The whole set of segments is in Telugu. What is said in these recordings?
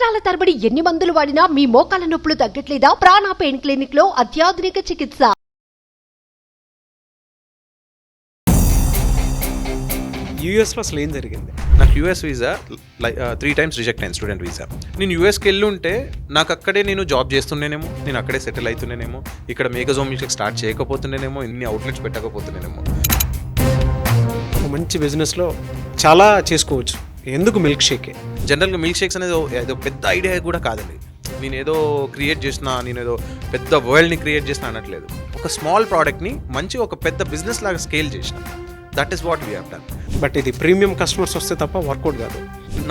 సంవత్సరాల తరబడి ఎన్ని మందులు వాడినా మీ మోకాల నొప్పులు తగ్గట్లేదా? ప్రాణ పెయిన్ క్లినిక్ లో అత్యాధునిక చికిత్స. యూఎస్లో అసలు ఏం జరిగింది? నాకు యూఎస్ వీసా 3 times రిజెక్ట్ అయింది, స్టూడెంట్ వీసా. నేను యూఎస్కి వెళ్ళి ఉంటే నాకు అక్కడే నేను జాబ్ చేస్తుండేనేమో, నేను అక్కడే సెటిల్ అవుతుండేనేమో, ఇక్కడ మేకజోమ్ మిల్క్ స్టార్ట్ చేయకపోతుండేనేమో, ఇన్ని అవుట్లెట్స్ పెట్టకపోతుండేనేమో. ఒక మంచి బిజినెస్లో చాలా చేసుకోవచ్చు, ఎందుకు మిల్క్ షేకే? జనరల్గా మిల్క్ షేక్స్ అనేది ఏదో పెద్ద ఐడియా కూడా కాదండి. నేను ఏదో క్రియేట్ చేసిన, నేను ఏదో పెద్ద వరల్డ్ని క్రియేట్ చేసిన అనట్లేదు. ఒక స్మాల్ ప్రోడక్ట్ని మంచి ఒక పెద్ద బిజినెస్ లాగా స్కేల్ చేసిన. That is what we have done. But ఇది ప్రీమియం కస్టమర్స్ వస్తే తప్ప వర్కౌట్ కాదు.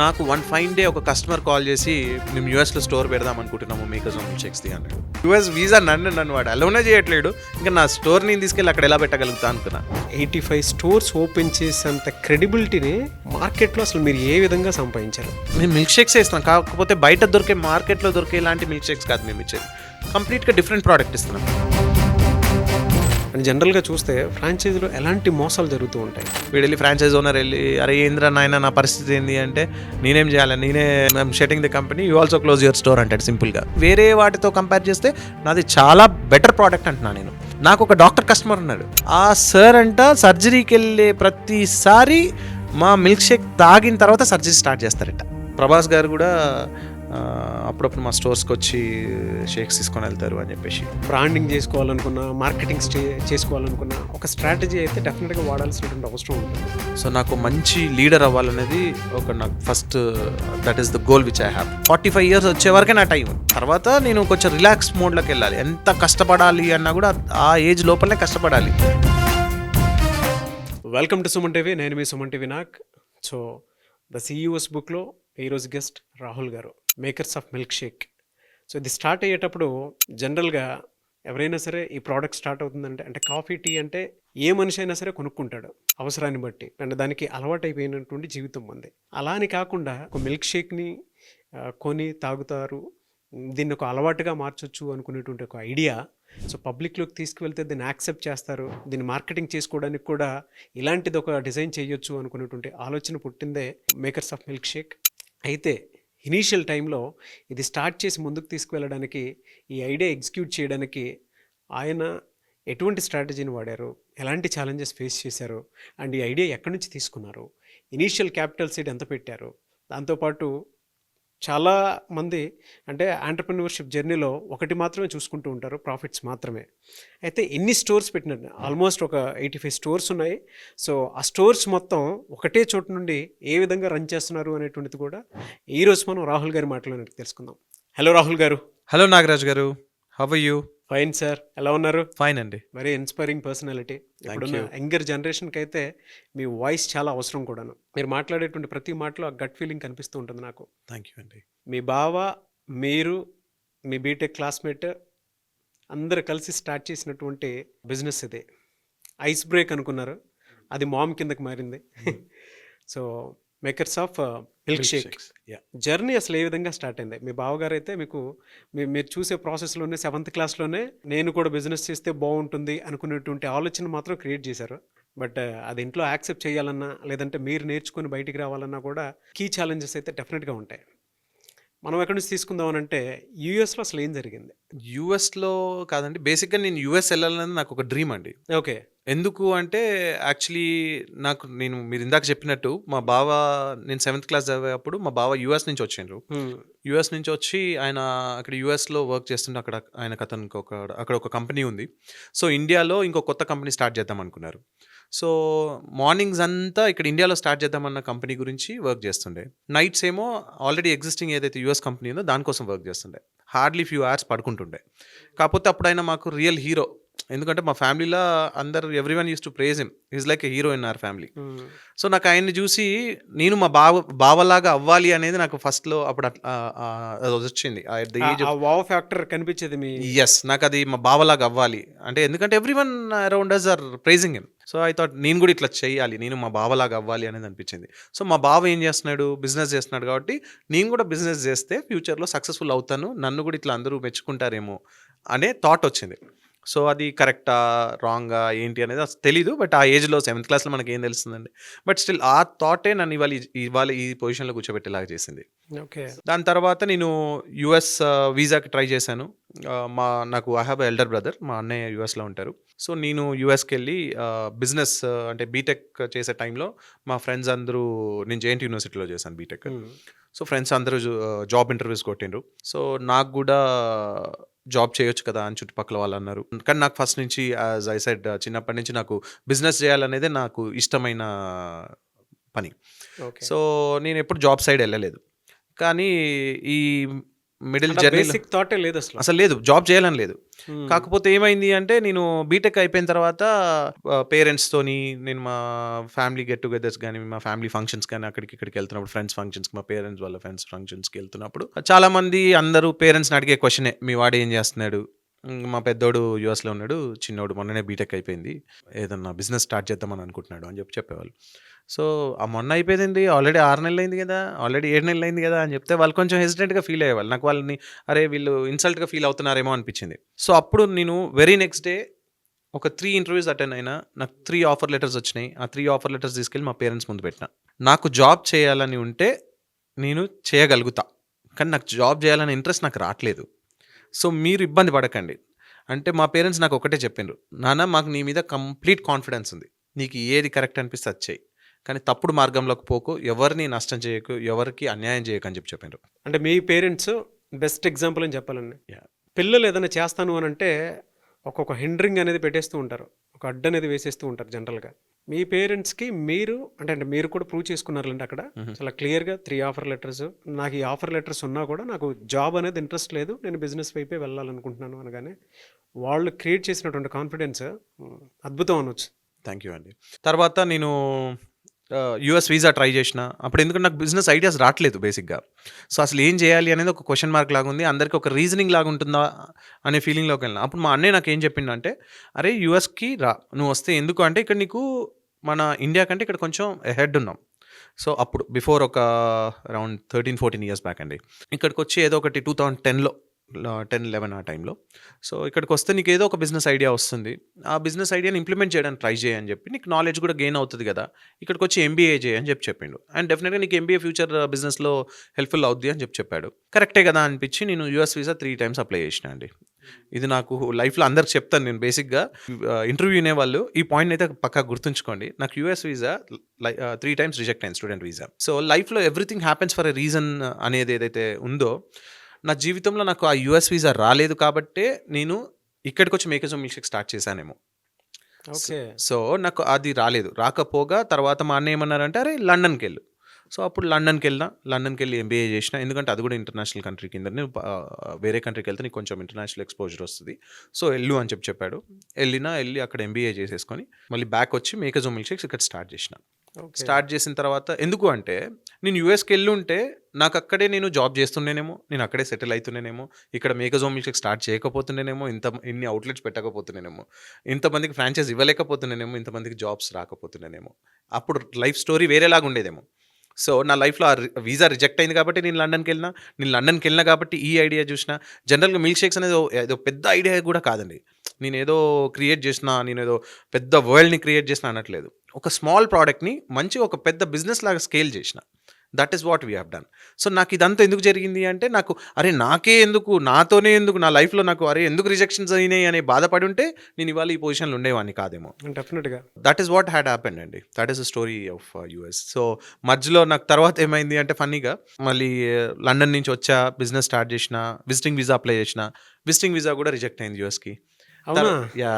నాకు వన్ ఫైన్ డే ఒక కస్టమర్ కాల్ చేసి, మేము యూఎస్లో స్టోర్ పెడదాం అనుకుంటున్నాము మేకజోమ్ మిల్క్ షేక్స్ది అన్నాడు. యూఎస్ వీసా నన్ను వాడు అలోనే చేయట్లేడు, ఇంకా నా స్టోర్ నేను తీసుకెళ్ళి అక్కడ ఎలా పెట్టగలుగుతా అనుకున్నా. 85 స్టోర్స్ ఓపెన్ చేసేంత క్రెడిబిలిటీని మార్కెట్లో అసలు మీరు ఏ విధంగా సంపాదించారు? మేము మిల్క్ షేక్స్ ఇస్తున్నాం, కాకపోతే బయట దొరికే మార్కెట్లో దొరికే ఇలాంటి మిల్క్ షేక్స్ కాదు మేము ఇచ్చేది. కంప్లీట్గా డిఫరెంట్ ప్రోడక్ట్ ఇస్తున్నాం. అని జనరల్గా చూస్తే ఫ్రాంచైజీలో ఎలాంటి మోసాలు జరుగుతూ ఉంటాయి? వీడు వెళ్ళి ఫ్రాంచైజ్ ఓనర్ వెళ్ళి, అరే ఏంద్రా నాయన నా పరిస్థితి ఏంది అంటే, నేనేం చేయాలి, నేనే shutting the company, you also close your store అంటాడు సింపుల్గా. వేరే వాటితో కంపేర్ చేస్తే నాది చాలా బెటర్ ప్రోడక్ట్ అంటున్నా నేను. నాకు ఒక డాక్టర్ కస్టమర్ ఉన్నాడు, ఆ సార్ అంట సర్జరీకి వెళ్ళే ప్రతిసారి మా మిల్క్ షేక్ తాగిన తర్వాత సర్జరీ స్టార్ట్ చేస్తారట. ప్రభాస్ గారు కూడా అప్పుడప్పుడు మా స్టోర్స్కి వచ్చి షేక్స్ తీసుకొని వెళ్తారు అని చెప్పేసి. బ్రాండింగ్ చేసుకోవాలనుకున్నా, మార్కెటింగ్ చేసుకోవాలనుకున్నా ఒక స్ట్రాటజీ అయితే డెఫినెట్గా వాడాల్సినటువంటి అవసరం ఉంటుంది. సో నాకు మంచి లీడర్ అవ్వాలనేది ఒక నాకు first, that is the goal which I have. 45 years వచ్చే వరకే నా టైం. తర్వాత నేను కొంచెం రిలాక్స్ మోడ్లోకి వెళ్ళాలి. ఎంత కష్టపడాలి అన్నా కూడా ఆ ఏజ్ లోపలనే కష్టపడాలి. వెల్కమ్ టు సుమన్ టీవీ, నేను మీ Suman TV Nag. So the CEO's బుక్లో ఈరోజు guest Rahul garu, makers of milkshake. So ఇది స్టార్ట్ అయ్యేటప్పుడు జనరల్గా ఎవరైనా సరే ఈ ప్రోడక్ట్ స్టార్ట్ అవుతుందంటే, అంటే కాఫీ టీ అంటే ఏ మనిషి అయినా సరే కొనుక్కుంటాడు అవసరాన్ని బట్టి, అంటే దానికి అలవాటు అయిపోయినటువంటి జీవితం ఉంది. అలా అని కాకుండా ఒక మిల్క్ షేక్ని కొని తాగుతారు, దీన్ని ఒక అలవాటుగా మార్చొచ్చు అనుకునేటువంటి ఒక ఐడియా. సో పబ్లిక్లోకి తీసుకువెళ్తే దీన్ని యాక్సెప్ట్ చేస్తారు, దీన్ని మార్కెటింగ్ చేసుకోవడానికి కూడా ఇలాంటిది ఒక డిజైన్ చేయొచ్చు అనుకునేటువంటి ఆలోచన పుట్టిందే మేకర్స్ ఆఫ్ మిల్క్ షేక్. అయితే ఇనీషియల్ టైంలో ఇది స్టార్ట్ చేసి ముందుకు తీసుకువెళ్ళడానికి, ఈ ఐడియా ఎగ్జిక్యూట్ చేయడానికి ఆయన ఎటువంటి స్ట్రాటజీని వాడారు, ఎలాంటి ఛాలెంజెస్ ఫేస్ చేశారు, అండ్ ఈ ఐడియా ఎక్కడి నుంచి తీసుకున్నారు, ఇనీషియల్ క్యాపిటల్ సీడ్ ఎంత పెట్టారు, దాంతోపాటు చాలా మంది అంటే ఆంటర్ప్రెన్యూర్షిప్ జర్నీలో ఒకటి మాత్రమే చూసుకుంటూ ఉంటారు, ప్రాఫిట్స్ మాత్రమే. అయితే ఎన్ని స్టోర్స్ పెట్టినట్టు, ఆల్మోస్ట్ ఒక 85 స్టోర్స్ ఉన్నాయి. సో ఆ స్టోర్స్ మొత్తం ఒకటే చోటు నుండి ఏ విధంగా రన్ చేస్తున్నారు అనేటువంటిది కూడా ఈరోజు మనం రాహుల్ గారి మాటలో తెలుసుకుందాం. హలో రాహుల్ గారు. హలో నాగరాజ్ గారు, how are you? Fine sir, ఎలా ఉన్నారు? ఫైన్ అండి. Very inspiring personality. ఇప్పుడున్న యంగర్ జనరేషన్కి అయితే మీ వాయిస్ చాలా అవసరం కూడాను. మీరు మాట్లాడేటువంటి ప్రతి మాటలో ఆ గట్ ఫీలింగ్ కనిపిస్తూ ఉంటుంది నాకు. థ్యాంక్ యూ అండి. మీ బావ, మీరు, మీ బీటెక్ క్లాస్మేట్ అందరు కలిసి స్టార్ట్ చేసినటువంటి బిజినెస్ ఇది. ఐస్ బ్రేక్ అనుకున్నారు, అది మామ్ కిందకి మారింది. So makers of milk shake journey అసలు ఏ విధంగా స్టార్ట్ అయింది? మీ బావగారు అయితే మీకు మీరు చూసే ప్రాసెస్లోనే 7th క్లాస్లోనే నేను కూడా బిజినెస్ చేస్తే బాగుంటుంది అనుకునేటువంటి ఆలోచన మాత్రం క్రియేట్ చేశారు. బట్ అది ఇంట్లో యాక్సెప్ట్ చేయాలన్నా, లేదంటే మీరు నేర్చుకొని బయటికి రావాలన్నా కూడా కీ ఛాలెంజెస్ అయితే డెఫినెట్గా ఉంటాయి. మనం ఎక్కడి నుంచి తీసుకుందామని అంటే, యూఎస్లో అసలు ఏం జరిగింది? యూఎస్లో కాదండి, బేసిక్గా నేను యూఎస్ వెళ్ళాలనేది నాకు ఒక డ్రీమ్ అండి. ఓకే. ఎందుకు అంటే యాక్చువల్లీ మీరు ఇందాక చెప్పినట్టు మా బావ, నేను 7th class చదివేటప్పుడు మా బావ యూఎస్ నుంచి వచ్చిండ్రు. యూఎస్ నుంచి వచ్చి ఆయన అక్కడ యూఎస్లో వర్క్ చేస్తుంటే అతనికి అక్కడ ఒక కంపెనీ ఉంది. సో ఇండియాలో ఇంకో కొత్త కంపెనీ స్టార్ట్ చేద్దాం అనుకున్నారు. సో మార్నింగ్స్ అంతా ఇక్కడ ఇండియాలో స్టార్ట్ చేద్దామన్న కంపెనీ గురించి వర్క్ చేస్తుండే, నైట్స్ ఏమో ఆల్రెడీ ఎగ్జిస్టింగ్ ఏదైతే యూఎస్ కంపెనీ ఉందో దానికోసం వర్క్ చేస్తుండే. హార్డ్లీ ఫ్యూ అవర్స్ పడుకుంటుండే. కాకపోతే అప్పుడు ఆయన మాకు రియల్ హీరో. ఎందుకంటే మా ఫ్యామిలీలో అందరు everyone use to praise him, is like a hero in our family. So నాకు ఆయన్ని చూసి నేను మా బావలాగా అవ్వాలి అనేది నాకు ఫస్ట్లో అప్పుడు అది వచ్చింది. వావ్ ఫ్యాక్టర్ కనిపించేది మీ? ఎస్, నాకు అది మా బావలాగా అవ్వాలి అంటే, ఎందుకంటే everyone around us are praising him. So I thought నేను కూడా ఇట్లా చేయాలి, నేను మా బావలాగా అవ్వాలి అనేది అనిపించింది. సో మా బావ ఏం చేస్తున్నాడు, బిజినెస్ చేస్తున్నాడు కాబట్టి నేను కూడా బిజినెస్ చేస్తే ఫ్యూచర్లో సక్సెస్ఫుల్ అవుతాను, నన్ను కూడా ఇట్లా అందరూ మెచ్చుకుంటారేమో అనే థాట్ వచ్చింది. సో అది కరెక్టా రాంగా ఏంటి అనేది అసలు తెలీదు. బట్ ఆ ఏజ్‌లో 7th క్లాస్‌లో మనకేం తెలుస్తుందండి. బట్ స్టిల్ ఆ థాటే నన్ను ఇవాళ ఈ పొజిషన్‌లో కూర్చోబెట్టేలాగా చేసింది. ఓకే. దాని తర్వాత నేను యూఎస్ వీసాకి ట్రై చేశాను. నాకు I have a elder brother. మా అన్నయ్య యూఎస్‌లో ఉంటారు. సో నేను యూఎస్‌కెళ్ళి బిజినెస్ అంటే బీటెక్ చేసే టైంలో మా ఫ్రెండ్స్ అందరూ, నేను జేఎన్‌టీ యూనివర్సిటీలో చేశాను బీటెక్. సో ఫ్రెండ్స్ అందరూ జాబ్ ఇంటర్వ్యూస్ కొట్టిండ్రు. సో నాకు గూడా జాబ్ చేయొచ్చు కదా అని చుట్టుపక్కల వాళ్ళు అన్నారు. కానీ నాకు ఫస్ట్ నుంచి యాజ్ ఐ సెడ్ చిన్నప్పటి నుంచి నాకు బిజినెస్ చేయాలనేదే నాకు ఇష్టమైన పని. ఓకే. సో నేను ఎప్పుడు జాబ్ సైడ్ వెళ్ళలేదు. కానీ ఈ మిడిల్ అంటే జర్నీలో బేసిక్ థాటే లేదసల. అసలు లేదు, జాబ్ చేయాలని లేదు. కాకపోతే ఏమైంది అంటే నేను బీటెక్ అయిపోయిన తర్వాత పేరెంట్స్తోని నేను మా ఫ్యామిలీ గెట్ టుగెదర్స్ కానీ, మా ఫ్యామిలీ ఫంక్షన్స్ కానీ అక్కడికి ఇక్కడికి వెళ్తున్నప్పుడు, ఫ్రెండ్స్ ఫంక్షన్స్కి, మా పేరెంట్స్ వాళ్ళ ఫ్రెండ్స్ ఫంక్షన్స్కి వెళ్తున్నప్పుడు చాలా మంది అందరూ పేరెంట్స్ని అడిగే క్వశ్చనే, మీ వాడు ఏం చేస్తున్నాడు? మా పెద్దోడు యూఎస్లో ఉన్నాడు, చిన్నోడు మొన్ననే బీటెక్ అయిపోయింది, ఏదన్నా బిజినెస్ స్టార్ట్ చేద్దామని అనుకుంటున్నాడు అని చెప్పేవాళ్ళు. సో ఆ మొన్న అయిపోయింది, ఆల్రెడీ 6 నెలలు అయింది కదా, ఆల్రెడీ 7 నెలలు అయింది కదా అని చెప్తే వాళ్ళు కొంచెం హెసిటెంట్గా ఫీల్ అయ్యేవాళ్ళు. నాకు వాళ్ళని అరే వీళ్ళు ఇన్సల్ట్గా ఫీల్ అవుతున్నారేమో అనిపించింది. సో అప్పుడు నేను వెరీ నెక్స్ట్ డే ఒక 3 ఇంటర్వ్యూస్ అటెండ్ అయినా. నాకు 3 ఆఫర్ లెటర్స్ వచ్చినాయి. ఆ 3 ఆఫర్ లెటర్స్ తీసుకెళ్ళి మా పేరెంట్స్ ముందు పెట్టిన. నాకు జాబ్ చేయాలని ఉంటే నేను చేయగలుగుతా, కానీ నాకు జాబ్ చేయాలనే ఇంట్రెస్ట్ నాకు రావట్లేదు. సో మీరు ఇబ్బంది పడకండి అంటే మా పేరెంట్స్ నాకు ఒకటే చెప్పిండ్రు, నాన్న మాకు నీ మీద కంప్లీట్ కాన్ఫిడెన్స్ ఉంది, నీకు ఏది కరెక్ట్ అనిపిస్తే అది చెయ్యి, కానీ తప్పుడు మార్గంలోకి పోకు, ఎవరిని నష్టం చేయకు, ఎవరికి అన్యాయం చేయకు అని చెప్పిండ్రు. అంటే మీ పేరెంట్స్ బెస్ట్ ఎగ్జాంపుల్ అని చెప్పాలండి. Yeah. పిల్లలు ఏదైనా చేస్తాను అని అంటే ఒక్కొక్క హిండరింగ్ అనేది పెట్టేస్తూ ఉంటారు, ఒక అడ్డు అనేది వేసేస్తూ ఉంటారు జనరల్గా. మీ పేరెంట్స్కి మీరు అంటే మీరు కూడా ప్రూవ్ చేసుకున్నారండి అక్కడ చాలా క్లియర్గా 3 ఆఫర్ లెటర్స్. నాకు ఈ ఆఫర్ లెటర్స్ ఉన్నా కూడా నాకు జాబ్ అనేది ఇంట్రెస్ట్ లేదు, నేను బిజినెస్ వైపే వెళ్ళాలనుకుంటున్నాను అనగానే వాళ్ళు క్రియేట్ చేసినటువంటి కాన్ఫిడెన్స్ అద్భుతం అనొచ్చు. థ్యాంక్ యూ అండి. తర్వాత నేను యూఎస్ వీసా ట్రై చేసిన. అప్పుడు ఎందుకంటే నాకు బిజినెస్ ఐడియాస్ రావట్లేదు బేసిక్గా. సో అసలు ఏం చేయాలి అనేది ఒక క్వశ్చన్ మార్క్ లాగా ఉంది, అందరికీ ఒక రీజనింగ్ లాగా ఉంటుందా అనే ఫీలింగ్లోకి వెళ్ళిన. అప్పుడు మా అన్నయ్య నాకు ఏం చెప్పిండంటే, అరే యూఎస్కి రా, నువ్వు వస్తే ఎందుకు అంటే ఇక్కడ నీకు మన ఇండియా కంటే ఇక్కడ కొంచెం హెడ్ ఉన్నాం. సో అప్పుడు బిఫోర్ ఒక అరౌండ్ 13-14 ఇయర్స్ బ్యాక్ అండి. ఇక్కడికి వచ్చి ఏదో ఒకటి 2010లో 10-11 ఆ టైంలో. సో ఇక్కడికి వస్తే నీకు ఏదో ఒక బిజినెస్ ఐడియా వస్తుంది, ఆ బిజినెస్ ఐడియాని ఇంప్లిమెంట్ చేయడానికి ట్రై చేయని చెప్పి, నీకు నాలెడ్జ్ కూడా గెయిన్ అవుతుంది కదా, ఇక్కడికి వచ్చి ఎంబీఏ చేయని చెప్పిండు. అండ్ డెఫినెట్గా నీకు ఎంబీఏ ఫ్యూచర్ బిజినెస్లో హెల్ప్ఫుల్ అవుద్ది అని చెప్పాడు. కరెక్టే కదా అనిపించి నేను యూఎస్ వీసా 3 టైమ్స్ అప్లై చేసిన అండి. ఇది నాకు లైఫ్లో అందరికి చెప్తాను నేను. బేసిక్గా ఇంటర్వ్యూ వినేవాళ్ళు ఈ పాయింట్ అయితే పక్కా గుర్తుంచుకోండి, నాకు యూఎస్ వీసా 3 టైమ్స్ రిజెక్ట్ అయింది, స్టూడెంట్ వీసా. సో లైఫ్లో everything happens for a reason అనేది ఏదైతే ఉందో, నా జీవితంలో నాకు ఆ యూఎస్ వీసా రాలేదు కాబట్టే నేను ఇక్కడికి వచ్చి మేకేజ్ మిల్క్ షేక్ స్టార్ట్ చేశానేమో. ఓకే. సో నాకు అది రాలేదు. రాకపోగా తర్వాత మా అన్న ఏమన్నారంటే, అరే లండన్కి వెళ్ళు. సో అప్పుడు లండన్కి వెళ్ళి ఎంబీఏ చేసిన. ఎందుకంటే అది కూడా ఇంటర్నేషనల్ కంట్రీ కింద, వేరే కంట్రీకి వెళ్తే నీకు కొంచెం ఇంటర్నేషనల్ ఎక్స్పోజర్ వస్తుంది, సో వెళ్ళు అని చెప్పాడు. వెళ్ళి అక్కడ ఎంబీఏ చేసేసుకొని మళ్ళీ బ్యాక్ వచ్చి మేకేజ్ మిల్క్ షేక్స్ ఇక్కడ స్టార్ట్ చేసిన. స్టార్ట్ చేసిన తర్వాత ఎందుకు అంటే, నేను యూఎస్కి వెళ్ళి ఉంటే నాకు అక్కడే నేను జాబ్ చేస్తుండేనేమో, నేను అక్కడే సెటిల్ అవుతుండేనేమో, ఇక్కడ మేకేజ్ మిల్క్ షేక్ స్టార్ట్ చేయకపోతుండేనేమో, ఇన్ని అవుట్లెట్స్ పెట్టకపోతుండేనేమో, ఇంతమందికి ఫ్రాంచైజ్ ఇవ్వలేకపోతుండేనేమో, ఇంతమందికి జాబ్స్ రాకపోతుండేనేమో, అప్పుడు లైఫ్ స్టోరీ వేరేలాగా ఉండేదేమో. సో నా లైఫ్లో ఆ వీసా రిజెక్ట్ అయింది కాబట్టి నేను లండన్కి వెళ్ళినా కాబట్టి ఈ ఐడియా చూసిన. జనరల్గా మిల్క్ షేక్స్ అనేది ఏదో పెద్ద ఐడియా కూడా కాదండి, నేను ఏదో క్రియేట్ చేసిన, నేను ఏదో పెద్ద వరల్డ్ని క్రియేట్ చేసిన అనట్లేదు. ఒక స్మాల్ ప్రోడక్ట్ని మంచి ఒక పెద్ద బిజినెస్ లాగా స్కేల్ చేసిన. That is what we have done. So నాకు ఇదంతా ఎందుకు జరిగింది అంటే, నాకు అరే నాకే ఎందుకు, నాతోనే ఎందుకు, నా లైఫ్లో నాకు అరే ఎందుకు రిజెక్షన్స్ అయినాయి అనే బాధపడి ఉంటే నేను ఇవాళ ఈ పొజిషన్లో ఉండేవాడిని కాదేమో. డెఫినెట్గా that is what had happened అండి. That is the story of US. So మధ్యలో నాకు తర్వాత ఏమైంది అంటే, ఫన్నీగా మళ్ళీ లండన్ నుంచి వచ్చా, బిజినెస్ స్టార్ట్ చేసిన, విజిటింగ్ వీసా అప్లై చేసిన. విజిటింగ్ వీసా కూడా రిజెక్ట్ అయింది యూఎస్కి. యా,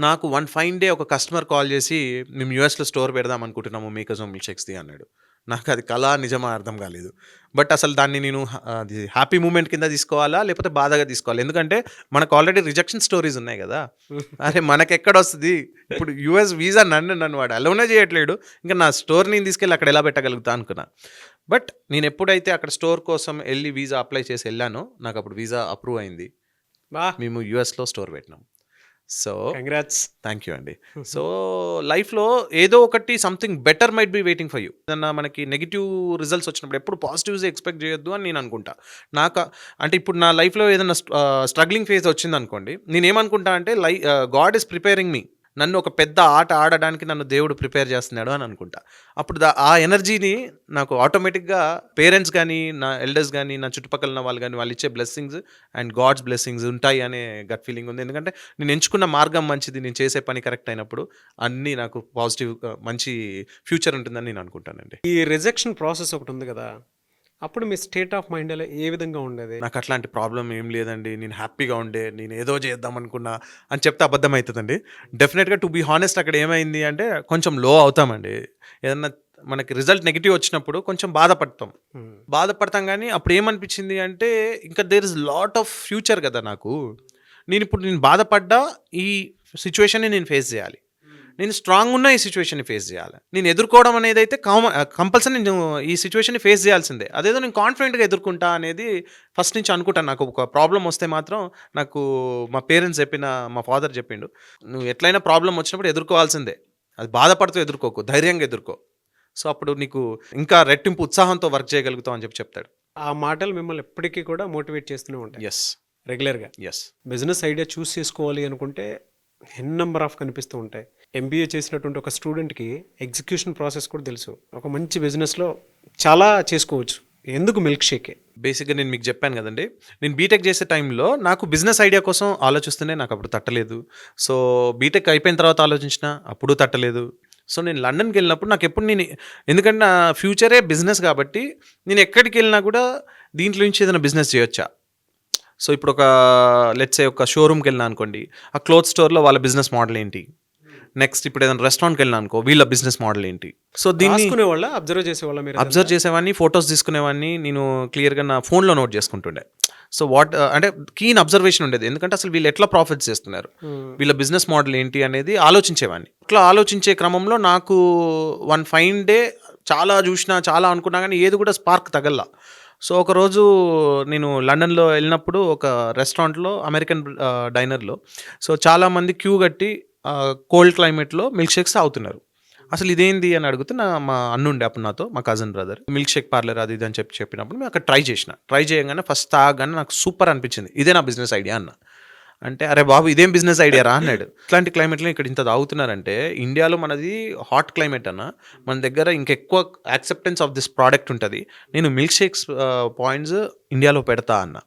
నాకు వన్ ఫైన్ డే ఒక కస్టమర్ కాల్ చేసి, మేము యూఎస్లో స్టోర్ పెడదాం అనుకుంటున్నాము మేకేజ్ మిల్క్ షేక్స్ది అన్నాడు. నాకు అది కళ నిజమా అర్థం కాలేదు. బట్ అసలు దాన్ని నేను అది హ్యాపీ మూమెంట్ కింద తీసుకోవాలా లేకపోతే బాధగా తీసుకోవాలి, ఎందుకంటే మనకు ఆల్రెడీ రిజెక్షన్ స్టోరీస్ ఉన్నాయి కదా. అరే మనకెక్కడ వస్తుంది ఇప్పుడు యూఎస్ వీసా, నన్ను వాడు అలౌనే చేయట్లేడు, ఇంకా నా స్టోర్ నేను తీసుకెళ్ళి అక్కడ ఎలా పెట్టగలుగుతా అనుకున్నా. బట్ నేను ఎప్పుడైతే అక్కడ స్టోర్ కోసం వెళ్ళి వీసా అప్లై చేసి వెళ్ళానో, నాకు అప్పుడు వీసా అప్రూవ్ అయింది, మేము యూఎస్లో స్టోర్ పెట్టినాం. So congrats. థ్యాంక్ యూ అండి. సో లైఫ్లో ఏదో ఒకటి something better might be waiting for you. ఏదన్నా మనకి నెగిటివ్ రిజల్ట్స్ వచ్చినప్పుడు ఎప్పుడు పాజిటివ్స్ ఎక్స్పెక్ట్ చేయొద్దు అని నేను అనుకుంటా. అంటే ఇప్పుడు నా లైఫ్లో ఏదైనా స్ట్రగ్లింగ్ ఫేజ్ వచ్చింది అనుకోండి, నేను ఏమనుకుంటా అంటే గాడ్ ఈస్ ప్రిపేరింగ్ మీ, నన్ను ఒక పెద్ద ఆట ఆడడానికి నన్ను దేవుడు ప్రిపేర్ చేస్తున్నాడు అని అనుకుంటా. అప్పుడు ఆ ఎనర్జీని నాకు ఆటోమేటిక్గా పేరెంట్స్ కానీ, నా ఎల్డర్స్ కానీ, నా చుట్టుపక్కల ఉన్న వాళ్ళు కానీ, వాళ్ళు ఇచ్చే బ్లెస్సింగ్స్ అండ్ గాడ్స్ బ్లెస్సింగ్స్ ఉంటాయి అనే గట్ ఫీలింగ్ ఉంది. ఎందుకంటే నేను ఎంచుకున్న మార్గం మంచిది, నేను చేసే పని కరెక్ట్ అయినప్పుడు అన్నీ నాకు పాజిటివ్ మంచి ఫ్యూచర్ ఉంటుందని నేను అనుకుంటానండి. ఈ రిజెక్షన్ ప్రాసెస్ ఒకటి ఉంది కదా, అప్పుడు మీ స్టేట్ ఆఫ్ మైండ్ ఏ విధంగా ఉండేది? నాకు అట్లాంటి ప్రాబ్లం ఏం లేదండి. నేను హ్యాపీగా ఉండే, నేను ఏదో చేద్దాం అనుకున్నా అని చెప్తే అబద్ధం అవుతుందండి. డెఫినెట్గా టు బీ హానెస్ట్ అక్కడ ఏమైంది అంటే కొంచెం లో అవుతామండి. ఏదన్నా మనకి రిజల్ట్ నెగిటివ్ వచ్చినప్పుడు కొంచెం బాధపడతాం కానీ అప్పుడు ఏమనిపించింది అంటే ఇంకా there is lot of future కదా నాకు. నేను బాధపడ్డా ఈ సిచ్యువేషన్ని నేను ఫేస్ చేయాలి, నేను స్ట్రాంగ్ ఉన్న ఈ సిచ్యువేషన్ని ఫేస్ చేయాలి. నేను ఎదుర్కోవడం అనేది అయితే కంపల్సరీ నేను ఈ సిచ్యువేషన్ని ఫేస్ చేయాల్సిందే. అదేదో నేను కాన్ఫిడెంట్గా ఎదుర్కొంటా అనేది ఫస్ట్ నుంచి అనుకుంటాను. నాకు ఒక ప్రాబ్లం వస్తే మాత్రం నాకు మా పేరెంట్స్ మా ఫాదర్ చెప్పిండు, నువ్వు ఎట్లయినా ప్రాబ్లం వచ్చినప్పుడు ఎదుర్కోవాల్సిందే, అది బాధపడుతూ ఎదుర్కోకు, ధైర్యంగా ఎదుర్కో. సో అప్పుడు నీకు ఇంకా రెట్టింపు ఉత్సాహంతో వర్క్ చేయగలుగుతావు అని చెప్తాడు. ఆ మాటలు మిమ్మల్ని ఎప్పటికీ కూడా మోటివేట్ చేస్తూనే ఉంటాయి. ఎస్, రెగ్యులర్గా. ఎస్. బిజినెస్ ఐడియా చూస్ చేసుకోవాలి అనుకుంటే ఎన్ నెంబర్ ఆఫ్ కనిపిస్తూ ఉంటాయి. ఎంబీఏ చేసినటువంటి ఒక స్టూడెంట్కి ఎగ్జిక్యూషన్ ప్రాసెస్ కూడా తెలుసు. ఒక మంచి బిజినెస్లో చాలా చేసుకోవచ్చు. ఎందుకు మిల్క్ షేకే? బేసిక్గా నేను మీకు చెప్పాను కదండి, నేను బీటెక్ చేసే టైంలో నాకు బిజినెస్ ఐడియా కోసం ఆలోచిస్తూనే నాకు అప్పుడు తట్టలేదు. సో బీటెక్ అయిపోయిన తర్వాత ఆలోచించిన అప్పుడు తట్టలేదు. సో నేను లండన్కి వెళ్ళినప్పుడు నాకు ఎప్పుడు ఎందుకంటే నా ఫ్యూచరే బిజినెస్ కాబట్టి నేను ఎక్కడికి వెళ్ళినా కూడా దీంట్లో నుంచి ఏదైనా బిజినెస్ చేయొచ్చా. సో ఇప్పుడు లెట్స్ సే ఒక షోరూమ్కి వెళ్ళినా అనుకోండి, ఆ క్లోత్ స్టోర్లో వాళ్ళ బిజినెస్ మోడల్ ఏంటి, నెక్స్ట్ ఇప్పుడు ఏదైనా రెస్టారెంట్కి వెళ్ళినా అనుకో వీళ్ళ బిజినెస్ మోడల్ ఏంటి. సో దీన్ని అబ్జర్వ్ చేసేవాడిని, ఫొటోస్ తీసుకునేవాడిని, నేను క్లియర్గా నా ఫోన్లో నోట్ చేసుకుంటుండే. సో అంటే కీన్ అబ్జర్వేషన్ ఉండేది, ఎందుకంటే అసలు వీళ్ళు ఎట్లా ప్రాఫిట్స్ చేస్తున్నారు, వీళ్ళ బిజినెస్ మోడల్ ఏంటి అనేది ఆలోచించేవాడిని. ఇట్లా ఆలోచించే క్రమంలో నాకు వన్ ఫైన్ డే చాలా చూసినా, చాలా అనుకున్నా కానీ ఏది కూడా స్పార్క్ తగల్లా. సో ఒకరోజు నేను లండన్లో వెళ్ళినప్పుడు ఒక రెస్టారెంట్లో, అమెరికన్ డైనర్లో, సో చాలామంది క్యూ కట్టి కోల్డ్ క్లైమేట్లో మిల్క్ షేక్స్ తాగుతున్నారు. అసలు ఇదేంది అని అడిగితే మా అన్నుండే అప్పుడు నాతో, మా cousin brother, milk shake parlour అది ఇది అని చెప్పినప్పుడు మేము అక్కడ ట్రై చేయగానే ఫస్ట్ తాగగానే నాకు సూపర్ అనిపించింది. ఇదే నా బిజినెస్ ఐడియా అన్న. అంటే అరే బాబు ఇదేం బిజినెస్ ఐడియా రా అన్నాడు. ఇట్లాంటి క్లైమేట్లో ఇక్కడ ఇంత తాగుతున్నారంటే, ఇండియాలో మనది హాట్ క్లైమేట్ అన్న, మన దగ్గర ఇంకెక్కువ యాక్సెప్టెన్స్ ఆఫ్ దిస్ ప్రోడక్ట్ ఉంటుంది, నేను మిల్క్ షేక్స్ పాయింట్స్ ఇండియాలో పెడతా అన్న.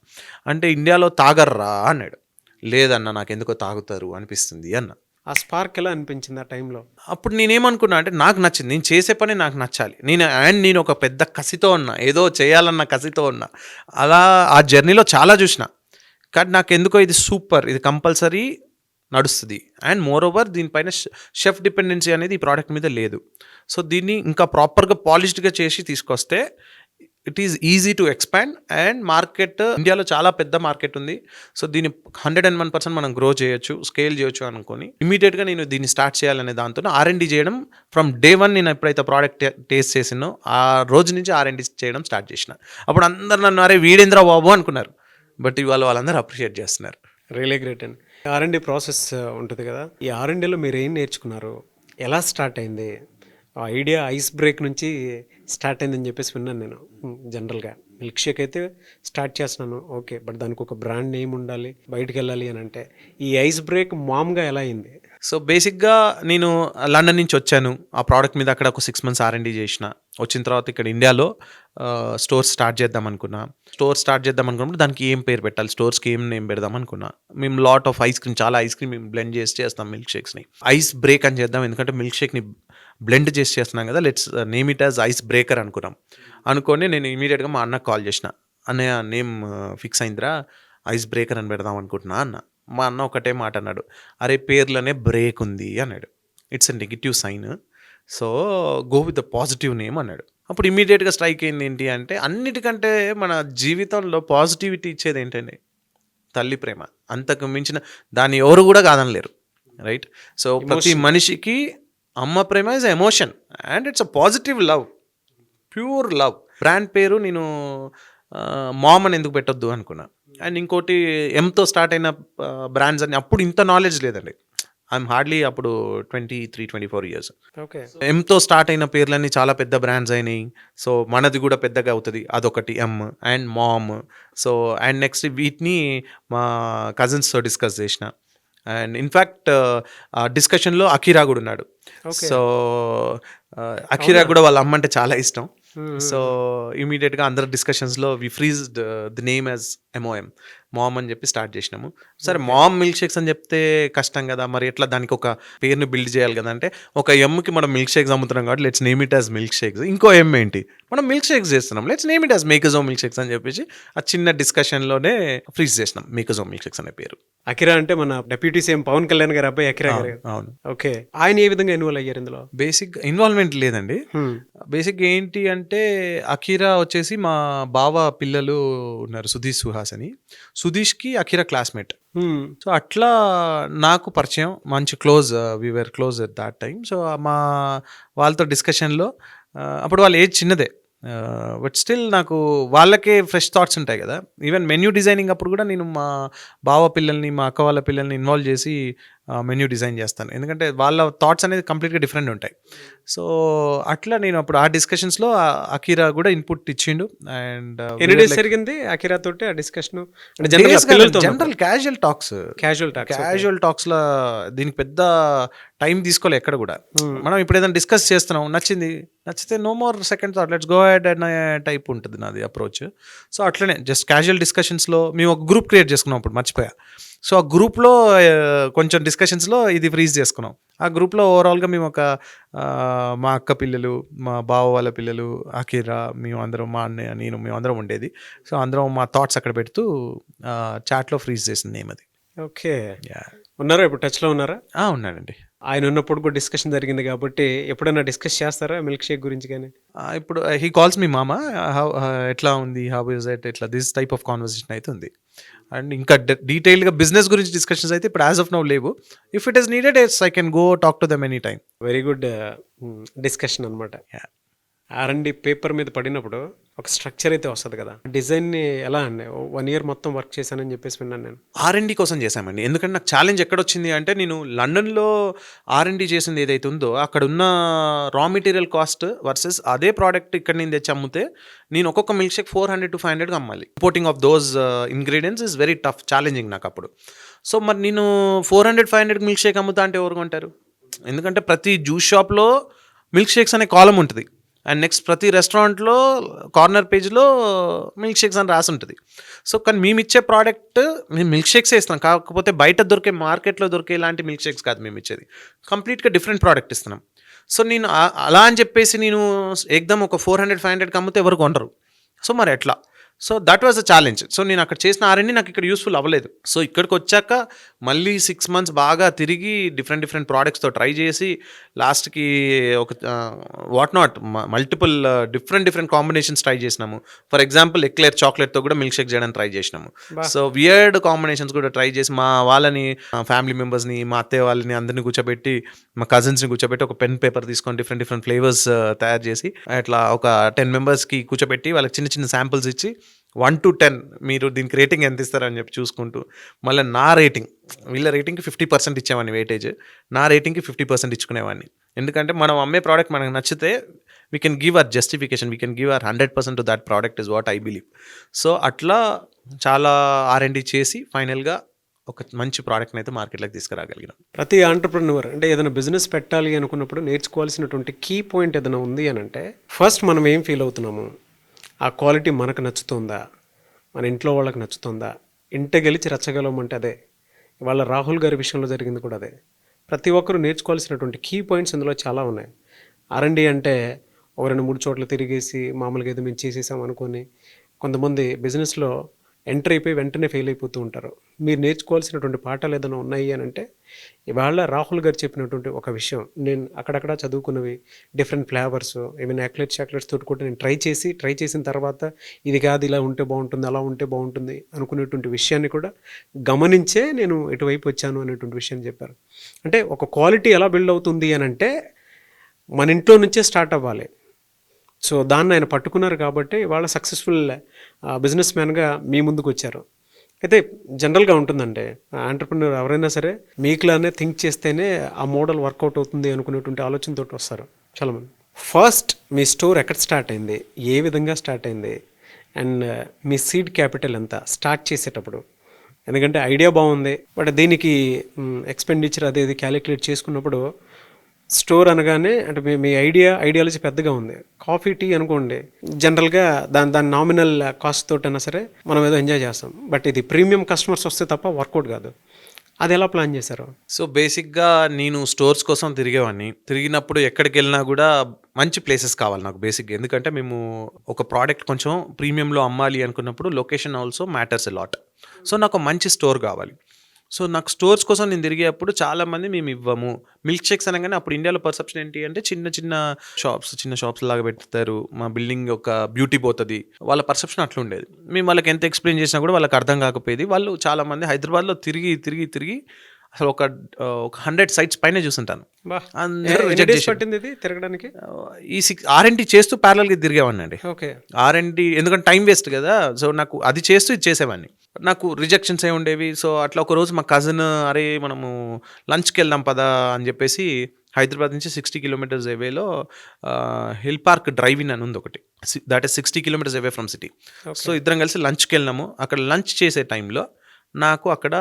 అంటే ఇండియాలో తాగర్రా అన్నాడు. లేదన్న నాకు ఎందుకో తాగుతారు అనిపిస్తుంది అన్న. ఆ స్పార్క్ ఎలా అనిపించింది ఆ టైంలో? అప్పుడు నేనేమనుకున్నా అంటే నాకు నచ్చింది, నేను చేసే పని నాకు నచ్చాలి, నేను ఒక పెద్ద కసితో ఉన్నా, ఏదో చేయాలన్న కసితో ఉన్నా. అలా ఆ జర్నీలో చాలా చూసిన, కానీ నాకు ఎందుకో ఇది సూపర్, ఇది కంపల్సరీ నడుస్తుంది. అండ్ మోర్ ఓవర్ దీనిపైన షెఫ్ డిపెండెన్సీ అనేది ఈ ప్రోడక్ట్ మీద లేదు. సో దీన్ని ఇంకా ప్రాపర్గా పాలిష్డ్గా చేసి తీసుకొస్తే it is easy to expand. And market ఇండియాలో చాలా పెద్ద మార్కెట్ ఉంది. సో దీన్ని 101% మనం గ్రో చేయొచ్చు, స్కేల్ చేయొచ్చు అనుకొని ఇమీడియట్గా నేను దీన్ని స్టార్ట్ చేయాలనే దాంతో R&D చేయడం ఫ్రమ్ డే 1 నేను ఎప్పుడైతే ప్రోడక్ట్ టేస్ట్ చేసినో ఆ రోజు నుంచి R&D చేయడం స్టార్ట్ చేసిన. అప్పుడు అందరు నన్ను అరే వీడేంద్ర బాబు అనుకున్నారు, బట్ ఇవాళ వాళ్ళందరూ అప్రిషియేట్ చేస్తున్నారు. రియలీ గ్రేట్ అండి. R&D ప్రాసెస్ ఉంటుంది కదా, ఈ R&Dలో మీరు ఏం నేర్చుకున్నారు, ఎలా స్టార్ట్ అయింది? ఆ ఐడియా ఐస్ బ్రేక్ నుంచి స్టార్ట్ అయిందని చెప్పేసి విన్నాను నేను. జనరల్గా మిల్క్ షేక్ అయితే స్టార్ట్ చేస్తున్నాను, ఓకే, బట్ దానికి ఒక బ్రాండ్ నేమ్ ఉండాలి, బయటకు వెళ్ళాలి అని అంటే ఈ ఐస్ బ్రేక్ మామూలుగా ఎలా అయింది? సో బేసిక్గా నేను లండన్ నుంచి వచ్చాను, ఆ ప్రోడక్ట్ మీద అక్కడ ఒక 6 months R&D చేసిన. వచ్చిన తర్వాత ఇక్కడ ఇండియాలో స్టోర్ స్టార్ట్ చేద్దాం అనుకున్నప్పుడు దానికి ఏం పేరు పెట్టాలి, స్టోర్స్కి ఏం నేమ్ పెడదాం అనుకున్నా. మేము లాట్ ఆఫ్ చాలా ఐస్ క్రీమ్ మేము బ్లెండ్ చేస్తాం మిల్క్ షేక్స్ని. ఐస్ బ్రేక్ అని చేద్దాం, ఎందుకంటే మిల్క్ షేక్ని బ్లెండ్ చేస్తున్నాం కదా, let's name it as ice breaker అనుకొని నేను ఇమీడియట్గా మా అన్నకు కాల్ చేసిన, అన్నయ్య నేమ్ ఫిక్స్ అయిందిరా, ఐస్ బ్రేకర్ అని పెడదాం అనుకుంటున్నా అన్న. మా అన్న ఒకటే మాట అన్నాడు, అరే పేర్లోనే బ్రేక్ ఉంది అన్నాడు, it's a negative sign, so go with the positive name అన్నాడు. అప్పుడు ఇమీడియట్గా స్ట్రైక్ అయింది ఏంటి అంటే, అన్నిటికంటే మన జీవితంలో పాజిటివిటీ ఇచ్చేది ఏంటండి, తల్లి ప్రేమ. అంతకు మించిన దాన్ని ఎవరు కూడా కాదనలేరు, రైట్? సో ప్రతి మనిషికి అమ్మ ప్రేమ is emotion and it's a positive love, pure love. Brand పేరు నేను మామ్ అని ఎందుకు పెట్టొద్దు అనుకున్నా, అండ్ ఇంకోటి ఎంతో స్టార్ట్ అయిన బ్రాండ్స్ అని అప్పుడు ఇంత నాలెడ్జ్ లేదండి. ఐఎమ్ హార్డ్లీ అప్పుడు 23-24 ఇయర్స్. ఓకే. ఎంతో స్టార్ట్ అయిన పేర్లన్నీ చాలా పెద్ద బ్రాండ్స్ అయినాయి. సో మనది కూడా పెద్దగా అవుతుంది, అదొకటి M and mom. So and next వీటిని మా కజిన్స్తో డిస్కస్ చేసిన. అండ్ ఇన్ఫ్యాక్ట్ డిస్కషన్లో అకీరా కూడా ఉన్నాడు. సో అకీరా కూడా వాళ్ళ అమ్మ అంటే చాలా ఇష్టం. సో ఇమీడియట్గా అందరు డిస్కషన్స్లో we freezed the name as MOM, mom అని చెప్పి స్టార్ట్ చేసినాము. సరే మామ్ మిల్క్ షేక్స్ అని చెప్తే కష్టం కదా, మరి ఎట్లా దానికి ఒక పేరుని బిల్డ్ చేయాలి కదా అంటే, ఒక ఎమ్కి మనం మిల్క్ షేక్స్ అమ్ముతున్నాం కాబట్టి let's name it as milkshakes. ఇంకో ఎమ్ ఏంటి, మనం మిల్క్ షేక్స్ చేస్తున్నాం, let's name it as Makezo milkshakes అని చెప్పేసి ఆ చిన్న డిస్కషన్లోనే ఫ్రీజ్ చేసినాం మేకజో మిల్క్ షేక్స్ అనే పేరు. అకిరా అంటే మన డెప్యూటీ సీఎం పవన్ కళ్యాణ్ గారి అబ్బాయి అకిరా గారు. అవును. ఓకే. ఆయన ఏ విధంగా ఇన్వాల్వ్ అయ్యారు ఇందులో? బేసిక్ ఇన్వాల్వ్మెంట్ లేదండి. బేసిక్ ఏంటి అంటే, అకీరా వచ్చేసి మా బావ పిల్లలు ఉన్నారు, సుధీష్ సుహాస్ అని. సుధీష్కి అకీరా క్లాస్మేట్. సో అట్లా నాకు పరిచయం, మంచి close, we're close at that time. So మా వాళ్ళతో డిస్కషన్లో అప్పుడు వాళ్ళ ఏజ్ చిన్నదే, బట్ స్టిల్ నాకు వాళ్ళకే ఫ్రెష్ థాట్స్ ఉంటాయి కదా. ఈవెన్ మెన్యూ డిజైనింగ్ అప్పుడు కూడా నేను మా బావ పిల్లల్ని, మా అక్క వాళ్ళ పిల్లల్ని ఇన్వాల్వ్ చేసి మెన్యూ డిజైన్ చేస్తాను, ఎందుకంటే వాళ్ళ థాట్స్ అనేది కంప్లీట్గా డిఫరెంట్ ఉంటాయి. సో అట్లా నేను అప్పుడు ఆ డిస్కషన్స్లో అకీరా కూడా ఇన్పుట్ ఇచ్చిండు. అండ్ ఎన్ని డేస్ జరిగింది అకిరా తోటి ఆ డిస్కషన్? జనరల్ క్యాజువల్ టాక్స్లో దీనికి పెద్ద టైం తీసుకోలే ఎక్కడ కూడా. మనం ఇప్పుడు ఏదైనా డిస్కస్ చేస్తున్నాం, నచ్చితే no more second thought, let's go ahead అనే టైప్ ఉంటుంది నాది అప్రోచ్. సో అట్లనే జస్ట్ క్యాజువల్ డిస్కషన్స్లో మేము ఒక గ్రూప్ క్రియేట్ చేసుకున్నాం, అప్పుడు మర్చిపోయా. సో ఆ గ్రూప్లో కొంచెం డిస్కషన్స్లో ఇది ఫ్రీజ్ చేసుకున్నాం. ఆ గ్రూప్లో ఓవరాల్గా మేము ఒక మా అక్క పిల్లలు, మా బావ వాళ్ళ పిల్లలు, అకీరా, మేము అందరం, మా అన్నయ్య, నేను, మేము అందరం ఉండేది. సో అందరం మా థాట్స్ అక్కడ పెడుతూ చాట్లో ఫ్రీజ్ చేసింది నేమ్ అది. ఓకే. ఉన్నారా ఇప్పుడు టచ్లో ఉన్నారా? ఉన్నాడండి. ఆయన ఉన్నప్పుడు కూడా డిస్కషన్ జరిగింది కాబట్టి ఎప్పుడైనా డిస్కస్ చేస్తారా మిల్క్ షేక్ గురించి? కానీ ఇప్పుడు హీ కాల్స్ మీ మామ, ఎట్లా ఉంది, హౌ ఇస్ ఇట్, ఇట్లా దిస్ టైప్ ఆఫ్ కాన్వర్సేషన్ అయితే ఉంది. అండ్ ఇంకా డీటెయిల్గా బిజినెస్ గురించి డిస్కషన్స్ అయితే ఇప్పుడు యాజ్ ఆఫ్ నౌ లేవు. If it is needed I can go talk to them any time. Very good discussion అనమాట. R&D పేపర్ మీద పడినప్పుడు ఒక స్ట్రక్చర్ అయితే వస్తుంది కదా, డిజైన్ని ఎలా అండి 1 year మొత్తం వర్క్ చేశానని చెప్పేసి విన్నాను నేను. R&D కోసం చేశామండి. ఎందుకంటే నాకు ఛాలెంజ్ ఎక్కడొచ్చింది అంటే, నేను లండన్లో R&D చేసింది ఏదైతే ఉందో అక్కడ ఉన్న రా మెటీరియల్ కాస్ట్ వర్సెస్ అదే ప్రోడక్ట్ ఇక్కడ నేను తెచ్చి అమ్మితే నేను ఒక్కొక్క మిల్క్ షేక్ 400 to 500 అమ్మాలి. Importing of those ingredients is very tough, challenging నాకు అప్పుడు. సో మరి నేను 400-500 మిల్క్ షేక్ అమ్ముతా అంటే ఎవరు కొంటారు? ఎందుకంటే ప్రతి జ్యూస్ షాప్లో మిల్క్ షేక్స్ అనే కాలం ఉంటుంది. అండ్ నెక్స్ట్ ప్రతి రెస్టారెంట్లో కార్నర్ పేజ్లో మిల్క్ షేక్స్ అని రాసి ఉంటుంది. సో కానీ మేము ఇచ్చే ప్రోడక్ట్ మేము మిల్క్ షేక్సే ఇస్తున్నాం, కాకపోతే బయట దొరికే మార్కెట్లో దొరికే ఇలాంటి మిల్క్ షేక్స్ కాదు మేము ఇచ్చేది, కంప్లీట్గా డిఫరెంట్ ప్రోడక్ట్ ఇస్తున్నాం. సో నేను అలా అని చెప్పేసి నేను ఏకదమ్ ఒక 400-500 అమ్మితే ఎవరు కొనరు. సో మరి ఎట్లా? So that was a challenge. So నేను అక్కడ చేసిన R&D నాకు ఇక్కడ యూస్ఫుల్ అవ్వలేదు. సో ఇక్కడికి వచ్చాక మళ్ళీ 6 months బాగా తిరిగి డిఫరెంట్ ప్రోడక్ట్స్తో ట్రై చేసి లాస్ట్కి ఒక what not multiple different combinations try చేసినాము. ఫర్ ఎగ్జాంపుల్ ఎక్లేర్ చాక్లెట్తో కూడా మిల్క్ షేక్ చేయడానికి ట్రై చేసినాము. సో వియర్డ్ కాంబినేషన్స్ కూడా ట్రై చేసి మా వాళ్ళని, ఫ్యామిలీ మెంబర్స్ని, మా అత్తయ్య వాళ్ళని అందరినీ కూర్చోబెట్టి, మా కజిన్స్ని కూర్చోబెట్టి ఒక పెన్ పేపర్ తీసుకొని డిఫరెంట్ ఫ్లేవర్స్ తయారు చేసి అట్లా ఒక 10 members కూర్చోబెట్టి వాళ్ళకి చిన్న శాంపుల్స్ ఇచ్చి 1 to 10 మీరు దీనికి రేటింగ్ ఎంత ఇస్తారని చెప్పి చూసుకుంటూ, మళ్ళీ నా రేటింగ్, వీళ్ళ రేటింగ్కి 50% ఇచ్చేవాడిని వెయిటేజ్, నా రేటింగ్కి 50% ఇచ్చుకునేవాడిని. ఎందుకంటే మనం అమ్మే ప్రోడక్ట్ మనకు నచ్చితే we can give our justification, we can give our 100% to that product is what I believe. So అట్లా చాలా R&D చేసి ఫైనల్గా ఒక మంచి ప్రోడక్ట్ని అయితే మార్కెట్లోకి తీసుకురాగలిగినాం. ప్రతి ఆంటర్ప్రెన్యూర్ అంటే ఏదైనా బిజినెస్ పెట్టాలి అనుకున్నప్పుడు నేర్చుకోవాల్సినటువంటి కీ పాయింట్ ఏదైనా ఉంది అని అంటే, ఫస్ట్ మనం ఏం ఫీల్ అవుతున్నాము, ఆ క్వాలిటీ మనకు నచ్చుతుందా, మన ఇంట్లో వాళ్ళకి నచ్చుతుందా, ఇంట గెలిచి రచ్చగలమంటే అదే. ఇవాళ రాహుల్ గారి విషయంలో జరిగింది కూడా అదే. ప్రతి ఒక్కరూ నేర్చుకోవాల్సినటువంటి కీ పాయింట్స్ ఇందులో చాలా ఉన్నాయి. R&D అంటే ఒక 2-3 చోట్ల తిరిగేసి మామూలుగా ఏదో మేము చేసేసాం అనుకొని కొంతమంది బిజినెస్లో ఎంటర్ అయిపోయి వెంటనే ఫెయిల్ అయిపోతూ ఉంటారు. మీరు నేర్చుకోవాల్సినటువంటి పాఠాలు ఏదైనా ఉన్నాయి అని అంటే, ఇవాళ రాహుల్ గారు చెప్పినటువంటి ఒక విషయం, నేను అక్కడక్కడ చదువుకున్నవి డిఫరెంట్ ఫ్లేవర్స్, ఈవెన్ చాక్లెట్స్ తోటి కూడా నేను ట్రై చేసిన తర్వాత ఇది కాదు, ఇలా ఉంటే బాగుంటుంది, అలా ఉంటే బాగుంటుంది అనుకునేటువంటి విషయాన్ని కూడా గమనించే నేను ఇటువైపు వచ్చాను అనేటువంటి విషయాన్ని చెప్పారు. అంటే ఒక క్వాలిటీ ఎలా బిల్డ్ అవుతుంది అని అంటే మన ఇంట్లో నుంచే స్టార్ట్ అవ్వాలి. సో దాన్ని ఆయన పట్టుకున్నారు కాబట్టి ఇవాళ సక్సెస్ఫుల్ బిజినెస్ మ్యాన్గా మీ ముందుకు వచ్చారు. అయితే జనరల్గా ఉంటుందండి, ఆంటర్ప్రినర్ ఎవరైనా సరే మీకులానే థింక్ చేస్తేనే ఆ మోడల్ వర్కౌట్ అవుతుంది అనుకునేటువంటి ఆలోచనతో వస్తారు చాలామంది. ఫస్ట్ మీ స్టోర్ ఎక్కడ స్టార్ట్ అయింది, ఏ విధంగా స్టార్ట్ అయింది, అండ్ మీ సీడ్ క్యాపిటల్ ఎంత స్టార్ట్ చేసేటప్పుడు? ఎందుకంటే ఐడియా బాగుంది, బట్ దీనికి ఎక్స్పెండిచర్ అది ఇది క్యాలిక్యులేట్ చేసుకున్నప్పుడు స్టోర్ అనగానే అంటే మీ ఐడియాలజీ పెద్దగా ఉంది. కాఫీ టీ అనుకోండి, జనరల్గా దాని నామినల్ కాస్ట్ తోటైనా సరే మనం ఏదో ఎంజాయ్ చేస్తాం, బట్ ఇది ప్రీమియం కస్టమర్స్ వస్తే తప్ప వర్కౌట్ కాదు. అది ఎలా ప్లాన్ చేశారు? సో బేసిక్గా నేను స్టోర్స్ కోసం తిరిగేవాడిని. తిరిగినప్పుడు ఎక్కడికి వెళ్ళినా కూడా మంచి ప్లేసెస్ కావాలి నాకు బేసిక్గా. ఎందుకంటే మేము ఒక ప్రోడక్ట్ కొంచెం ప్రీమియంలో అమ్మాలి అనుకున్నప్పుడు location also matters a lot. So నాకు మంచి స్టోర్ కావాలి. సో నాకు స్టోర్స్ కోసం నేను తిరిగేటప్పుడు చాలామంది మేము ఇవ్వము మిల్క్ షేక్స్ అనగానే అప్పుడు ఇండియాలో పర్సెప్షన్ ఏంటి అంటే చిన్న షాప్స్ లాగా పెడతారు, మా బిల్డింగ్ ఒక బ్యూటీ పోతుంది, వాళ్ళ పర్సెప్షన్ అట్లా ఉండేది. మేము వాళ్ళకి ఎంత ఎక్స్ప్లెయిన్ చేసినా కూడా వాళ్ళకి అర్థం కాకపోయేది. వాళ్ళు చాలామంది హైదరాబాద్లో తిరిగి అసలు ఒక 100 సైట్స్ పైన చూస్తుంటాను. అందరూ రిజెక్ట్ చేసి పట్టింది ఇది తిరగడానికి. ఈ R&D చేస్తూ ప్యారలల్గా తిరిగేవాడిని అండి. ఓకే. R&D ఎందుకంటే టైం వేస్ట్ కదా. సో నాకు అది చేస్తూ ఇది చేసేవాడిని. నాకు రిజెక్షన్స్ ఏ ఉండేవి. సో అట్లా ఒక రోజు మా కజిన్ అరే మనము లంచ్కి వెళ్దాం పదా అని చెప్పేసి హైదరాబాద్ నుంచి 60 కిలోమీటర్స్ అవేలో హిల్ పార్క్ డ్రైవ్ ఇన్ అని ఉంది ఒకటి, that is 60 kilometers away from city. So ఇద్దరం కలిసి లంచ్కి వెళ్ళినాము. అక్కడ లంచ్ చేసే టైంలో నాకు అక్కడ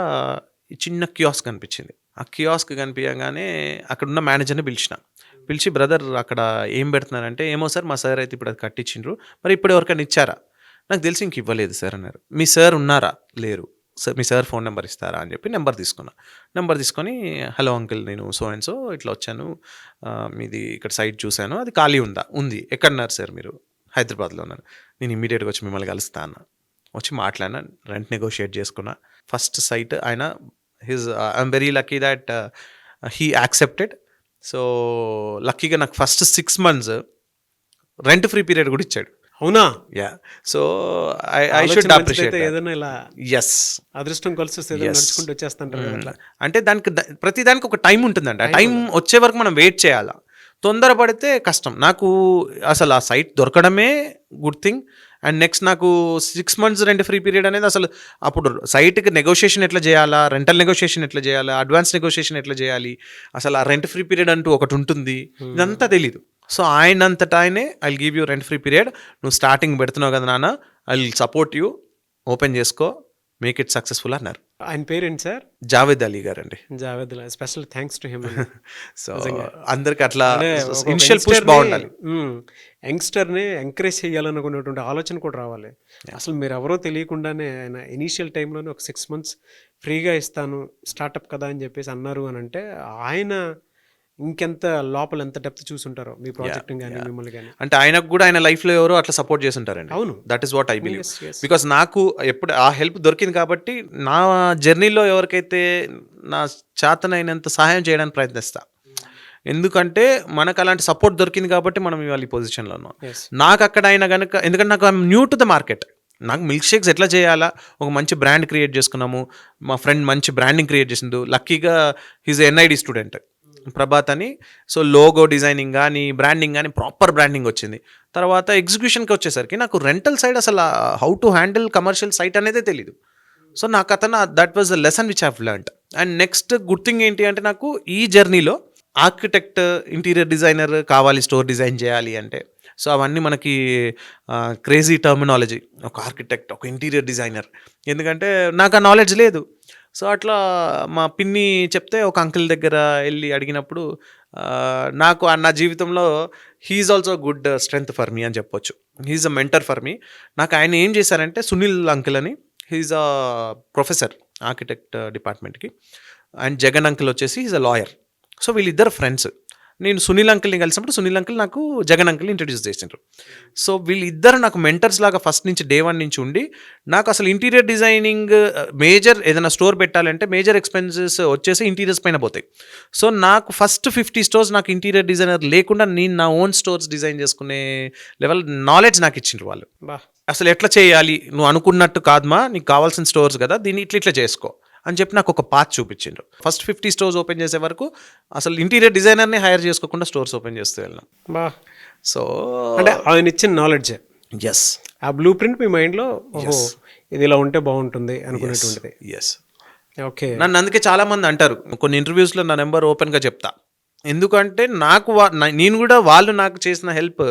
చిన్న కియాస్క్ కనిపించింది. ఆ కియాస్క్ కనిపించగానే అక్కడ ఉన్న మేనేజర్ని పిలిచి బ్రదర్ అక్కడ ఏం పెడుతున్నారంటే, ఏమో సార్ మా సార్ అయితే ఇప్పుడు అది కట్టించిండ్రు, మరి ఇప్పుడు ఎవరికైనా ఇచ్చారా? నాకు తెలిసి ఇంక ఇవ్వలేదు సార్ అన్నారు. మీ సార్ ఉన్నారా? లేరు సార్. మీ సార్ ఫోన్ నెంబర్ ఇస్తారా అని చెప్పి నెంబర్ తీసుకొని హలో అంకిల్ నేను సో అండ్ సో ఇట్లా వచ్చాను, మీది ఇక్కడ సైట్ చూశాను, అది ఖాళీ ఉంది, ఎక్కడున్నారు సార్ మీరు? హైదరాబాద్లో ఉన్నాను. నేను ఇమ్మీడియట్గా వచ్చి మిమ్మల్ని కలుస్తా అన్న. వచ్చి మాట్లాడినా, రెంట్ నెగోషియేట్ చేసుకున్నా. ఫస్ట్ సైట్ ఆయన I'm very lucky that he accepted. So లక్కీగా నాకు first 6 months rent free period కూడా ఇచ్చాడు. అవునా? Yeah. So I should appreciate. ఏదైనా ఇలా ఎస్, అదృష్టం కలిసి వస్తే నడుచుకుంటూ వచ్చేస్తుంటారు అట్లా. అంటే ప్రతి దానికి ఒక టైం ఉంటుందండి. ఆ టైం వచ్చే వరకు మనం వెయిట్ చేయాలా. తొందరపడితే కష్టం. నాకు అసలు ఆ సైట్ దొరకడమే గుడ్ థింగ్. అండ్ నెక్స్ట్ నాకు 6 months రెంట్ ఫ్రీ పీరియడ్ అనేది అసలు అప్పుడు సైట్కి నెగోషియేషన్ ఎట్లా చేయాలా, రెంటల్ నెగోషియేషన్ ఎట్లా చేయాలా, అడ్వాన్స్ నెగోషియేషన్ ఎట్లా చేయాలి, అసలు ఆ రెంట్ ఫ్రీ పీరియడ్ అంటూ ఒకటి ఉంటుంది, ఇదంతా తెలీదు. సో ఆయనంతటా ఆయనే I will give you rent free period, నువ్వు స్టార్టింగ్ పెడుతున్నావు కదా నాన్న, I will support you, open చేసుకో, మేక్ ఇట్ సక్సెస్ఫుల్ అన్నారు. ఆయన పేరేంటి సార్? జావేద్ అలీ గారు అండి. Javed Ali, special thanks to him. So అందరికి అట్లా ఇనిషియల్ పుష్ బాగుండాలి. యంగ్స్టర్ని ఎంకరేజ్ చేయాలనుకునేటువంటి ఆలోచన కూడా రావాలి. అసలు మీరు ఎవరో తెలియకుండానే ఆయన ఇనీషియల్ టైంలోనే ఒక 6 months ఫ్రీగా ఇస్తాను స్టార్టప్ కదా అని చెప్పేసి అన్నారు అని అంటే ఆయన ఇంకెంత లోపల ఎంత డెప్త్ చూసుంటారో మీ ప్రాజెక్ట్ కానీ మిమ్మల్ని కానీ. అంటే ఆయనకు కూడా ఆయన లైఫ్లో ఎవరో అట్లా సపోర్ట్ చేస్తుంటారండి. అవును, that is what I believe. Because నాకు ఎప్పుడు ఆ హెల్ప్ దొరికింది కాబట్టి నా జర్నీలో ఎవరికైతే నా చేతనైనంత సహాయం చేయడానికి ప్రయత్నిస్తా. ఎందుకంటే మనకు అలాంటి సపోర్ట్ దొరికింది కాబట్టి మనం ఇవాళ ఈ పొజిషన్లో ఉన్నాం. నాకు అక్కడ అయినా కనుక, ఎందుకంటే నాకు I'm new to the market, నాకు మిల్క్ షేక్స్ ఎట్లా చేయాలా ఒక మంచి బ్రాండ్ క్రియేట్ చేసుకున్నాము. మా ఫ్రెండ్ మంచి బ్రాండింగ్ క్రియేట్ చేసిండు. లక్కీగా హీజ్ NID స్టూడెంట్ ప్రభాత్ అని. సో లోగో డిజైనింగ్ కానీ బ్రాండింగ్ కానీ ప్రాపర్ బ్రాండింగ్ వచ్చింది. తర్వాత ఎగ్జిక్యూషన్కి వచ్చేసరికి నాకు రెంటల్ సైడ్ అసలు how to handle commercial site అనేది తెలీదు. సో నాకు that was the lesson which have learned. And next good thing ఏంటి అంటే నాకు ఈ జర్నీలో ఆర్కిటెక్ట్, ఇంటీరియర్ డిజైనర్ కావాలి స్టోర్ డిజైన్ చేయాలి అంటే. సో అవన్నీ మనకి క్రేజీ టర్మినాలజీ, ఒక ఆర్కిటెక్ట్, ఒక ఇంటీరియర్ డిజైనర్, ఎందుకంటే నాకు ఆ నాలెడ్జ్ లేదు. సో అట్లా మా పిన్ని చెప్తే ఒక అంకుల్ దగ్గర వెళ్ళి అడిగినప్పుడు నాకు నా జీవితంలో he's also good strength for me అని చెప్పొచ్చు. He's a mentor for me. నాకు ఆయన ఏం చేశారంటే, సునీల్ అంకుల్ అని, హీఈస్ అ ప్రొఫెసర్ ఆర్కిటెక్ట్ డిపార్ట్మెంట్కి, అండ్ జగన్ అంకుల్ వచ్చేసి హీఈస్ అ లాయర్. సో వీళ్ళిద్దరు ఫ్రెండ్స్. నేను సునీల్ అంకుల్ని కలిసినప్పుడు సునీల్ అంకుల్ నాకు జగన్ అంకుల్ని ఇంట్రడ్యూస్ చేసిండ్రు. సో వీళ్ళిద్దరు నాకు మెంటర్స్ లాగా ఫస్ట్ నుంచి డే 1 నుంచి ఉండి, నాకు అసలు ఇంటీరియర్ డిజైనింగ్ మేజర్ ఏదైనా స్టోర్ పెట్టాలంటే మేజర్ ఎక్స్పెన్సెస్ వచ్చేసి ఇంటీరియర్స్ పైన పోతాయి. సో నాకు ఫస్ట్ 50 stores నాకు ఇంటీరియర్ డిజైనర్ లేకుండా నేను నా ఓన్ స్టోర్స్ డిజైన్ చేసుకునే లెవెల్ నాలెడ్జ్ నాకు ఇచ్చిండ్రు వాళ్ళు. అసలు ఎట్లా చేయాలి, నువ్వు అనుకున్నట్టు కాదమ్మా, నీకు కావాల్సిన స్టోర్స్ కదా, దీన్ని ఇట్లా చేసుకో అని చెప్పి నాకు ఒక పాత్ చూపించిండ్రు. ఫస్ట్ 50 stores ఓపెన్ చేసే వరకు అసలు ఇంటీరియర్ డిజైనర్ని హైర్ చేసుకోకుండా స్టోర్స్ ఓపెన్ చేస్తూ వెళ్ళాం. సో అంటే ఆయన ఇచ్చిన నాలెడ్జ్, ఎస్, ఆ బ్లూ ప్రింట్ మీ మైండ్లో ఓహో ఇది ఇలా ఉంటే బాగుంటుంది అనుకునేటువంటిది. ఎస్. ఓకే. నన్ను అందుకే చాలా మంది అంటారు, కొన్ని ఇంటర్వ్యూస్లో నా నెంబర్ ఓపెన్గా చెప్తా. ఎందుకంటే నాకు నేను కూడా వాళ్ళు నాకు చేసిన హెల్ప్,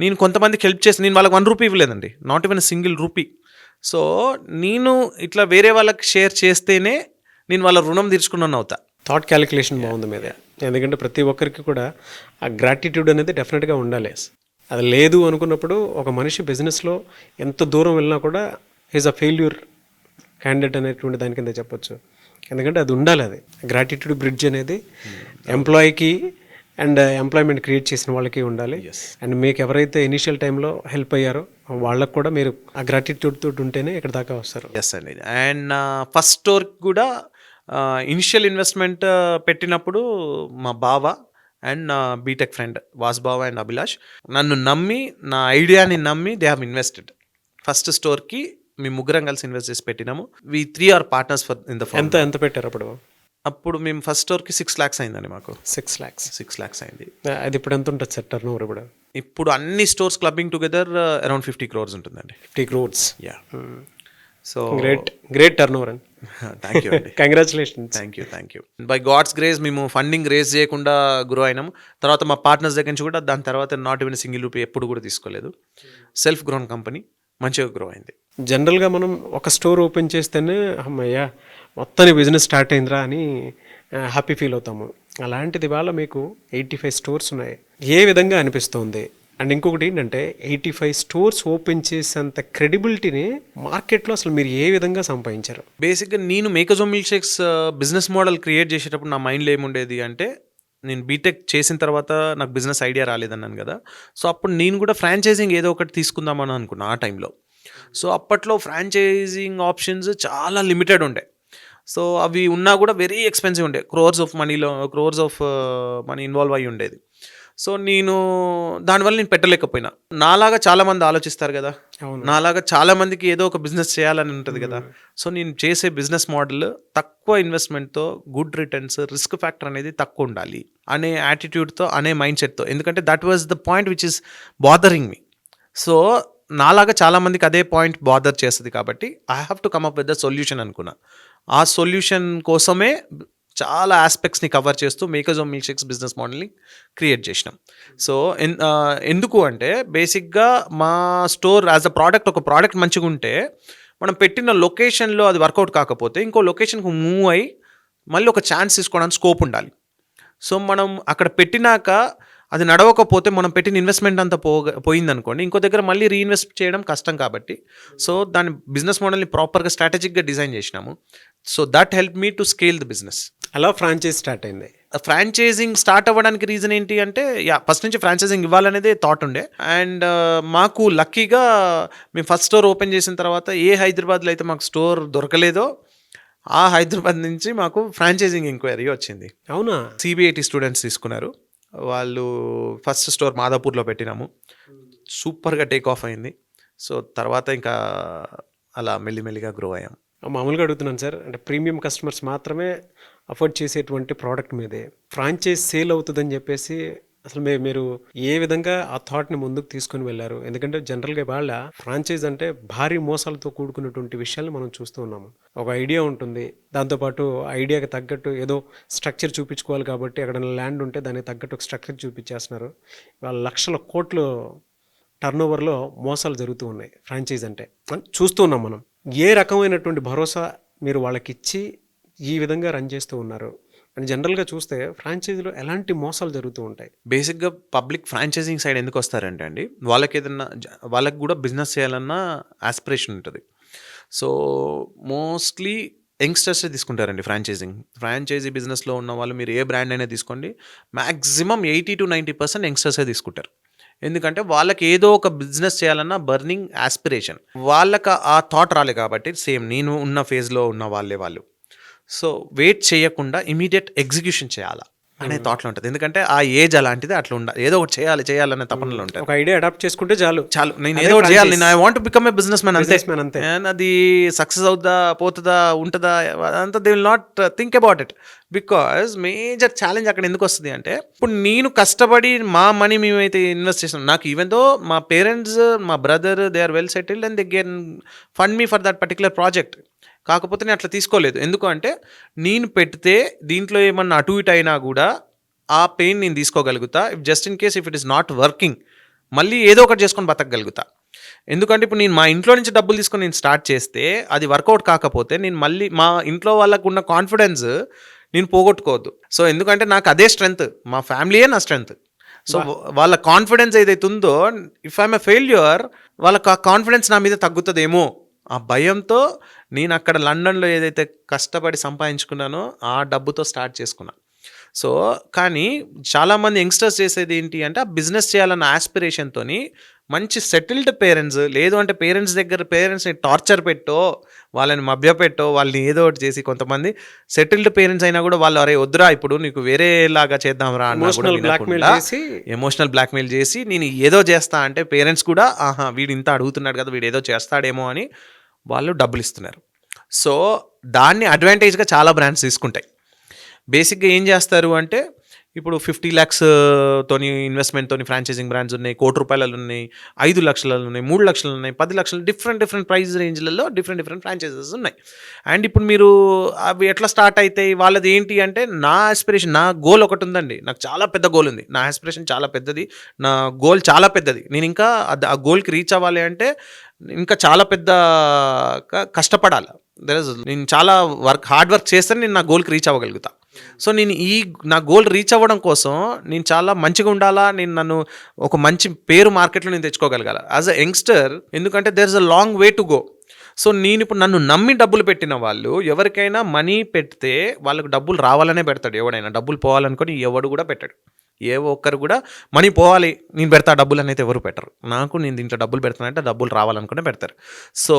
నేను కొంతమందికి హెల్ప్ చేసి నేను వాళ్ళకి 1 రూపీ ఇవ్వలేదండి, not even single rupee. So నేను ఇట్లా వేరే వాళ్ళకి షేర్ చేస్తేనే నేను వాళ్ళ రుణం తీర్చుకున్నాను అవుతా. థాట్ క్యాలిక్యులేషన్ బాగుంది మీద. ఎందుకంటే ప్రతి ఒక్కరికి కూడా ఆ గ్రాటిట్యూడ్ అనేది డెఫినెట్గా ఉండాలి. అది లేదు అనుకున్నప్పుడు ఒక మనిషి బిజినెస్లో ఎంత దూరం వెళ్ళినా కూడా ఈజ్ అ ఫెయిల్యూర్ క్యాండిడేట్ అనేటువంటి దాని కింద చెప్పొచ్చు. ఎందుకంటే అది ఉండాలి, అది గ్రాటిట్యూడ్ బ్రిడ్జ్ అనేది ఎంప్లాయీకి అండ్ ఎంప్లాయ్మెంట్ క్రియేట్ చేసిన వాళ్ళకి ఉండాలి. అండ్ మీకు ఎవరైతే ఇనిషియల్ టైంలో హెల్ప్ అయ్యారో వాళ్ళకు కూడా మీరు ఆ గ్రాటిట్యూడ్ తోటి ఉంటేనే ఇక్కడ దాకా వస్తారు. ఎస్ అండి. అండ్ ఫస్ట్ స్టోర్కి కూడా ఇనిషియల్ ఇన్వెస్ట్మెంట్ పెట్టినప్పుడు మా బావ అండ్ నా బీటెక్ ఫ్రెండ్ వాసుబావ అండ్ అభిలాష్ నన్ను నమ్మి, నా ఐడియాని నమ్మి దే హ్యావ్ ఇన్వెస్టెడ్. ఫస్ట్ స్టోర్కి మేము ముగ్గురం కలిసి ఇన్వెస్ట్ చేసి పెట్టినాము. We 3 are partners for in the firm. ఎంత పెట్టారు అప్పుడు? అప్పుడు మేము ఫస్ట్ స్టోర్కి 6 lakhs అయిందండి మాకు. 6 lakhs. 6 lakhs అయింది. అది ఇప్పుడు ఎంత ఉంటుంది సార్ టర్న్ ఓవర్? ఇప్పుడు అన్ని stores clubbing together around 50 crores ఉంటుందండి. 50 crores. Yeah. So great turnover అండి. థ్యాంక్ యూ అండి. Congratulations. Thank you. By God's grace మేము ఫండింగ్ రేస్ చేయకుండా గ్రో అయినాము. తర్వాత మా పార్ట్నర్స్ దగ్గర నుంచి కూడా దాని తర్వాత నాట్ ఈవెన్ సింగిల్ రూపీ ఎప్పుడు కూడా తీసుకోలేదు. సెల్ఫ్ గ్రోన్ కంపెనీ మంచిగా గ్రో అయింది. జనరల్గా మనం ఒక స్టోర్ ఓపెన్ చేస్తేనే అమ్మయ్యా మొత్తానికి బిజినెస్ స్టార్ట్ అయిందిరా అని హ్యాపీ ఫీల్ అవుతాము. అలాంటిది ఇవాళ మీకు 85 stores ఉన్నాయి. ఏ విధంగా అనిపిస్తుంది? అండ్ ఇంకొకటి ఏంటంటే 85 stores ఓపెన్ చేసేంత క్రెడిబిలిటీని మార్కెట్లో అసలు మీరు ఏ విధంగా సంపాదించారు? బేసిక్గా నేను Makezo milkshakes business model create చేసేటప్పుడు నా మైండ్లో ఏముండేది అంటే, నేను బీటెక్ చేసిన తర్వాత నాకు బిజినెస్ ఐడియా రాలేదన్నాను కదా. సో అప్పుడు నేను కూడా ఫ్రాంచైజింగ్ ఏదో ఒకటి తీసుకుందామని అనుకున్నా ఆ టైంలో. సో అప్పట్లో ఫ్రాంచైజింగ్ ఆప్షన్స్ చాలా లిమిటెడ్ ఉండే. సో అవి ఉన్నా కూడా వెరీ ఎక్స్పెన్సివ్ ఉండే. క్రోర్స్ ఆఫ్ మనీ ఇన్వాల్వ్ అయ్యి ఉండేది. సో నేను దానివల్ల నేను పెట్టలేకపోయినా. నాలాగా చాలామంది ఆలోచిస్తారు కదా, నాలాగా చాలామందికి ఏదో ఒక బిజినెస్ చేయాలని ఉంటుంది కదా. సో నేను చేసే బిజినెస్ మోడల్ తక్కువ ఇన్వెస్ట్మెంట్తో గుడ్ రిటర్న్స్, రిస్క్ ఫ్యాక్టర్ అనేది తక్కువ ఉండాలి అనే యాటిట్యూడ్తో, అనే మైండ్ సెట్తో. ఎందుకంటే that was the point which is bothering me. So నాలాగా చాలామందికి అదే పాయింట్ బాదర్ చేస్తుంది కాబట్టి I have to come up with the solution అనుకున్నా. ఆ సొల్యూషన్ కోసమే చాలా ఆస్పెక్ట్స్ని కవర్ చేస్తూ మేకజో మిల్క్ షేక్స్ బిజినెస్ మోడల్ని క్రియేట్ చేసినాం. సో ఎందుకు అంటే బేసిక్గా మా స్టోర్ యాజ్ అ ప్రోడక్ట్, ఒక ప్రోడక్ట్ మంచిగా ఉంటే మనం పెట్టిన లొకేషన్లో అది వర్కౌట్ కాకపోతే ఇంకో లొకేషన్కి మూవ్ అయ్యి మళ్ళీ ఒక ఛాన్స్ తీసుకోవడానికి స్కోప్ ఉండాలి. సో మనం అక్కడ పెట్టినాక అది నడవకపోతే మనం పెట్టిన ఇన్వెస్ట్మెంట్ అంతా పోయిందనుకోండి, ఇంకో దగ్గర మళ్ళీ రీఇన్వెస్ట్ చేయడం కష్టం కాబట్టి సో దాని బిజినెస్ మోడల్ని ప్రాపర్గా స్ట్రాటజిక్గా డిజైన్ చేసినాము. So that help me to scale the business. అలా ఫ్రాంచైజ్ స్టార్ట్ అయింది. ఫ్రాంచైజింగ్ స్టార్ట్ అవ్వడానికి రీజన్ ఏంటి అంటే, ఫస్ట్ నుంచి ఫ్రాంచైజింగ్ ఇవ్వాలనేదే థాట్ ఉండే. అండ్ మాకు లక్కీగా మేము ఫస్ట్ స్టోర్ ఓపెన్ చేసిన తర్వాత ఏ హైదరాబాద్లో అయితే మాకు స్టోర్ దొరకలేదో ఆ హైదరాబాద్ నుంచి మాకు ఫ్రాంచైజింగ్ ఎంక్వైరీ వచ్చింది. అవునా? సిబిఐటి స్టూడెంట్స్ తీసుకున్నారు. వాళ్ళు ఫస్ట్ స్టోర్ మాదాపూర్లో పెట్టినాము. సూపర్గా టేక్ ఆఫ్ అయింది. సో తర్వాత ఇంకా అలా మెల్లిమెల్లిగా గ్రో అయ్యాం. మామూలుగా అడుగుతున్నాను సార్, అంటే ప్రీమియం కస్టమర్స్ మాత్రమే అఫోర్డ్ చేసేటువంటి ప్రోడక్ట్ మీదే ఫ్రాంచైజ్ సేల్ అవుతుందని చెప్పేసి అసలు మీరు ఏ విధంగా ఆ థాట్ని ముందుకు తీసుకుని వెళ్ళారు? ఎందుకంటే జనరల్గా వాళ్ళ ఫ్రాంచైజ్ అంటే భారీ మోసాలతో కూడుకున్నటువంటి విషయాలు మనం చూస్తూ ఉన్నాము. ఒక ఐడియా ఉంటుంది, దాంతోపాటు ఐడియాకి తగ్గట్టు ఏదో స్ట్రక్చర్ చూపించుకోవాలి కాబట్టి అక్కడ ల్యాండ్ ఉంటే దానికి తగ్గట్టు ఒక స్ట్రక్చర్ చూపించేస్తున్నారు. వాళ్ళ లక్షల కోట్లు టర్న్ ఓవర్లో మోసాలు జరుగుతూ ఉన్నాయి ఫ్రాంచైజ్ అంటే చూస్తూ ఉన్నాం మనం. ఏ రకమైనటువంటి భరోసా మీరు వాళ్ళకి ఇచ్చి ఈ విధంగా రన్ చేస్తూ ఉన్నారు? అండ్ జనరల్గా చూస్తే ఫ్రాంచైజీలో ఎలాంటి మోసాలు జరుగుతూ ఉంటాయి? బేసిక్గా పబ్లిక్ ఫ్రాంచైజింగ్ సైడ్ ఎందుకు వస్తారంటే అండి, వాళ్ళకి కూడా బిజినెస్ చేయాలన్న ఆస్పిరేషన్ ఉంటుంది. సో మోస్ట్లీ యంగ్స్టర్సే తీసుకుంటారండి ఫ్రాంచైజీ బిజినెస్లో ఉన్న వాళ్ళు. మీరు ఏ బ్రాండ్ అయినా తీసుకోండి, మ్యాక్సిమం 80 to 90% యంగ్స్టర్సే తీసుకుంటారు. ఎందుకంటే వాళ్ళకి ఏదో ఒక బిజినెస్ చేయాలన్న బర్నింగ్ ఆస్పిరేషన్, వాళ్ళకి ఆ థాట్ రాలే కాబట్టి. సేమ్ నేను ఉన్న ఫేజ్లో ఉన్న వాళ్ళు సో వెయిట్ చేయకుండా ఇమీడియట్ ఎగ్జిక్యూషన్ చేయాలా అనే థాట్లో ఉంటుంది. ఎందుకంటే ఆ ఏజ్ అలాంటిది, అట్లా ఉండాలి, ఏదో ఒకటి చేయాలనే తపనలో ఉంటాయి. ఒక ఐడియా అడాప్ట్ చేసుకుంటే చాలు, నేను ఏదో ఒకటి చేయాలి, నేను I want to become a business man అంతే. అది సక్సెస్ అవుతుందా, పోతుందా, ఉంటుందా, అదంతా they will not think about it. Because major challenge అక్కడ ఎందుకు వస్తుంది అంటే, ఇప్పుడు నేను కష్టపడి మా మనీ మేమైతే ఇన్వెస్ట్ చేసాం, నాకు ఈవెన్ దో మా పేరెంట్స్, మా brother, they are well settled and they can fund me for that particular project. కాకపోతే నేను అట్లా తీసుకోలేదు. ఎందుకు అంటే, నేను పెడితే దీంట్లో ఏమన్నా అటు ఇటు అయినా కూడా ఆ పెయిన్ నేను తీసుకోగలుగుతా. If just in case if it is not working, మళ్ళీ ఏదో ఒకటి చేసుకొని బతకగలుగుతా. ఎందుకంటే ఇప్పుడు నేను మా ఇంట్లో నుంచి డబ్బులు తీసుకొని నేను స్టార్ట్ చేస్తే అది వర్కౌట్ కాకపోతే నేను మళ్ళీ మా ఇంట్లో వాళ్ళకు ఉన్న కాన్ఫిడెన్స్ నేను పోగొట్టుకోవద్దు. సో ఎందుకంటే నాకు అదే స్ట్రెంగ్త్, మా ఫ్యామిలీయే నా స్ట్రెంగ్త్. సో వాళ్ళ కాన్ఫిడెన్స్ ఏదైతే ఉందో, ఇఫ్ ఐఎమ్ ఎ ఫెయిల్యూర్, వాళ్ళకి ఆ కాన్ఫిడెన్స్ నా మీద తగ్గుతుందేమో ఆ భయంతో నేను అక్కడ లండన్లో ఏదైతే కష్టపడి సంపాదించుకున్నానో ఆ డబ్బుతో స్టార్ట్ చేసుకున్నా. సో కానీ చాలామంది యంగ్స్టర్స్ చేసేది ఏంటి అంటే, ఆ బిజినెస్ చేయాలన్న ఆస్పిరేషన్తో మంచి సెటిల్డ్ పేరెంట్స్, లేదు అంటే పేరెంట్స్ని టార్చర్ పెట్టో, వాళ్ళని మభ్యపెట్టో, వాళ్ళని ఏదో ఒకటి చేసి, కొంతమంది సెటిల్డ్ పేరెంట్స్ అయినా కూడా వాళ్ళు అరే వద్దురా ఇప్పుడు నీకు వేరేలాగా చేద్దాంరా ఎమోషనల్ బ్లాక్మెయిల్ చేసి నేను ఏదో చేస్తా అంటే, పేరెంట్స్ కూడా ఆహా వీడు ఇంత అడుగుతున్నాడు కదా వీడు ఏదో చేస్తాడేమో అని వాళ్ళు డబ్బులు ఇస్తున్నారు. సో దాన్ని అడ్వాంటేజ్గా చాలా బ్రాండ్స్ తీసుకుంటాయి. బేసిక్గా ఏం చేస్తారు అంటే, ఇప్పుడు 50 lakhs తోని ఇన్వెస్ట్మెంట్తోని ఫ్రాంచైజింగ్ బ్రాండ్స్ ఉన్నాయి, ₹1,00,00,000 ఉన్నాయి, 5 లక్షలు ఉన్నాయి, 3 లక్షలు ఉన్నాయి, 10 లక్షలు, డిఫరెంట్ ప్రైస్ రేంజ్లలో డిఫరెంట్ ఫ్రాంచైజెస్ ఉన్నాయి. అండ్ ఇప్పుడు మీరు అవి ఎట్లా స్టార్ట్ అవుతాయి, వాళ్ళది ఏంటి అంటే, నా ఆస్పిరేషన్, నా గోల్ ఒకటి ఉందండి, నాకు చాలా పెద్ద గోల్ ఉంది, నా ఆస్పిరేషన్ చాలా పెద్దది, నా గోల్ చాలా పెద్దది. నేను ఇంకా ఆ గోల్కి రీచ్ అవ్వాలి అంటే ఇంకా చాలా పెద్ద కష్టపడాలి. నేను చాలా హార్డ్ వర్క్ చేస్తే నేను నా గోల్కి రీచ్ అవ్వగలుగుతా. సో నేను నా గోల్ రీచ్ అవ్వడం కోసం నేను చాలా మంచిగా ఉండాలా, నన్ను ఒక మంచి పేరు మార్కెట్లో నేను తెచ్చుకోగలగాల యాజ్ అ యంగ్స్టర్. ఎందుకంటే there is a long way to go. So నేను ఇప్పుడు నన్ను నమ్మి డబ్బులు పెట్టిన వాళ్ళు, ఎవరికైనా మనీ పెడితే వాళ్ళకు డబ్బులు రావాలనే పెడతాడు. ఎవడైనా డబ్బులు పోవాలనుకొని ఎవడు కూడా పెట్టాడు. ఏ ఒక్కరు కూడా మనీ పోవాలి నేను పెడతా డబ్బులు అని అయితే ఎవరు పెట్టరు. నేను దీంట్లో డబ్బులు పెడతానంటే డబ్బులు రావాలనుకునే పెడతారు. సో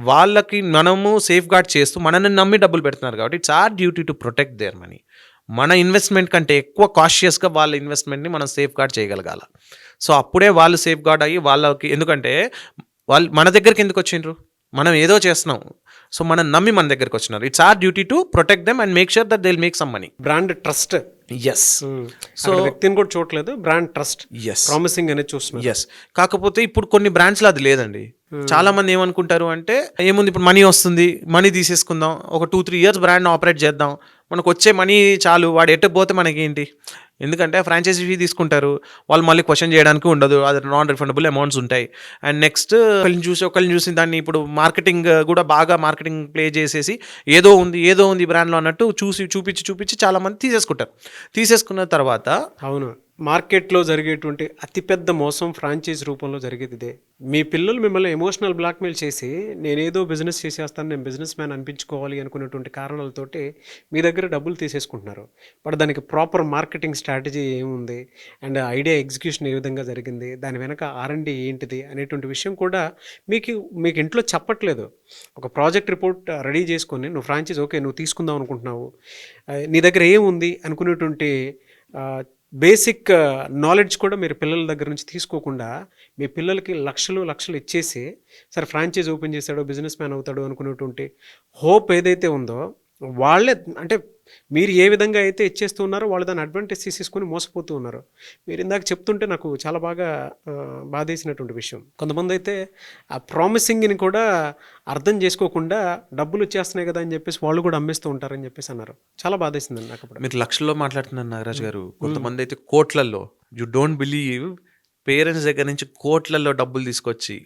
వాళ్ళకి మనము సేఫ్ గార్డ్ చేస్తూ మనల్ని నమ్మి డబ్బులు పెడుతున్నారు కాబట్టి it's our duty to protect their money. మన ఇన్వెస్ట్మెంట్ కంటే ఎక్కువ కాషియస్గా వాళ్ళ ఇన్వెస్ట్మెంట్ని మనం సేఫ్ గార్డ్ చేయగలగాల. సో అప్పుడే వాళ్ళు సేఫ్ గార్డ్ అయ్యి వాళ్ళకి, ఎందుకంటే వాళ్ళు మన దగ్గరికి ఎందుకు వచ్చిండ్రు, మనం ఏదో చేస్తున్నాం, సో మనం నమ్మి మన దగ్గరికి వచ్చినారు. It's our duty to protect them and make sure that they will make some money. Brand trust. Yes. So వ్యక్తిని కూడా చూడలేదు, బ్రాండ్ ట్రస్ట్, ఎస్, ప్రామిసింగ్ అనేది చూస్తున్నారు. ఎస్. కాకపోతే ఇప్పుడు కొన్ని బ్రాండ్స్లో అది లేదండి. చాలా మంది ఏమనుకుంటారు అంటే, ఏముంది ఇప్పుడు మనీ వస్తుంది, మనీ తీసేసుకుందాం, ఒక 2-3 years బ్రాండ్ ఆపరేట్ చేద్దాం, మనకు వచ్చే మనీ చాలు, వాడు ఎట్టు పోతే మనకేంటి. ఎందుకంటే ఫ్రాంచైజీ ఫీ తీసుకుంటారు, వాళ్ళు మళ్ళీ క్వశ్చన్ చేయడానికి ఉండదు, అది నాన్ రిఫండబుల్ అమౌంట్స్ ఉంటాయి. అండ్ నెక్స్ట్ ఒకళ్ళని చూసి దాన్ని ఇప్పుడు మార్కెటింగ్ కూడా బాగా మార్కెటింగ్ ప్లే చేసేసి ఏదో ఉంది బ్రాండ్లో అన్నట్టు చూపించి చాలామంది తీసేసుకున్న తర్వాత, అవును, మార్కెట్లో జరిగేటువంటి అతిపెద్ద మోసం ఫ్రాంచైజ్ రూపంలో జరిగేది ఇదే. మీ పిల్లలు మిమ్మల్ని ఎమోషనల్ బ్లాక్మెయిల్ చేసి నేనేదో బిజినెస్ చేసేస్తాను, నేను బిజినెస్ మ్యాన్ అనిపించుకోవాలి అనుకునేటువంటి కారణాలతోటి మీ దగ్గర డబ్బులు తీసేసుకుంటున్నారు. బట్ దానికి ప్రాపర్ మార్కెటింగ్ స్ట్రాటజీ ఏముంది అండ్ ఐడియా ఎగ్జిక్యూషన్ ఏ విధంగా జరిగింది, దాని వెనక R&D ఏంటిది అనేటువంటి విషయం కూడా మీకు ఇంట్లో చెప్పట్లేదు. ఒక ప్రాజెక్ట్ రిపోర్ట్ రెడీ చేసుకొని నువ్వు ఫ్రాంచైజ్ ఓకే నువ్వు తీసుకుందాం అనుకుంటున్నావు, నీ దగ్గర ఏముంది అనుకునేటువంటి బేసిక్ నాలెడ్జ్ కూడా మీరు పిల్లల దగ్గర నుంచి తీసుకోకుండా మీ పిల్లలకి లక్షలు ఇచ్చేసి సరే ఫ్రాంచైజ్ ఓపెన్ చేశాడో బిజినెస్ మ్యాన్ అవుతాడు అనుకునేటువంటి హోప్ ఏదైతే ఉందో, వాళ్ళే అంటే మీరు ఏ విధంగా అయితే ఇచ్చేస్తూ ఉన్నారో వాళ్ళు దాన్ని అడ్వాంటేజ్ తీసేసుకొని మోసపోతూ ఉన్నారు. మీరు ఇందాక చెప్తుంటే నాకు చాలా బాగా బాధేసినటువంటి విషయం. కొంతమంది అయితే ఆ ప్రామిసింగ్ని కూడా అర్థం చేసుకోకుండా డబ్బులు వచ్చేస్తున్నాయి కదా అని చెప్పేసి వాళ్ళు కూడా అమ్మేస్తూ ఉంటారని చెప్పేసి అన్నారు. చాలా బాధేసిందండి నాకు. అప్పుడు మీరు లక్షల్లో మాట్లాడుతున్నారు నాగరాజ్ గారు, కొంతమంది అయితే కోట్లల్లో, యూ డోంట్ బిలీవ్, పేరెంట్స్ దగ్గర నుంచి కోట్లల్లో డబ్బులు తీసుకొచ్చి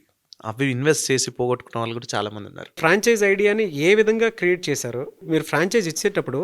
అవి ఇన్వెస్ట్ చేసి పోగొట్టుకున్న వాళ్ళు కూడా చాలా మంది ఉన్నారు. ఫ్రాంచైజ్ ఐడియాని ఏ విధంగా క్రియేట్ చేశారు, మీరు ఫ్రాంచైజ్ ఇచ్చేటప్పుడు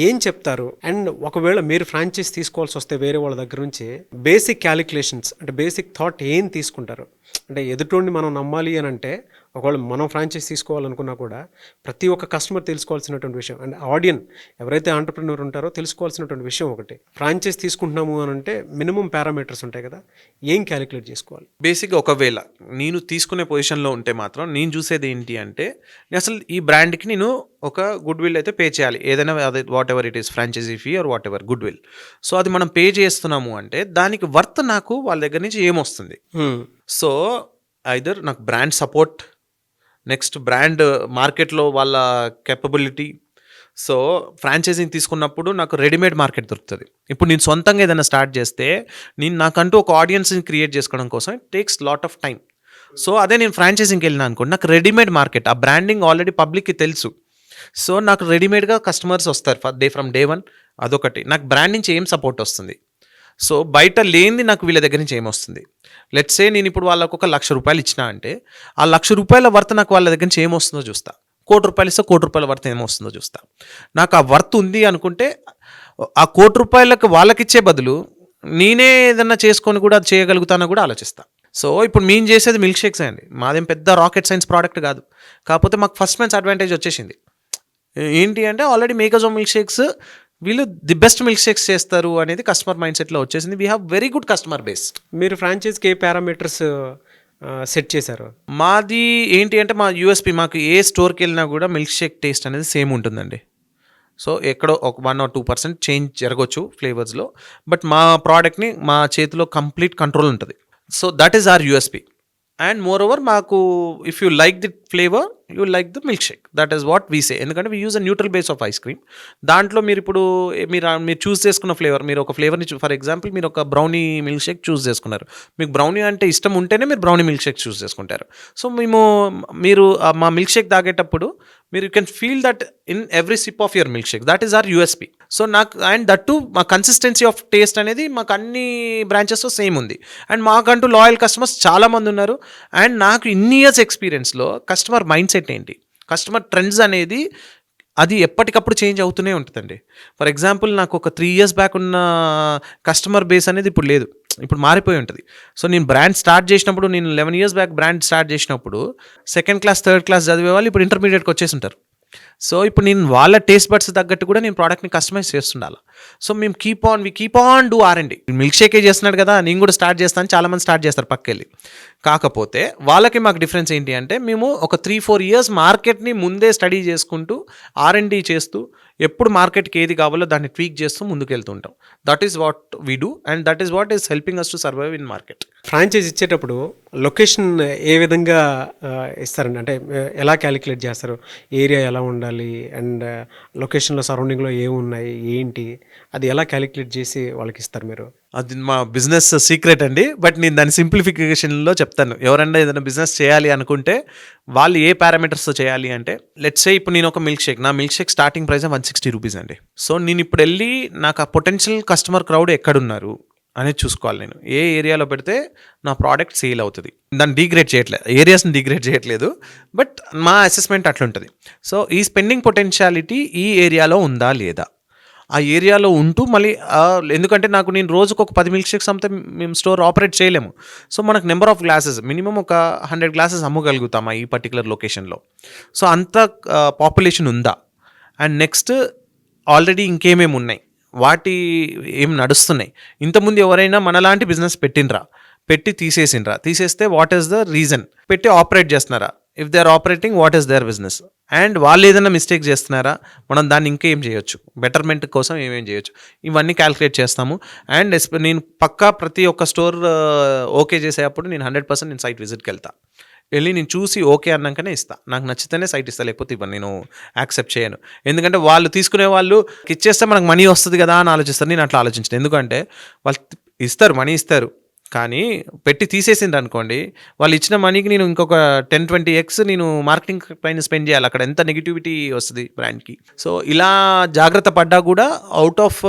ఏం చెప్తారు, అండ్ ఒకవేళ మీరు ఫ్రాంచైజ్ తీసుకోవాల్సి వస్తే వేరే వాళ్ళ దగ్గర నుంచి బేసిక్ క్యాలిక్యులేషన్స్ అంటే బేసిక్ థాట్ ఏం తీసుకుంటారు? అంటే ఎదుటోడిని మనం నమ్మాలి అని అంటే, ఒకవేళ మనం ఫ్రాంచైజ్ తీసుకోవాలనుకున్నా కూడా ప్రతి ఒక్క కస్టమర్ తెలుసుకోవాల్సినటువంటి విషయం, అండ్ ఆడియన్స్ ఎవరైతే ఆంటర్ప్రెన్యూర్ ఉంటారో తెలుసుకోవాల్సినటువంటి విషయం ఒకటి, ఫ్రాంచైజ్ తీసుకుంటున్నాము అని అంటే మినిమం పారామీటర్స్ ఉంటాయి కదా, ఏం క్యాలిక్యులేట్ చేసుకోవాలి? బేసిక్గా ఒకవేళ నేను తీసుకునే పొజిషన్లో ఉంటే మాత్రం నేను చూసేది ఏంటి అంటే, అసలు ఈ బ్రాండ్కి నేను ఒక గుడ్ విల్ అయితే పే చేయాలి, ఏదైనా అదే whatever it is franchise fee or whatever goodwill. So అది మనం పే చేస్తున్నాము అంటే దానికి వర్త్ నాకు వాళ్ళ దగ్గర నుంచి ఏమొస్తుంది. సో ఐదర్ నాకు బ్రాండ్ సపోర్ట్, నెక్స్ట్ బ్రాండ్ మార్కెట్లో వాళ్ళ కేపబిలిటీ, సో ఫ్రాంచైజింగ్ తీసుకున్నప్పుడు నాకు రెడీమేడ్ మార్కెట్ దొరుకుతుంది. ఇప్పుడు నేను సొంతంగా ఏదైనా స్టార్ట్ చేస్తే నాకంటూ ఒక ఆడియన్స్ని క్రియేట్ చేసుకోవడం కోసం it takes lot of time. So అదే నేను ఫ్రాంచైజింగ్కి వెళ్ళినా అనుకోండి, నాకు రెడీమేడ్ మార్కెట్, ఆ బ్రాండింగ్ ఆల్రెడీ పబ్లిక్కి తెలుసు. సో నాకు రెడీమేడ్గా కస్టమర్స్ వస్తారు ఫ్రమ్ డే వన్. అదొకటి. నాకు బ్రాండ్ నుంచి ఏం సపోర్ట్ వస్తుంది, సో బయట లేనిది నాకు వీళ్ళ దగ్గర నుంచి ఏమొస్తుంది. లెట్స్ సే నేను ఇప్పుడు వాళ్ళకు ఒక ₹1,00,000 ఇచ్చినా అంటే ఆ ₹1,00,000 వర్త్ నాకు వాళ్ళ దగ్గర నుంచి ఏమొస్తుందో చూస్తా. ₹1,00,00,000 ఇస్తే ₹1,00,00,000 వర్త్ ఏమొస్తుందో చూస్తా. నాకు ఆ వర్త్ ఉంది అనుకుంటే ఆ ₹1,00,00,000 వాళ్ళకిచ్చే బదులు నేనే ఏదన్నా చేసుకొని కూడా అది చేయగలుగుతానో కూడా ఆలోచిస్తా. సో ఇప్పుడు మేము చేసేది మిల్క్ షేక్స్ అండి. మాదేం పెద్ద రాకెట్ సైన్స్ ప్రోడక్ట్ కాదు. కాకపోతే మాకు ఫస్ట్ మంత్స్ అడ్వాంటేజ్ వచ్చేసింది. ఏంటి అంటే already makers of milk shakes వీళ్ళు ది బెస్ట్ మిల్క్ షేక్స్ చేస్తారు అనేది కస్టమర్ మైండ్ సెట్లో వచ్చేసింది. We have very good customer base. మీరు ఫ్రాంచైజ్కి ఏ పారామీటర్స్ సెట్ చేశారు? మాది ఏంటి అంటే మా యూఎస్పీ, మాకు ఏ స్టోర్కి వెళ్ళినా కూడా మిల్క్ షేక్ టేస్ట్ అనేది సేమ్ ఉంటుందండి. సో ఎక్కడో ఒక 1 or 2% చేంజ్ జరగవచ్చు ఫ్లేవర్స్లో, బట్ మా ప్రోడక్ట్ని మా చేతిలో కంప్లీట్ కంట్రోల్ ఉంటుంది. So that is our USP. And moreover మాకు if you like the flavour you like the milkshake, that is what we say. ఎందుకంటే we use a neutral base of ice cream. దాంట్లో మీరు ఇప్పుడు మీరు చూస్ చేసుకున్న ఫ్లేవర్, మీరు ఒక ఫ్లేవర్ని ఫర్ ఎగ్జాంపుల్ మీరు ఒక బ్రౌనీ మిల్క్ షేక్ చూస్ చేసుకున్నారు. మీకు బ్రౌనీ అంటే ఇష్టం ఉంటేనే మీరు బ్రౌనీ మిల్క్ షేక్ చూస్ చేసుకుంటారు. సో మీరు మా మిల్క్ షేక్ తాగేటప్పుడు మీరు you can feel that in every SIP of your milk shake. That is our USP. So నాకు అండ్ దట్ టు మా కన్సిస్టెన్సీ ఆఫ్ టేస్ట్ అనేది మాకు అన్ని బ్రాంచెస్లో సేమ్ ఉంది. అండ్ మాకంటూ లాయల్ కస్టమర్స్ చాలామంది ఉన్నారు. అండ్ నాకు ఇన్ని ఇయర్స్ ఎక్స్పీరియన్స్లో కస్టమర్ మైండ్ సెట్ ఏంటి, కస్టమర్ ట్రెండ్స్ అనేది అది ఎప్పటికప్పుడు చేంజ్ అవుతూనే ఉంటుందండి. ఫర్ ఎగ్జాంపుల్ నాకు ఒక 3 years బ్యాక్ ఉన్న కస్టమర్ బేస్ అనేది ఇప్పుడు లేదు, ఇప్పుడు మారిపోయి ఉంటుంది. సో నేను బ్రాండ్ స్టార్ట్ చేసినప్పుడు, నేను 11 years బ్యాక్ బ్రాండ్ స్టార్ట్ చేసినప్పుడు 2nd class 3rd class చదివే వాళ్ళు ఇప్పుడు ఇంటర్మీడియట్కి వచ్చేసి ఉంటారు. సో ఇప్పుడు నేను వాళ్ళ టేస్ట్ బడ్స్ తగ్గట్టు కూడా నేను ప్రోడక్ట్ని కస్టమైజ్ చేస్తుండాలి. సో మేము కీప్ ఆన్ డూ R&D. మిల్క్ షేకే చేస్తున్నాడు కదా నేను కూడా స్టార్ట్ చేస్తాను, చాలామంది స్టార్ట్ చేస్తారు పక్కకెళ్ళి. కాకపోతే వాళ్ళకి మాకు డిఫరెన్స్ ఏంటి అంటే మేము ఒక 3-4 years మార్కెట్ని ముందే స్టడీ చేసుకుంటూ R&D చేస్తూ ఎప్పుడు మార్కెట్కి ఏది కావాలో దాన్ని ట్వీక్ చేస్తూ ముందుకు వెళ్తుంటాం. That is what we do and that is what is helping us to survive in market. Franchise ఇచ్చేటప్పుడు లొకేషన్ ఏ విధంగా ఇస్తారండి? అంటే ఎలా క్యాలిక్యులేట్ చేస్తారు? ఏరియా ఎలా ఉండాలి అండ్ లొకేషన్లో సరౌండింగ్లో ఏమున్నాయి ఏంటి, అది ఎలా క్యాలిక్యులేట్ చేసి వాళ్ళకి ఇస్తారు మీరు? అది మా బిజినెస్ సీక్రెట్ అండి. బట్ నేను దాని సింప్లిఫికేషన్లో చెప్తాను. ఎవరన్నా ఏదైనా బిజినెస్ చేయాలి అనుకుంటే వాళ్ళు ఏ పారామీటర్స్తో చేయాలి అంటే, లెట్స్ సే ఇప్పుడు నేను ఒక మిల్క్ షేక్, నా మిల్క్ షేక్ స్టార్టింగ్ ప్రైస్ ₹160 అండి. సో నేను ఇప్పుడు వెళ్ళి నాకు ఆ పొటెన్షియల్ కస్టమర్ క్రౌడ్ ఎక్కడున్నారు అనేది చూసుకోవాలి. నేను ఏ ఏరియాలో పెడితే నా ప్రోడక్ట్ సేల్ అవుతుంది, దాన్ని డిగ్రేడ్ చేయట్లేదు, ఏరియాస్ని డిగ్రేడ్ చేయట్లేదు, బట్ మా అసెస్మెంట్ అట్లుంటుంది. సో ఈ స్పెండింగ్ పొటెన్షియాలిటీ ఈ ఏరియాలో ఉందా లేదా, ఆ ఏరియాలో ఉంటూ మళ్ళీ ఎందుకంటే నేను రోజుకు ఒక 10 మిల్క్ షేక్స్ అమ్మితే మేము స్టోర్ ఆపరేట్ చేయలేము. సో మనకు నెంబర్ ఆఫ్ గ్లాసెస్ మినిమం ఒక 100 glasses అమ్మగలుగుతామా ఈ పర్టికులర్ లొకేషన్లో. సో అంత పాపులేషన్ ఉందా, అండ్ నెక్స్ట్ ఆల్రెడీ ఇంకేమేమి ఉన్నాయి, వాటి ఏం నడుస్తున్నాయి, ఇంతకుముందు ఎవరైనా మనలాంటి బిజినెస్ పెట్టి తీసేస్తే వాట్ ఈస్ ద రీజన్, పెట్టి ఆపరేట్ చేస్తున్నారా, if they are operating what is their business, and వాళ్ళు ఏదైనా మిస్టేక్ చేస్తున్నారా, మనం దాన్ని ఇంకేం చేయొచ్చు, బెటర్మెంట్ కోసం ఏమేం చేయొచ్చు, ఇవన్నీ క్యాలిక్యులేట్ చేస్తాము. అండ్ నేను పక్కా ప్రతి ఒక్క స్టోర్ ఓకే చేసేటప్పుడు నేను 100% నేను సైట్ విజిట్కి వెళ్ళి నేను చూసి ఓకే అన్నాకనే ఇస్తాను. నాకు నచ్చితేనే సైట్ ఇస్తాను, లేకపోతే ఇవ్వను, నేను యాక్సెప్ట్ చేయను. ఎందుకంటే వాళ్ళు తీసుకునే వాళ్ళు ఇచ్చేస్తే మనకు మనీ వస్తుంది కదా అని ఆలోచిస్తారు. నేను అట్లా ఆలోచించను. ఎందుకంటే వాళ్ళు ఇస్తారు, మనీ ఇస్తారు, కానీ పెట్టి తీసేసిండ్రు అనుకోండి, వాళ్ళు ఇచ్చిన మనీకి నేను ఇంకొక 10-20x నేను మార్కెటింగ్ పైన స్పెండ్ చేయాలి. అక్కడ ఎంత నెగిటివిటీ వస్తుంది బ్రాండ్కి. సో ఇలా జాగ్రత్త పడ్డా కూడా out of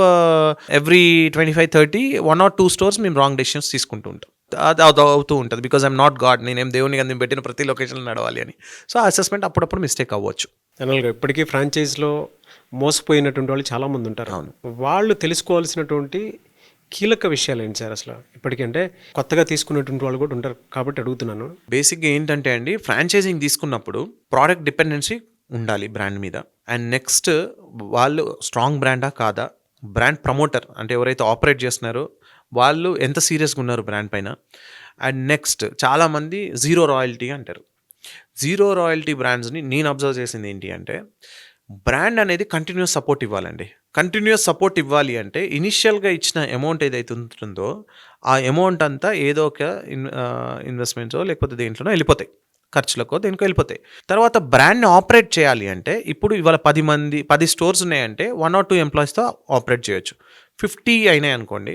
every 25-30 1 or 2 stores మేము రాంగ్ డెసిషన్స్ తీసుకుంటూ ఉంటాం. అది అవుతూ ఉంటుంది. బికాజ్ ఐఎమ్ నాట్ గాడ్, నేనేం దేవుని కానీ నేను పెట్టిన ప్రతి లొకేషన్లో నడవాలి అని. సో అసెస్మెంట్ అప్పుడప్పుడు మిస్టేక్ అవ్వచ్చు. జనరల్గా ఇప్పటికీ ఫ్రాంచైజ్లో మోసపోయినటువంటి వాళ్ళు చాలామంది ఉంటారు. వాళ్ళు తెలుసుకోవాల్సినటువంటి కీలక విషయాలు ఏంటి సార్ అసలు ఇప్పటికంటే? కొత్తగా తీసుకున్నటువంటి వాళ్ళు కూడా ఉంటారు కాబట్టి అడుగుతున్నాను. బేసిక్గా ఏంటంటే అండి, ఫ్రాంచైజింగ్ తీసుకున్నప్పుడు ప్రోడక్ట్ డిపెండెన్సీ ఉండాలి బ్రాండ్ మీద. అండ్ నెక్స్ట్ వాళ్ళు స్ట్రాంగ్ బ్రాండా కాదా, బ్రాండ్ ప్రమోటర్ అంటే ఎవరైతే ఆపరేట్ చేస్తున్నారో వాళ్ళు ఎంత సీరియస్గా ఉన్నారు బ్రాండ్ పైన. అండ్ నెక్స్ట్ చాలామంది జీరో రాయల్టీ అంటారు. జీరో రాయల్టీ బ్రాండ్స్ని నేను అబ్జర్వ్ చేసింది ఏంటి అంటే, బ్రాండ్ అనేది కంటిన్యూస్ సపోర్ట్ ఇవ్వాలండి. కంటిన్యూస్ సపోర్ట్ ఇవ్వాలి అంటే ఇనిషియల్గా ఇచ్చిన అమౌంట్ ఏదైతే ఉంటుందో ఆ అమౌంట్ అంతా ఏదో ఒక ఇన్వెస్ట్మెంట్సో లేకపోతే దేంట్లోనో వెళ్ళిపోతాయి. ఖర్చులకో దేనికో వెళ్ళిపోతాయి. తర్వాత బ్రాండ్ని ఆపరేట్ చేయాలి అంటే ఇప్పుడు ఇవాళ 10 స్టోర్స్ ఉన్నాయంటే 1 or 2 ఎంప్లాయీస్తో ఆపరేట్ చేయొచ్చు. 50 అయినాయి అనుకోండి,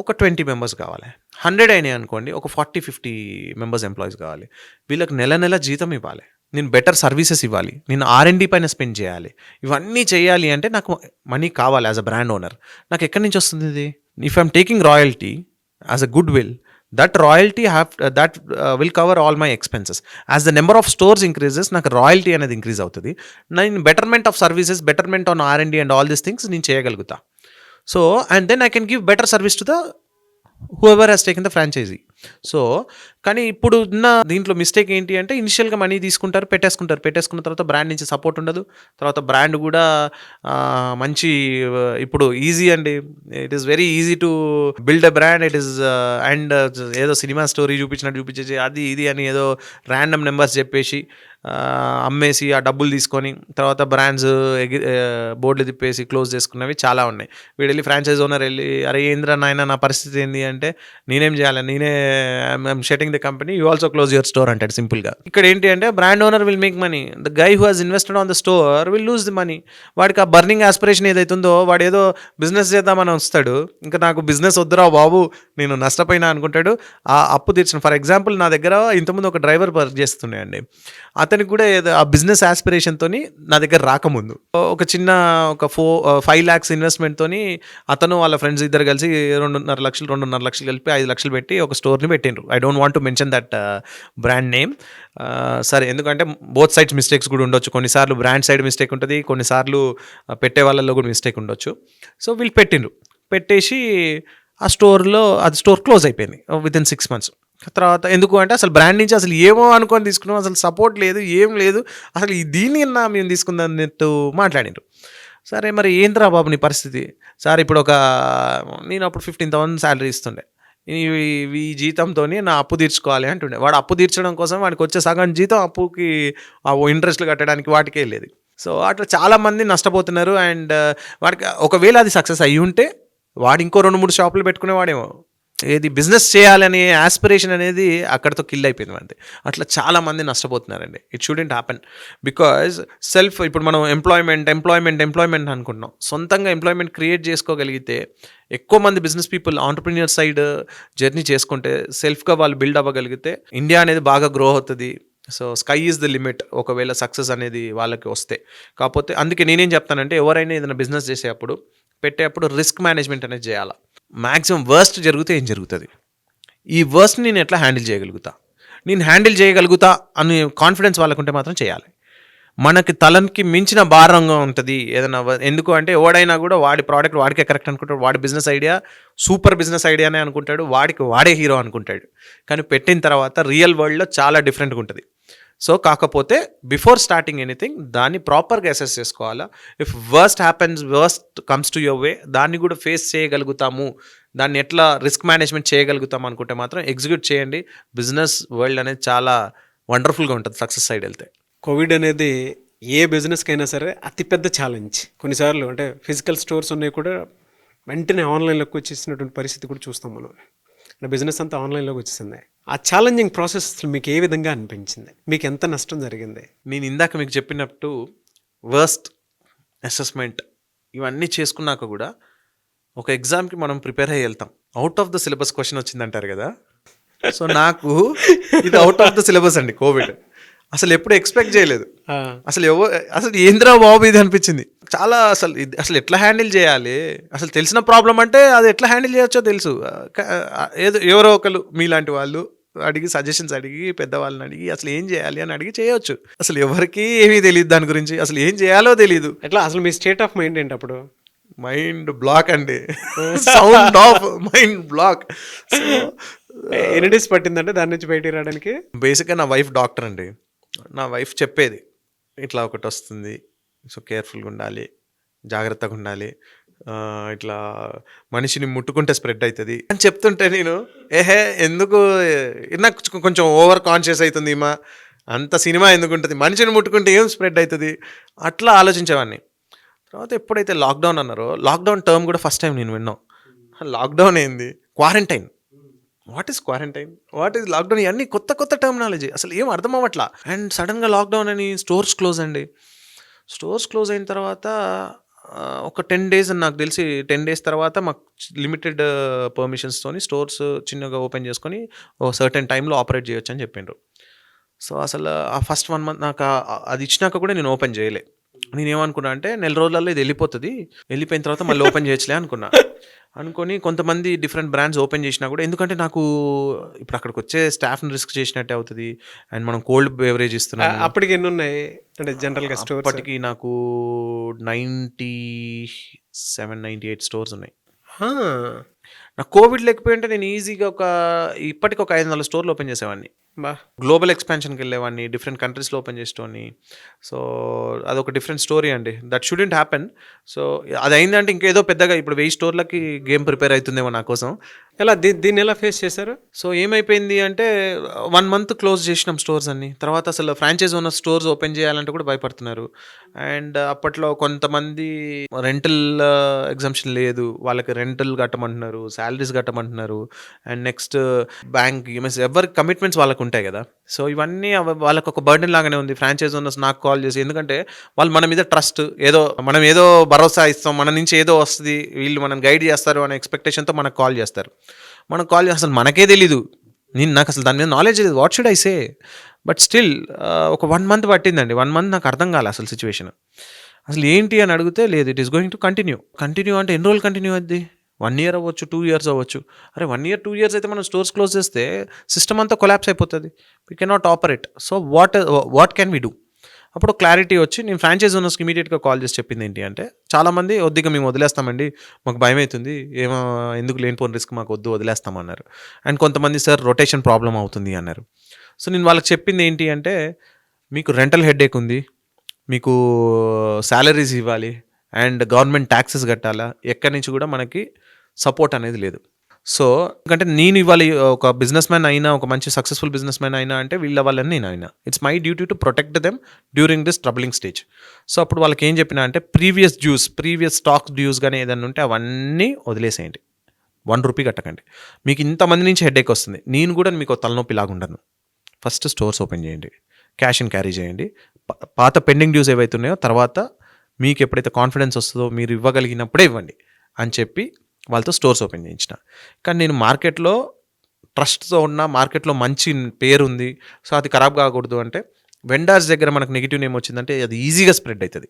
ఒక 20 మెంబర్స్ కావాలి. 100 అయినాయి అనుకోండి, ఒక 40-50 మెంబర్స్ ఎంప్లాయీస్ కావాలి. వీళ్ళకి నెల జీతం ఇవ్వాలి, నేను బెటర్ సర్వీసెస్ ఇవ్వాలి, నేను R&D పైన స్పెండ్ చేయాలి. ఇవన్నీ చేయాలి అంటే నాకు మనీ కావాలి యాజ్ అ బ్రాండ్ ఓనర్. నాకు ఎక్కడి నుంచి వస్తుంది ఇది? If I'm taking royalty as a good will, that royalty will cover all my expenses. As the number of stores increases, నాకు రాయల్టీ అనేది ఇంక్రీజ్ అవుతుంది. నేను betterment of services, betterment on R&D and all these things నేను చేయగలుగుతా. So and then I can give better service to the whoever has taken the franchisee. సో కానీ ఇప్పుడు ఉన్న దీంట్లో మిస్టేక్ ఏంటి అంటే ఇనిషియల్గా మనీ తీసుకుంటారు, పెట్టేసుకున్న తర్వాత బ్రాండ్ నుంచి సపోర్ట్ ఉండదు. తర్వాత బ్రాండ్ కూడా మంచి ఇప్పుడు ఈజీ అండి, it is very easy to build a brand. It is and ఏదో సినిమా స్టోరీ చూపించేసి అది ఇది అని ఏదో ర్యాండమ్ నెంబర్స్ చెప్పేసి అమ్మేసి ఆ డబ్బులు తీసుకొని తర్వాత బ్రాండ్స్ బోర్డులు తిప్పేసి క్లోజ్ చేసుకున్నవి చాలా ఉన్నాయి. వీడు వెళ్ళి ఫ్రాంచైజ్ ఓనర్ వెళ్ళి అరే ఏంద్రా నాయన నా పరిస్థితి ఏంది అంటే నేనేం చేయాలి, నేనే I'm shutting the company, you also close your store అంటాడు సింపుల్గా. ఇక్కడ ఏంటి అంటే brand owner will make money, the guy who has invested on the store will lose the money. వాడికి ఆ బర్నింగ్ ఆస్పిరేషన్ ఏదైతుందో వాడు ఏదో బిజినెస్ చేద్దామని వస్తాడు, ఇంకా నాకు బిజినెస్ వద్దురా బాబు నేను నష్టపోయినా అనుకుంటాడు. ఆ అప్పు తీర్చిన ఫర్ ఎగ్జాంపుల్ నా దగ్గర ఇంతకుముందు ఒక డ్రైవర్ వర్క్ చేస్తున్నాయండి, అతనికి కూడా ఆ బిజినెస్ ఆస్పిరేషన్తో నా దగ్గర రాకముందు ఒక చిన్న ఒక 5 lakhs ఇన్వెస్ట్మెంట్తో అతను వాళ్ళ ఫ్రెండ్స్ ఇద్దరు కలిసి 2.5 లక్షలు కలిపి 5 లక్షలు పెట్టి ఒక స్టోర్ని పెట్టిండ్రు. I don't want to mention that brand name. సరే, ఎందుకంటే బోత్ సైడ్స్ మిస్టేక్స్ కూడా ఉండొచ్చు. కొన్నిసార్లు బ్రాండ్ సైడ్ మిస్టేక్ ఉంటుంది, కొన్నిసార్లు పెట్టే వాళ్ళల్లో కూడా మిస్టేక్ ఉండొచ్చు. సో వీళ్ళు పెట్టేసి ఆ స్టోర్ క్లోజ్ అయిపోయింది వితిన్ 6 months. తర్వాత ఎందుకు అంటే అసలు బ్రాండ్ నుంచి అసలు ఏమో అనుకొని తీసుకున్నాం, అసలు సపోర్ట్ లేదు, ఏం లేదు, అసలు దీన్ని మేము తీసుకుందన్నట్టు మాట్లాడినారు. సరే మరి ఏంద్రా బాబు నీ పరిస్థితి? సార్ ఇప్పుడు నేను అప్పుడు 15,000 శాలరీ ఇస్తుండే, ఈ జీతంతో నా అప్పు తీర్చుకోవాలి అంటుండే. వాడు అప్పు తీర్చడం కోసం వాడికి వచ్చే సగం జీతం అప్పుకి ఇంట్రెస్ట్లు కట్టడానికి వాటికే వెళ్ళేది. సో అట్లా చాలామంది నష్టపోతున్నారు. అండ్ వాడికి ఒకవేళ అది సక్సెస్ అయ్యి ఉంటే వాడు ఇంకో 2-3 షాపులు పెట్టుకునేవాడేమో. ఏది బిజినెస్ చేయాలనే ఆస్పిరేషన్ అనేది అక్కడితో కిల్ అయిపోయింది అంతే. అట్లా చాలామంది నష్టపోతున్నారండి. ఇట్ షుడెంట్ హ్యాపెన్ బికాజ్ ఇప్పుడు మనం ఎంప్లాయ్మెంట్ అనుకుంటున్నాం. సొంతంగా ఎంప్లాయ్మెంట్ క్రియేట్ చేసుకోగలిగితే ఎక్కువ మంది business people entrepreneur side journey చేసుకుంటే సెల్ఫ్గా వాళ్ళు బిల్డ్ అవ్వగలిగితే ఇండియా అనేది బాగా గ్రో అవుతుంది. So sky is the limit ఒకవేళ సక్సెస్ అనేది వాళ్ళకి వస్తే. కాకపోతే అందుకే నేనేం చెప్తానంటే ఎవరైనా ఏదైనా బిజినెస్ పెట్టేటప్పుడు రిస్క్ మేనేజ్మెంట్ అనేది చేయాలి. మ్యాక్సిమం వర్స్ట్ జరిగితే ఏం జరుగుతుంది, ఈ వర్స్ట్ని నేను ఎట్లా హ్యాండిల్ చేయగలుగుతా అని కాన్ఫిడెన్స్ వాళ్ళకుంటే మాత్రం చేయాలి. మనకి తలకి మించిన భారంగా ఉంటుంది ఏదైనా. ఎందుకు అంటే ఎవడైనా కూడా వాడి ప్రోడక్ట్ వాడికే కరెక్ట్ అనుకుంటాడు, వాడి బిజినెస్ ఐడియా సూపర్ బిజినెస్ ఐడియానే అనుకుంటాడు, వాడే హీరో అనుకుంటాడు. కానీ పెట్టిన తర్వాత రియల్ వరల్డ్లో చాలా డిఫరెంట్గా ఉంటుంది. సో కాకపోతే బిఫోర్ స్టార్టింగ్ ఎనీథింగ్ దాన్ని ప్రాపర్గా అసెస్ చేసుకోవాలా. If worst comes to your way, దాన్ని కూడా ఫేస్ చేయగలుగుతాము, దాన్ని ఎట్లా రిస్క్ మేనేజ్మెంట్ చేయగలుగుతాము అనుకుంటే మాత్రం ఎగ్జిక్యూట్ చేయండి. బిజినెస్ వరల్డ్ అనేది చాలా వండర్ఫుల్గా ఉంటుంది సక్సెస్ సైడ్ వెళ్తే. కోవిడ్ అనేది ఏ బిజినెస్కైనా సరే అతిపెద్ద ఛాలెంజ్. కొన్నిసార్లు అంటే ఫిజికల్ స్టోర్స్ ఉన్నాయి కూడా వెంటనే ఆన్లైన్లోకి వచ్చేసినటువంటి పరిస్థితి కూడా చూస్తాం మనం. అంటే బిజినెస్ అంతా ఆన్లైన్లోకి వచ్చేసింది. ఆ ఛాలెంజింగ్ ప్రాసెస్ మీకు ఏ విధంగా అనిపించింది? మీకు ఎంత నష్టం జరిగింది? నేను ఇందాక మీకు చెప్పినట్టు వర్స్ట్ అసెస్మెంట్ ఇవన్నీ చేసుకున్నాక కూడా ఒక ఎగ్జామ్కి మనం ప్రిపేర్ అయ్యి వెళ్తాం. Out of the syllabus question వచ్చిందంటారు కదా. సో నాకు ఇది అవుట్ ఆఫ్ ద సిలబస్ అండి కోవిడ్. అసలు ఎప్పుడు ఎక్స్పెక్ట్ చేయలేదు. అసలు ఏంద్రా బాబు ఇది అనిపించింది చాలా. అసలు ఎట్లా హ్యాండిల్ చేయాలి, అసలు తెలిసిన ప్రాబ్లం అంటే అది ఎట్లా హ్యాండిల్ చేయొచ్చో తెలుసు. ఎవరో ఒకరు మీలాంటి వాళ్ళు అడిగి సజెషన్స్ అడిగి పెద్దవాళ్ళని అడిగి అసలు ఏం చేయాలి అని అడిగి చేయొచ్చు. అసలు ఎవరికి ఏమీ తెలియదు దాని గురించి, అసలు ఏం చేయాలో తెలియదు. ఎట్లా అసలు మీ స్టేట్ ఆఫ్ మైండ్ ఏంటి అప్పుడు? మైండ్ బ్లాక్ అండి, సౌండ్ ఆఫ్ మైండ్ బ్లాక్. ఎన్ని డేస్ పట్టిందంటే దాని నుంచి బయటికి రావడానికి? బేసిక్గా నా వైఫ్ డాక్టర్ అండి. నా వైఫ్ చెప్పేది ఇట్లా ఒకటి వస్తుంది, సో కేర్ఫుల్గా ఉండాలి, జాగ్రత్తగా ఉండాలి, ఇట్లా మనిషిని ముట్టుకుంటే స్ప్రెడ్ అవుతుంది అని చెప్తుంటే నేను ఎందుకు నాకు కొంచెం ఓవర్ కాన్షియస్ అవుతుంది, అంత సినిమా ఎందుకు ఉంటుంది, మనిషిని ముట్టుకుంటే ఏం స్ప్రెడ్ అవుతుంది అట్లా ఆలోచించేవాడిని. తర్వాత ఎప్పుడైతే లాక్డౌన్ అన్నారో, లాక్డౌన్ టర్మ్ కూడా ఫస్ట్ టైం నేను విన్నాం. లాక్డౌన్ ఏంది, quarantine what is quarantine, what is lockdown, ఇవన్నీ కొత్త కొత్త టర్మినాలజీ, అసలు ఏం అర్థం అవ్వట్లా. అండ్ సడన్గా లాక్డౌన్ అని స్టోర్స్ క్లోజ్ అండి. స్టోర్స్ క్లోజ్ అయిన తర్వాత ఒక 10 days అని నాకు తెలిసి 10 days తర్వాత మాకు లిమిటెడ్ పర్మిషన్స్తోని స్టోర్స్ చిన్నగా ఓపెన్ చేసుకొని ఓ సర్టెన్ టైంలో ఆపరేట్ చేయొచ్చు అని చెప్పిండ్రు. సో అసలు ఆ ఫస్ట్ 1 month నాకు అది ఇచ్చినాక కూడా నేను ఓపెన్ చేయలే. నేనేమనుకున్నా అంటే నెల రోజులలో ఇది వెళ్ళిపోతుంది, వెళ్ళిపోయిన తర్వాత మళ్ళీ ఓపెన్ చేయొచ్చులే అనుకొని కొంతమంది డిఫరెంట్ బ్రాండ్స్ ఓపెన్ చేసినా కూడా, ఎందుకంటే నాకు ఇప్పుడు అక్కడికి వచ్చే స్టాఫ్ని రిస్క్ చేసినట్టే అవుతుంది. అండ్ మనం కోల్డ్ బెవరేజ్ ఇస్తున్నాం. అప్పటికి ఎన్ని ఉన్నాయి అంటే జనరల్గా స్టోర్స్? అప్పటికి నాకు 97-98 స్టోర్స్ ఉన్నాయి. నాకు కోవిడ్ లేకపోయింటే నేను ఈజీగా ఇప్పటికి ఒక 500 స్టోర్లు ఓపెన్ చేసేవాడిని. గ్లోబల్ ఎక్స్పాన్షన్కి వెళ్ళేవాడిని, డిఫరెంట్ కంట్రీస్లో ఓపెన్ చేసేవాడిని. సో అదొక డిఫరెంట్ స్టోరీ అండి. That shouldn't happen. సో అది అయిందంటే ఇంకేదో పెద్దగా ఇప్పుడు 1000 స్టోర్లకి గేమ్ ప్రిపేర్ అవుతుందేమో నా కోసం. ఎలా దీన్ని ఎలా ఫేస్ చేశారు? సో ఏమైపోయింది అంటే 1 month క్లోజ్ చేసినాం స్టోర్స్ అన్ని. తర్వాత అసలు ఫ్రాంచైజ్ ఉన్న స్టోర్స్ ఓపెన్ చేయాలంటే కూడా భయపడుతున్నారు. అండ్ అప్పట్లో కొంతమంది రెంటల్ ఎగ్జంప్షన్ లేదు, వాళ్ళకి రెంటల్ కట్టమంటున్నారు, శాలరీస్ కట్టమంటున్నారు. అండ్ నెక్స్ట్ బ్యాంక్ ఎవరి కమిట్మెంట్స్ వాళ్ళకు ఉంటాయి కదా. సో ఇవన్నీ వాళ్ళకు ఒక బర్డెన్ లాగానే ఉంది. ఫ్రాంచైజ్ ఓనర్స్ నాకు కాల్ చేసి, ఎందుకంటే వాళ్ళు మన మీద ట్రస్ట్, మనం ఏదో భరోసా ఇస్తాం, మన నుంచి ఏదో వస్తుంది, వీళ్ళు మనం గైడ్ చేస్తారు అనే ఎక్స్పెక్టేషన్తో మనకు కాల్ చేస్తారు. మనకు కాల్ చేస్తే అసలు మనకే తెలీదు, నాకు అసలు దాని మీద నాలెడ్జ్ లేదు, what should I say. But still ఒక 1 month పట్టిందండి. 1 month నాకు అర్థం కాలే అసలు సిచ్యువేషన్. అసలు ఏంటి అని అడిగితే, లేదు it is going to continue అంటే ఎన్ని రోజులు కంటిన్యూ అవుద్ది? 1 year అవ్వచ్చు, 2 years అవ్వచ్చు. అరే 1 year 2 years అయితే మనం స్టోర్స్ క్లోజ్ చేస్తే సిస్టమ్ అంతా కొలాప్స్ అయిపోతుంది, we cannot operate. So what can we do? అప్పుడు క్లారిటీ వచ్చి నేను ఫ్రాంచైజ్ ఓనర్స్కి ఇమీడియట్గా కాల్ చేసి చెప్పింది ఏంటి అంటే, చాలామంది వద్దిగా మేము వదిలేస్తామండి, మాకు భయం అవుతుంది, ఎందుకు లేనిపోని రిస్క్ మాకు వదిలేస్తామన్నారు. అండ్ కొంతమంది సార్ రొటేషన్ ప్రాబ్లం అవుతుంది అన్నారు. సో నేను వాళ్ళకి చెప్పింది ఏంటి అంటే, మీకు రెంటల్ హెడేక్ ఉంది, మీకు శాలరీస్ ఇవ్వాలి, అండ్ గవర్నమెంట్ ట్యాక్సెస్ కట్టాలా, ఎక్కడి నుంచి కూడా మనకి సపోర్ట్ అనేది లేదు. సో ఎందుకంటే నేను ఇవాళ ఒక బిజినెస్ మ్యాన్ అయినా, ఒక మంచి సక్సెస్ఫుల్ బిజినెస్ మ్యాన్ అయినా అంటే వీళ్ళ వాళ్ళని నేను అయినా, it's my duty to protect them during this troubling stage. So అప్పుడు వాళ్ళకి ఏం చెప్పినా అంటే, ప్రీవియస్ స్టాక్స్ డ్యూస్ కానీ ఏదైనా ఉంటే అవన్నీ వదిలేసేయండి, 1 రూపీ కట్టకండి. మీకు ఇంతమంది నుంచి హెడేక్ వస్తుంది, నేను కూడా మీకు తలనొప్పి లాగా ఉండను. ఫస్ట్ స్టోర్స్ ఓపెన్ చేయండి, క్యాష్ అండ్ క్యారీ చేయండి, పాత పెండింగ్ డ్యూస్ ఏవైతే ఉన్నాయో తర్వాత మీకు ఎప్పుడైతే కాన్ఫిడెన్స్ వస్తుందో మీరు ఇవ్వగలిగినప్పుడే ఇవ్వండి అని చెప్పి వాళ్ళతో స్టోర్స్ ఓపెన్ చేయించిన. కానీ నేను మార్కెట్లో ట్రస్ట్తో ఉన్న, మార్కెట్లో మంచి పేరు ఉంది, సో అది ఖరాబ్ కాకూడదు అంటే వెండర్స్ దగ్గర మనకు నెగిటివ్ నేమ్ వచ్చిందంటే అది ఈజీగా స్ప్రెడ్ అవుతుంది.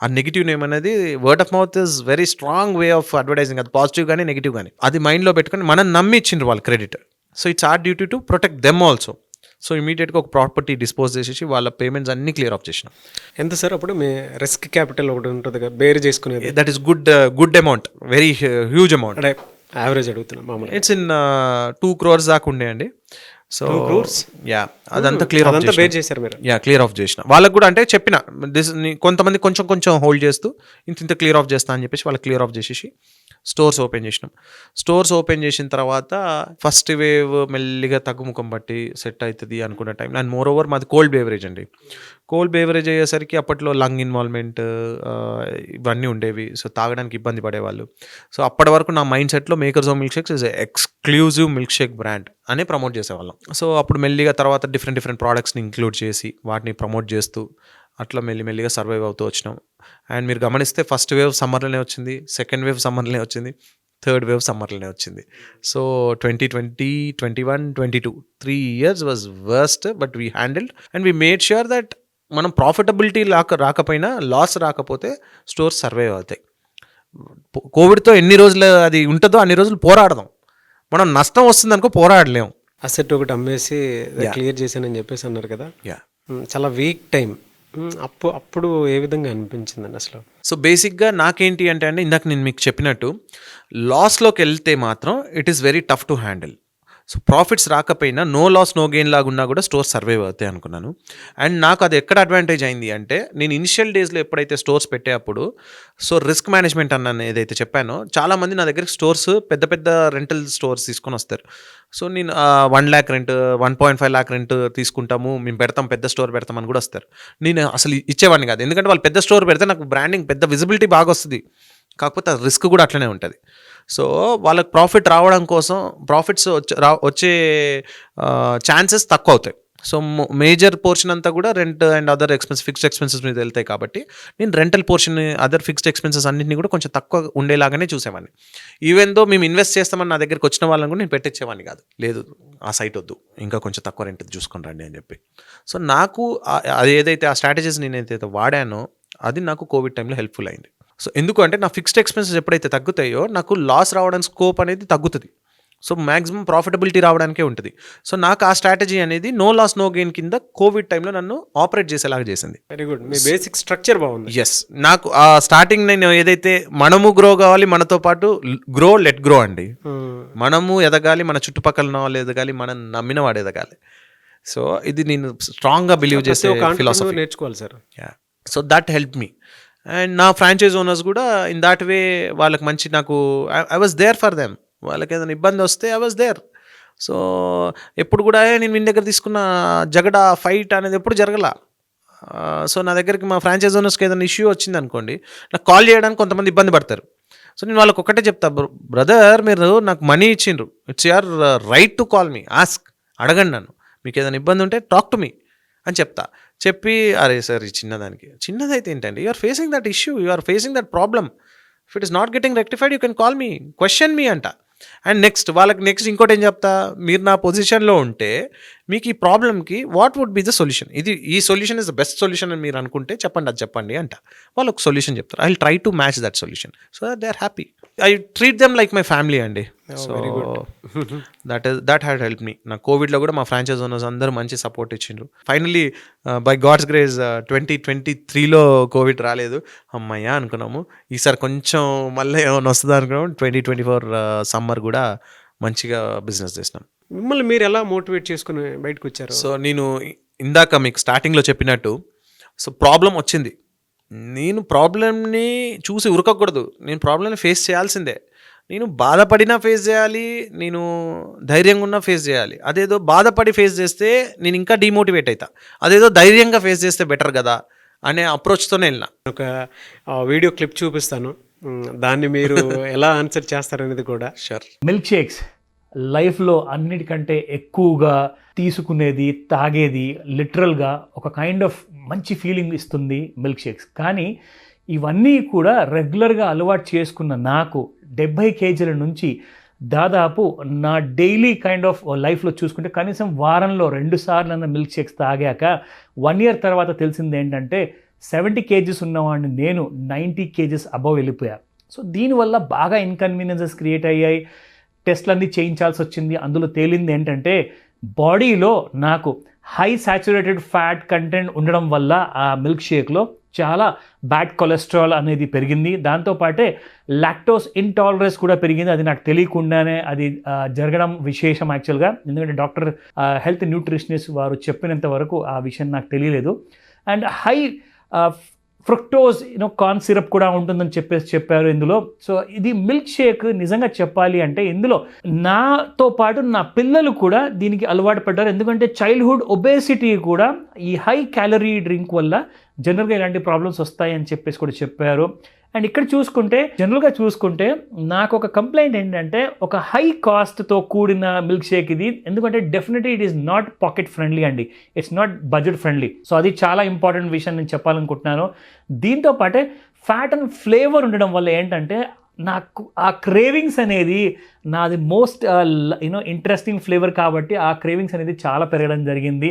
ఆ నెగిటివ్ నేమ్ అనేది word of mouth is very strong way of advertising. అది పాజిటివ్ కానీ నెగిటివ్ కానీ అది మైండ్లో పెట్టుకొని మనం నమ్మి ఇచ్చిండ్రు వాళ్ళు credit. So it's our duty to protect them also. So ఇమీడియట్గా ఒక ప్రాపర్టీ డిస్పోజ్ చేసేసి వాళ్ళ పేమెంట్స్ అన్ని క్లియర్ ఆఫ్ చేసినాం. ఎంత సార్ అప్పుడు మీ రిస్క్ క్యాపిటల్ ఒకటి ఉంటుంది కదా బేర్ చేసుకునేది? That is good amount, very huge amount. అంటే యావరేజ్ అడుగుతున్నాం మామూలు. ఇట్స్ ఇన్ 2 crores దాకా ఉండే అండి. So 2 crores? యా అదంతా క్లియర్ ఆఫ్ బేర్ చేశారు మీరు? యా క్లియర్ ఆఫ్ చేసిన. వాళ్ళకి కూడా అంటే చెప్పిన కొంతమంది కొంచెం హోల్డ్ చేస్తూ ఇంత క్లియర్ ఆఫ్ చేస్తా అని చెప్పేసి వాళ్ళకి క్లియర్ ఆఫ్ చేసేసి స్టోర్స్ ఓపెన్ చేసినాం. స్టోర్స్ ఓపెన్ చేసిన తర్వాత ఫస్ట్ వేవ్ మెల్లిగా తగ్గుముఖం బట్టి సెట్ అవుతుంది అనుకున్న టైం. అండ్ మోర్ ఓవర్ మాది కోల్డ్ బేవరేజ్ అండి. కోల్డ్ బేవరేజ్ అయ్యేసరికి అప్పట్లో లంగ్ ఇన్వాల్వ్మెంట్ ఇవన్నీ ఉండేవి. సో తాగడానికి ఇబ్బంది పడేవాళ్ళు. సో అప్పటి వరకు నా మైండ్ సెట్లో makers of milk shakes is exclusive milk shake brand అని ప్రమోట్ చేసేవాళ్ళం. సో అప్పుడు మెల్లిగా తర్వాత డిఫరెంట్ ప్రోడక్ట్స్ని ఇంక్లూడ్ చేసి వాటిని ప్రమోట్ చేస్తూ అట్లా మెల్లిగా సర్వైవ్ అవుతూ వచ్చినాం. అండ్ మీరు గమనిస్తే ఫస్ట్ వేవ్ సమ్మర్లోనే వచ్చింది, సెకండ్ వేవ్ సమ్మర్లోనే వచ్చింది, థర్డ్ వేవ్ సమ్మర్లోనే వచ్చింది. So 2020, 21, 22 3 years was worst, but we handled and we made sure that మనం ప్రాఫిటబిలిటీ రాకపోయినా, లాస్ రాకపోతే స్టోర్స్ సర్వైవ్ అవుతాయి. కోవిడ్తో ఎన్ని రోజులు అది ఉంటుందో అన్ని రోజులు పోరాడదాం. మనం నష్టం వస్తుంది అనుకో పోరాడలేము. అసెట్ ఒకటి అమ్మేసి క్లియర్ చేశానని చెప్పేసి అన్నారు కదా. యా చాలా వీక్ టైం. అప్పుడు ఏ విధంగా అనిపించిందండి అసలు? సో బేసిక్గా నాకేంటి అంటే అండి, ఇందాక నేను మీకు చెప్పినట్టు లాస్లోకి వెళ్తే మాత్రం it is very tough to handle. So profits రాకపోయినా నో లాస్ నో గెయిన్ లాగా ఉన్నా కూడా స్టోర్స్ సర్వైవ్ అవుతాయి అనుకున్నాను. అండ్ నాకు అది ఎక్కడ అడ్వాంటేజ్ అయింది అంటే, నేను ఇనిషియల్ డేస్లో ఎప్పుడైతే స్టోర్స్ పెట్టేటప్పుడు సో రిస్క్ మేనేజ్మెంట్ అన్న ఏదైతే చెప్పానో, చాలామంది నా దగ్గర స్టోర్స్ పెద్ద రెంటల్ స్టోర్స్ తీసుకొని వస్తారు. సో నేను 1 lakh రెంట్, 1.5 lakh రెంట్ తీసుకుంటాము, మేము పెడతాం, పెద్ద స్టోర్ పెడతామని కూడా వస్తారు. నేను అసలు ఇచ్చేవాడిని కాదు, ఎందుకంటే వాళ్ళు పెద్ద స్టోర్ పెడితే నాకు బ్రాండింగ్ పెద్ద విజిబిలిటీ బాగా వస్తుంది. కాకపోతే రిస్క్ కూడా అట్లనే ఉంటుంది. సో వాళ్ళకి ప్రాఫిట్ రావడం కోసం ప్రాఫిట్స్ వచ్చే ఛాన్సెస్ తక్కువ అవుతాయి. సో మేజర్ పోర్షన్ అంతా కూడా rent and other fixed expenses మీద వెళ్తాయి కాబట్టి నేను rental portion other fixed expenses అన్నింటినీ కూడా కొంచెం తక్కువ ఉండేలాగానే చూసేవాడిని. ఈవెన్ దో మేము ఇన్వెస్ట్ చేస్తామని నా దగ్గరికి వచ్చిన వాళ్ళని కూడా నేను పెట్టించేవాడిని కాదు. లేదు ఆ సైట్ వద్దు, ఇంకా కొంచెం తక్కువ రెంట్ చూసుకొని రండి అని చెప్పి. సో నాకు అది ఏదైతే ఆ స్ట్రాటజీస్ నేను ఏదైతే వాడానో అది నాకు కోవిడ్ టైంలో హెల్ప్ఫుల్ అయింది. సో ఎందుకు అంటే నా ఫిక్స్డ్ ఎక్స్పెన్సెస్ ఎప్పుడైతే తగ్గుతాయో నాకు లాస్ రావడానికి స్కోప్ అనేది తగ్గుతుంది. సో మ్యాక్సిమం ప్రాఫిటబిలిటీ రావడానికే ఉంటుంది. సో నాకు ఆ స్ట్రాటజీ అనేది నో లాస్ నో గెయిన్ కింద కోవిడ్ టైంలో నన్ను ఆపరేట్ చేసేలాగా చేసింది. Very good. మీ బేసిక్ స్ట్రక్చర్ బాగుంది. ఎస్, నాకు ఆ స్టార్టింగ్ నేను ఏదైతే మనము గ్రో కావాలి, మనతో పాటు లెట్ గ్రో అండి. మనము ఎదగాలి, మన చుట్టుపక్కల ఉన్న వాళ్ళు ఎదగాలి, మనం నమ్మిన వాడు ఎదగాలి. సో ఇది నేను స్ట్రాంగ్గా బిలీవ్ చేసే ఫిలాసఫీ. నేర్చుకోవాలి sir. So that help me. And నా ఫ్రాంచైజ్ ఓనర్స్ కూడా ఇన్ దాట్ వే వాళ్ళకి మంచి నాకు I was there for them. వాళ్ళకి ఏదైనా ఇబ్బంది వస్తే ఐ వాజ్ దేర్. సో ఎప్పుడు కూడా నేను మీ దగ్గర తీసుకున్న జగడా ఫైట్ అనేది ఎప్పుడు జరగల. సో నా దగ్గరికి మా ఫ్రాంచైజ్ ఓనర్స్కి ఏదైనా ఇష్యూ వచ్చింది అనుకోండి, నాకు కాల్ చేయడానికి కొంతమంది ఇబ్బంది పడతారు. సో నేను వాళ్ళకి ఒకటే చెప్తా, బ్రదర్ మీరు నాకు మనీ ఇచ్చిండ్రు, it's your right to call me, ask, అడగండి నన్ను, మీకు ఏదైనా ఇబ్బంది ఉంటే టాక్ టు మీ అని చెప్తా. చెప్పి అరే సార్ ఈ చిన్నదైతే ఏంటండి, you are facing that issue, you are facing that problem, if it is not getting rectified you can call me, question me అంట. అండ్ నెక్స్ట్ ఇంకోటి ఏం చెప్తా, మీరు నా పొజిషన్లో ఉంటే మీకు ఈ ప్రాబ్లమ్కి what would be the solution, ఈ solution is the best solution అని మీరు అనుకుంటే చెప్పండి, అది చెప్పండి అంట. వాళ్ళు ఒక సొల్యూషన్ చెప్తారు, I will try to match that solution so that they are happy. I treat them like my family అండి. So that had help me. నా కోవిడ్లో కూడా మా ఫ్రాంచైజ్ ఓనర్స్ అందరూ మంచి సపోర్ట్ ఇచ్చిండ్రు. ఫైనలీ బై గాడ్స్ గ్రేస్ 2023లో కోవిడ్ రాలేదు, అమ్మయ్యా అనుకున్నాము. ఈసారి కొంచెం మళ్ళీ ఏమైనా వస్తుందా అనుకున్నాము. 2024 సమ్మర్ కూడా మంచిగా బిజినెస్ చేసినాం. మిమ్మల్ని మీరు ఎలా మోటివేట్ చేసుకుని బయటకు వచ్చారు? సో నేను ఇందాక మీకు స్టార్టింగ్లో చెప్పినట్టు, సో ప్రాబ్లం వచ్చింది, నేను ప్రాబ్లమ్ని చూసి ఉరకకూడదు, నేను ప్రాబ్లమ్ని ఫేస్ చేయాల్సిందే. నేను బాధపడినా ఫేస్ చేయాలి, నేను ధైర్యంగా ఉన్నా ఫేస్ చేయాలి. అదేదో బాధపడి ఫేస్ చేస్తే నేను ఇంకా డిమోటివేట్ అవుతా, అదేదో ధైర్యంగా ఫేస్ చేస్తే బెటర్ కదా అనే అప్రోచ్తోనే వెళ్ళినా. ఒక వీడియో క్లిప్ చూపిస్తాను, దాన్ని మీరు ఎలా ఆన్సర్ చేస్తారనేది కూడా. షూర్. మిల్క్ షేక్స్ లైఫ్లో అన్నిటికంటే ఎక్కువగా తీసుకునేది, తాగేది లిటరల్గా ఒక కైండ్ ఆఫ్ మంచి ఫీలింగ్ ఇస్తుంది మిల్క్ షేక్స్. కానీ ఇవన్నీ కూడా రెగ్యులర్గా అలవాటు చేసుకున్న నాకు 70 kgs నుంచి దాదాపు నా డైలీ కైండ్ ఆఫ్ లైఫ్లో చూసుకుంటే కనీసం వారంలో 2 సార్లు మిల్క్ షేక్స్ తాగాక 1 year తర్వాత తెలిసింది ఏంటంటే 70 kgs ఉన్నవాడిని నేను 90 kgs అబవ్ వెళ్ళిపోయా. సో దీనివల్ల బాగా ఇన్కన్వీనియన్సెస్ క్రియేట్ అయ్యాయి, టెస్ట్లన్నీ చేయించాల్సి వచ్చింది. అందులో తేలింది ఏంటంటే బాడీలో నాకు హై సాచురేటెడ్ ఫ్యాట్ కంటెంట్ ఉండడం వల్ల ఆ మిల్క్ షేక్లో చాలా బ్యాడ్ కొలెస్ట్రాల్ అనేది పెరిగింది. దాంతోపాటే లాక్టోస్ ఇంటాలరెన్స్ కూడా పెరిగింది. అది నాకు తెలియకుండానే అది జరగడం విశేషం యాక్చువల్గా, ఎందుకంటే డాక్టర్ హెల్త్ న్యూట్రిషనిస్ట్ వారు చెప్పినంత వరకు ఆ విషయం నాకు తెలియలేదు. And high fructose corn syrup కూడా ఉంటుందని చెప్పారు ఇందులో. సో ఇది మిల్క్ షేక్ నిజంగా చెప్పాలి అంటే ఇందులో నాతో పాటు నా పిల్లలు కూడా దీనికి అలవాటు పడ్డారు. ఎందుకంటే చైల్డ్హుడ్ ఒబేసిటీ కూడా ఈ హై క్యాలరీ డ్రింక్ వల్ల జనరల్గా ఇలాంటి ప్రాబ్లమ్స్ వస్తాయని చెప్పేసి కూడా చెప్పారు. అండ్ ఇక్కడ జనరల్గా చూసుకుంటే నాకు ఒక కంప్లైంట్ ఏంటంటే ఒక హై కాస్ట్తో కూడిన మిల్క్ షేక్ ఇది. ఎందుకంటే definitely it is not pocket friendly అండి, it's not budget friendly. So అది చాలా ఇంపార్టెంట్ విషయం నేను చెప్పాలనుకుంటున్నాను. దీంతో పాటే ఫ్యాట్ అండ్ ఫ్లేవర్ ఉండడం వల్ల ఏంటంటే నాకు ఆ క్రేవింగ్స్ అనేది నాది మోస్ట్ ఇంట్రెస్టింగ్ ఫ్లేవర్ కాబట్టి ఆ క్రేవింగ్స్ అనేది చాలా పెరగడం జరిగింది.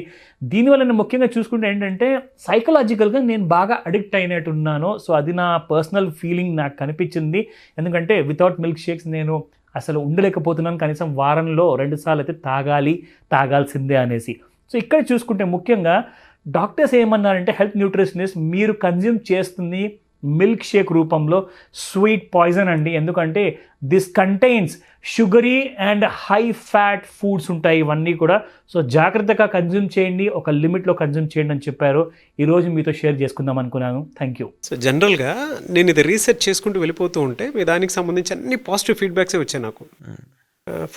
దీనివల్ల నేను ముఖ్యంగా చూసుకుంటే ఏంటంటే సైకలాజికల్గా నేను బాగా అడిక్ట్ అయినట్టున్నాను. సో అది నా పర్సనల్ ఫీలింగ్ నాకు కనిపించింది. ఎందుకంటే వితౌట్ మిల్క్ షేక్స్ నేను అసలు ఉండలేకపోతున్నాను, కనీసం వారంలో 2 సార్లు అయితే తాగాల్సిందే అనేసి. సో ఇక్కడ చూసుకుంటే ముఖ్యంగా డాక్టర్స్ ఏమన్నారంటే హెల్త్ న్యూట్రిషనిస్ట్, మీరు కన్జ్యూమ్ చేస్తుంది మిల్క్ షేక్ రూపంలో స్వీట్ పాయిజన్ అండి. ఎందుకంటే this contains sugary and high fat foods ఉంటాయి ఇవన్నీ కూడా. సో జాగ్రత్తగా కన్జ్యూమ్ చేయండి, ఒక లిమిట్లో కన్జ్యూమ్ చేయండి అని చెప్పారు. ఈరోజు మీతో షేర్ చేసుకుందాం అనుకున్నాను. Thank you. సో జనరల్గా నేను ఇది రీసెర్చ్ చేసుకుంటూ వెళ్ళిపోతూ ఉంటే మీ దానికి సంబంధించి అన్ని పాజిటివ్ ఫీడ్బ్యాక్సే వచ్చాయి నాకు.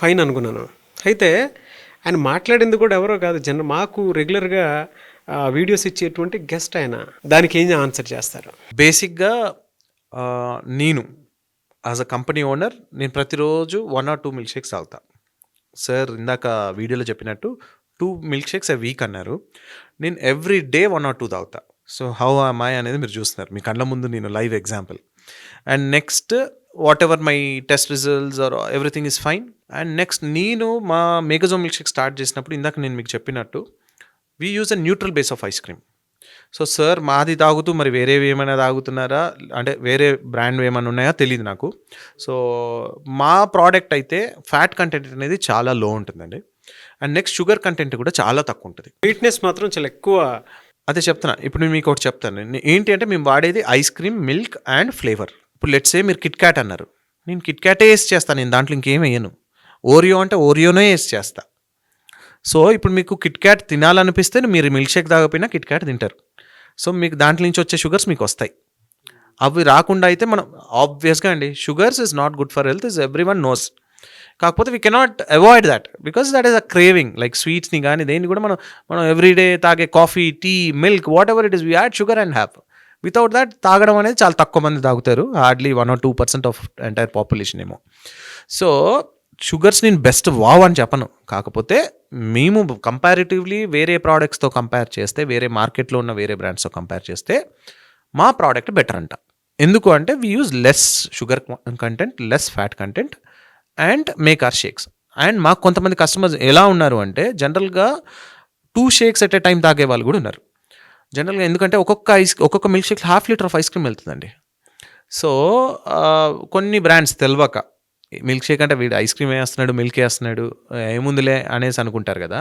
ఫైన్ అనుకున్నాను. అయితే ఆయన మాట్లాడింది కూడా ఎవరో కాదు, మాకు రెగ్యులర్గా వీడియోస్ ఇచ్చేటువంటి గెస్ట్ ఆయన. దానికి ఏం ఆన్సర్ చేస్తారు? బేసిక్గా నేను యాజ్ అ కంపెనీ ఓనర్ నేను ప్రతిరోజు 1 or 2 మిల్క్ షేక్స్ తాగుతా. సార్ ఇందాక వీడియోలో చెప్పినట్టు 2 మిల్క్ షేక్స్ ఎ వీక్ అన్నారు. నేను ఎవ్రీ డే 1 or 2 తాగుతా. సో హౌ ఆమ్ ఐ అనేది మీరు చూస్తున్నారు, మీ కళ్ళ ముందు నేను live example. And next whatever my test results are everything is fine. And next నేను మా మేఘజోమ్ మిల్క్ షేక్ స్టార్ట్ చేసినప్పుడు ఇందాక నేను మీకు చెప్పినట్టు we use a neutral base of ice cream. So sir మాది తాగుతూ మరి వేరేవి ఏమైనా తాగుతున్నారా అంటే వేరే బ్రాండ్ ఏమైనా ఉన్నాయా తెలియదు నాకు. సో మా ప్రోడక్ట్ అయితే ఫ్యాట్ కంటెంట్ అనేది చాలా లో ఉంటుందండి. అండ్ నెక్స్ట్ షుగర్ కంటెంట్ కూడా చాలా తక్కువ ఉంటుంది. స్వీట్నెస్ మాత్రం చాలా ఎక్కువ. అదే చెప్తున్నా, ఇప్పుడు నేను మీకు ఒకటి చెప్తాను ఏంటి అంటే మేము వాడేది ice cream, milk and flavour. ఇప్పుడు లెట్స్ ఏ మీరు కిట్ క్యాట్ అన్నారు, నేను కిట్ క్యాటే వేసి చేస్తాను, నేను దాంట్లో ఇంకేం వేయను. ఓరియో అంటే ఓరియోనే వేసి చేస్తా. సో ఇప్పుడు మీకు కిట్ క్యాట్ తినాలనిపిస్తే మీరు మిల్క్ షేక్ తాగకపోయినా కిట్ క్యాట్ తింటారు. సో మీకు దాంట్లో నుంచి వచ్చే షుగర్స్ మీకు వస్తాయి. అవి రాకుండా అయితే మనం ఆబ్వియస్గా అండి sugars is not good for health, is every one knows. కాకపోతే we cannot avoid that because that is a craving. Like స్వీట్స్ని కానీ దేన్ని కూడా మనం ఎవ్రీడే తాగే coffee, tea, milk, whatever it is, we add sugar and have. Without that తాగడం అనేది చాలా తక్కువ మంది తాగుతారు, hardly 1 or 2% of entire population ఏమో. సో షుగర్స్ నేను బెస్ట్ వావ్ అని చెప్పను, కాకపోతే మేము కంపారిటివ్లీ వేరే ప్రోడక్ట్స్తో కంపేర్ చేస్తే, వేరే మార్కెట్లో ఉన్న వేరే బ్రాండ్స్తో కంపేర్ చేస్తే మా ప్రోడక్ట్ బెటర్ అంట. ఎందుకు అంటే we use less sugar content, less fat content and make our shakes. And మాకు కొంతమంది కస్టమర్స్ ఎలా ఉన్నారు అంటే జనరల్గా 2 షేక్స్ ఎట్ ఏ టైం తాగే వాళ్ళు కూడా ఉన్నారు జనరల్గా. ఎందుకంటే ఒక్కొక్క milk shake 1/2 litre of ice cream వెళ్తుందండి. సో కొన్ని బ్రాండ్స్ తెలియక మిల్క్ షేక్ అంటే వీడు ఐస్ క్రీమ్ వేస్తున్నాడు, మిల్క్ వేస్తున్నాడు, ఏముందిలే అనేసి అనుకుంటారు కదా.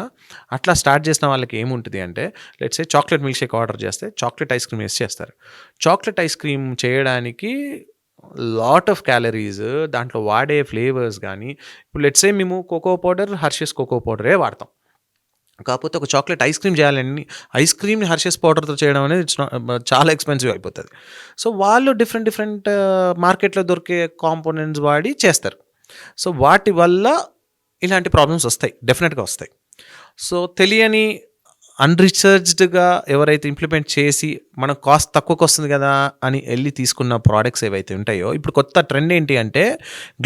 అట్లా స్టార్ట్ చేసిన వాళ్ళకి ఏముంటుంది అంటే let's say chocolate milk shake order చేస్తే చాక్లెట్ ఐస్ క్రీమ్ వేసి చేస్తారు. చాక్లెట్ ఐస్ క్రీమ్ చేయడానికి లాట్ ఆఫ్ క్యాలరీస్, దాంట్లో వాడే ఫ్లేవర్స్ కానీ, ఇప్పుడు లెట్స్ సే మేము కోకో పౌడర్, హర్షెస్ కోకో పౌడరే వాడతాం. కాకపోతే ఒక చాక్లెట్ ఐస్ క్రీమ్ చేయాలని ఐస్ క్రీమ్ని హర్షెస్ పౌడర్తో చేయడం అనేది చాలా ఎక్స్పెన్సివ్ అయిపోతుంది. సో వాళ్ళు డిఫరెంట్ మార్కెట్లో దొరికే కాంపోనెంట్స్ వాడి చేస్తారు. సో వాటి వల్ల ఇలాంటి ప్రాబ్లమ్స్ వస్తాయి, డెఫినెట్గా వస్తాయి. సో తెలియని అన్రిసర్చ్డ్గా ఎవరైతే ఇంప్లిమెంట్ చేసి మన కాస్ట్ తక్కువకి వస్తుంది కదా అని వెళ్ళి తీసుకున్న ప్రోడక్ట్స్ ఏవైతే ఉంటాయో, ఇప్పుడు కొత్త ట్రెండ్ ఏంటి అంటే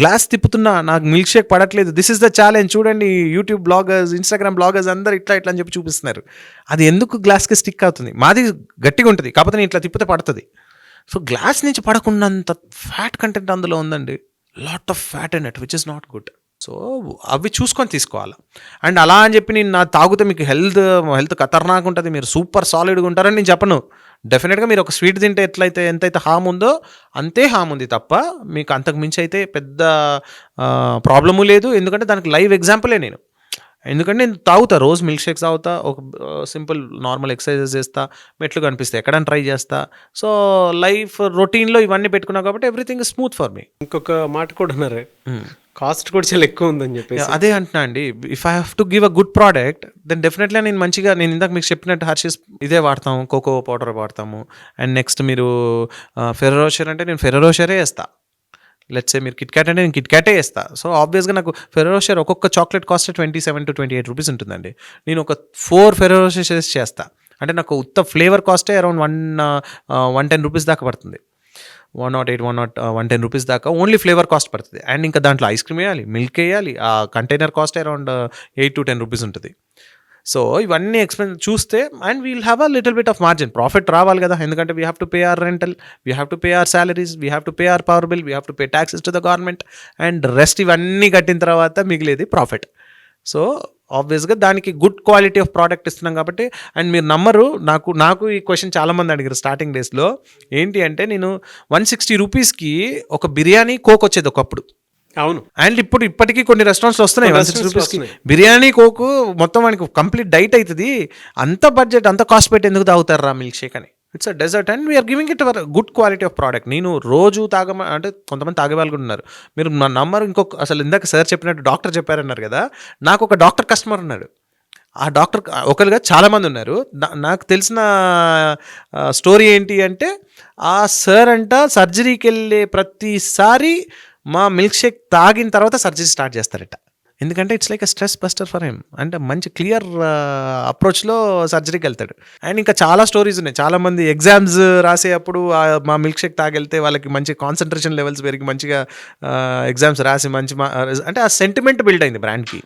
గ్లాస్ తిప్పుతున్నా నాకు మిల్క్ షేక్ పడట్లేదు, దిస్ ఇస్ ద ఛాలెంజ్, చూడండి యూట్యూబ్ బ్లాగర్స్, ఇన్స్టాగ్రామ్ బ్లాగర్స్ అందరు ఇట్లా అని చెప్పి చూపిస్తున్నారు. అది ఎందుకు గ్లాస్కి స్టిక్ అవుతుంది? మాది గట్టిగా ఉంటుంది కాకపోతే నేను ఇట్లా తిప్పితే పడుతుంది. సో గ్లాస్ నుంచి పడకున్నంత ఫ్యాట్ కంటెంట్ అందులో ఉందండి, lot of fat in it which is not good. So అవి చూసుకొని తీసుకోవాలి. అండ్ అలా అని చెప్పి నేను తాగితే మీకు హెల్త్ ఖతర్నాక్ ఉంటుంది, మీరు సూపర్ సాలిడ్గా ఉంటారని నేను చెప్పను. డెఫినెట్గా మీరు ఒక స్వీట్ తింటే ఎంతైతే హామ్ ఉందో అంతే హామ్ ఉంది తప్ప మీకు అంతకు మించి అయితే పెద్ద ప్రాబ్లము లేదు. ఎందుకంటే దానికి లైవ్ ఎగ్జాంపులే నేను. ఎందుకంటే నేను తాగుతా, రోజు మిల్క్ షేక్స్ తాగుతా, ఒక సింపుల్ నార్మల్ ఎక్సర్సైజెస్ చేస్తా, మెట్లు కనిపిస్తాయి ఎక్కడైనా ట్రై చేస్తా. సో లైఫ్ రొటీన్లో ఇవన్నీ పెట్టుకున్నా కాబట్టి everything is smooth for me. ఇంకొక మాట కూడా ఉన్నారు, కాస్ట్ కూడా చాలా ఎక్కువ ఉందని చెప్పేసి. అదే అంటున్నా అండి, if I have to give a good product then definitely నేను ఇందాక మీకు చెప్పినట్టు హర్షెస్ ఇదే వాడతాము, కోకో పౌడర్ వాడతాము. అండ్ నెక్స్ట్ మీరు ఫెర్రో రోషర్ అంటే నేను ఫెర్రో రోషరే వేస్తా. లెట్స్ సే మీరు కిట్ క్యాట్ అంటే నేను కిట్ క్యాటే వేస్తా. సో ఆబ్వియస్గా నాకు ఫెర్రో రోషర్ ఒక్కొక్క చాక్లెట్ కాస్ట్ 27 to 28 రూపీస్ ఉంటుందండి. నేను ఒక 4 ఫెర్రో రోషర్స్ చేస్తా అంటే నాకు ఉత్త ఫ్లేవర్ కాస్టే అరౌండ్ 110 రూపీస్ దాకా పడుతుంది. 108, 110 రూపీస్ దాకా ఓన్లీ ఫ్లేవర్ కాస్ట్ పడుతుంది. అండ్ ఇంకా దాంట్లో ఐస్ క్రీమ్ వేయాలి, మిల్క్ వేయాలి, ఆ container cost around 8 to 10 rupees ఉంటుంది. సో ఇవన్నీ ఎక్స్పెన్స్ చూస్తే and we'll have a little bit of margin, profit రావాలి కదా. ఎందుకంటే we have to pay our rental, we have to pay our salaries, we have to pay our power bill, we have to pay taxes to the government and rest ఇవన్నీ కట్టిన తర్వాత మిగిలేది ప్రాఫిట్. సో ఆబ్వియస్గా దానికి గుడ్ క్వాలిటీ ఆఫ్ ప్రోడక్ట్ ఇస్తున్నాం కాబట్టి. అండ్ మీరు నమ్మరు, నాకు ఈ క్వశ్చన్ చాలామంది అడిగారు స్టార్టింగ్ డేస్లో. ఏంటి అంటే నేను 160 రూపీస్కి ఒక బిర్యానీ కోక్ వచ్చేది ఒకప్పుడు. అవును. అండ్ ఇప్పటికీ కొన్ని రెస్టారెంట్స్ వస్తున్నాయి 160 రూపీస్కి బిర్యానీ కోకు, మొత్తం వానికి కంప్లీట్ డైట్ అవుతుంది. అంత బడ్జెట్ అంత కాస్ట్ పెట్టి ఎందుకు తాగుతారా మిల్క్ షేక్ అని? It's a dessert and we're giving it our good quality of product. నేను రోజు అంటే కొంతమంది తాగే వాళ్ళు కూడా ఉన్నారు. మీరు నా నంబర్ అసలు ఇందాక సార్ చెప్పినట్టు డాక్టర్ చెప్పారన్నారు కదా, నాకు ఒక డాక్టర్ కస్టమర్ ఉన్నాడు. ఆ డాక్టర్ ఒకరుగా చాలామంది ఉన్నారు. నాకు తెలిసిన స్టోరీ ఏంటి అంటే ఆ సార్ అంట సర్జరీకి వెళ్ళే ప్రతిసారి మా మిల్క్ షేక్ తాగిన తర్వాత సర్జరీ స్టార్ట్ చేస్తారట. ఎందుకంటే it's like a stress buster for him. అంటే మంచి క్లియర్ అప్రోచ్లో సర్జరీకి వెళ్తాడు. అండ్ ఇంకా చాలా స్టోరీస్ ఉన్నాయి. చాలామంది ఎగ్జామ్స్ రాసేటప్పుడు మా మిల్క్ షేక్ తాగెళ్తే వాళ్ళకి మంచి కాన్సన్ట్రేషన్ లెవెల్స్ పెరిగి మంచిగా ఎగ్జామ్స్ రాసి మంచి అంటే ఆ సెంటిమెంట్ బిల్డ్ అయింది బ్రాండ్కి.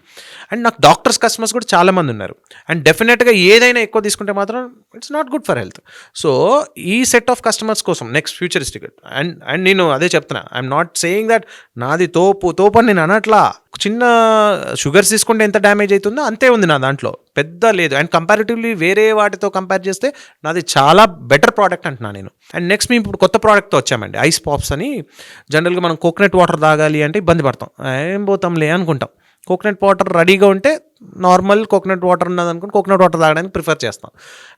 అండ్ నాకు డాక్టర్స్ కస్టమర్స్ కూడా చాలామంది ఉన్నారు. అండ్ డెఫినెట్గా ఏదైనా ఎక్కువ తీసుకుంటే మాత్రం it's not good for health. So ఈ సెట్ ఆఫ్ కస్టమర్స్ కోసం నెక్స్ట్ ఫ్యూచరిస్టిక్ అండ్ నేను అదే చెప్తున్నా, ఐఎమ్ నాట్ సేయింగ్ దట్ నాది తోపు అని నేను అనట్లా. చిన్న షుగర్స్ తీసుకుంటే ఎంత డ్యామేజ్ అవుతుందో అంతే ఉంది నా దాంట్లో, పెద్ద లేదు. అండ్ కంపారిటివ్లీ వేరే వాటితో కంపేర్ చేస్తే నాది చాలా బెటర్ ప్రోడక్ట్ అంటున్నా నేను. అండ్ నెక్స్ట్ మేము ఇప్పుడు కొత్త ప్రోడక్ట్తో వచ్చామండి, ఐస్ పాప్స్ అని. జనరల్గా మనం కోకోనట్ వాటర్ తాగాలి అంటే ఇబ్బంది పడతాం, ఏం పోతాంలే అనుకుంటాం. కోకోనట్ వాటర్ రెడీగా ఉంటే నార్మల్ కోకోనట్ వాటర్ ఉన్నది అనుకుని కోకోనట్ వాటర్ తాగడానికి ప్రిఫర్ చేస్తాం.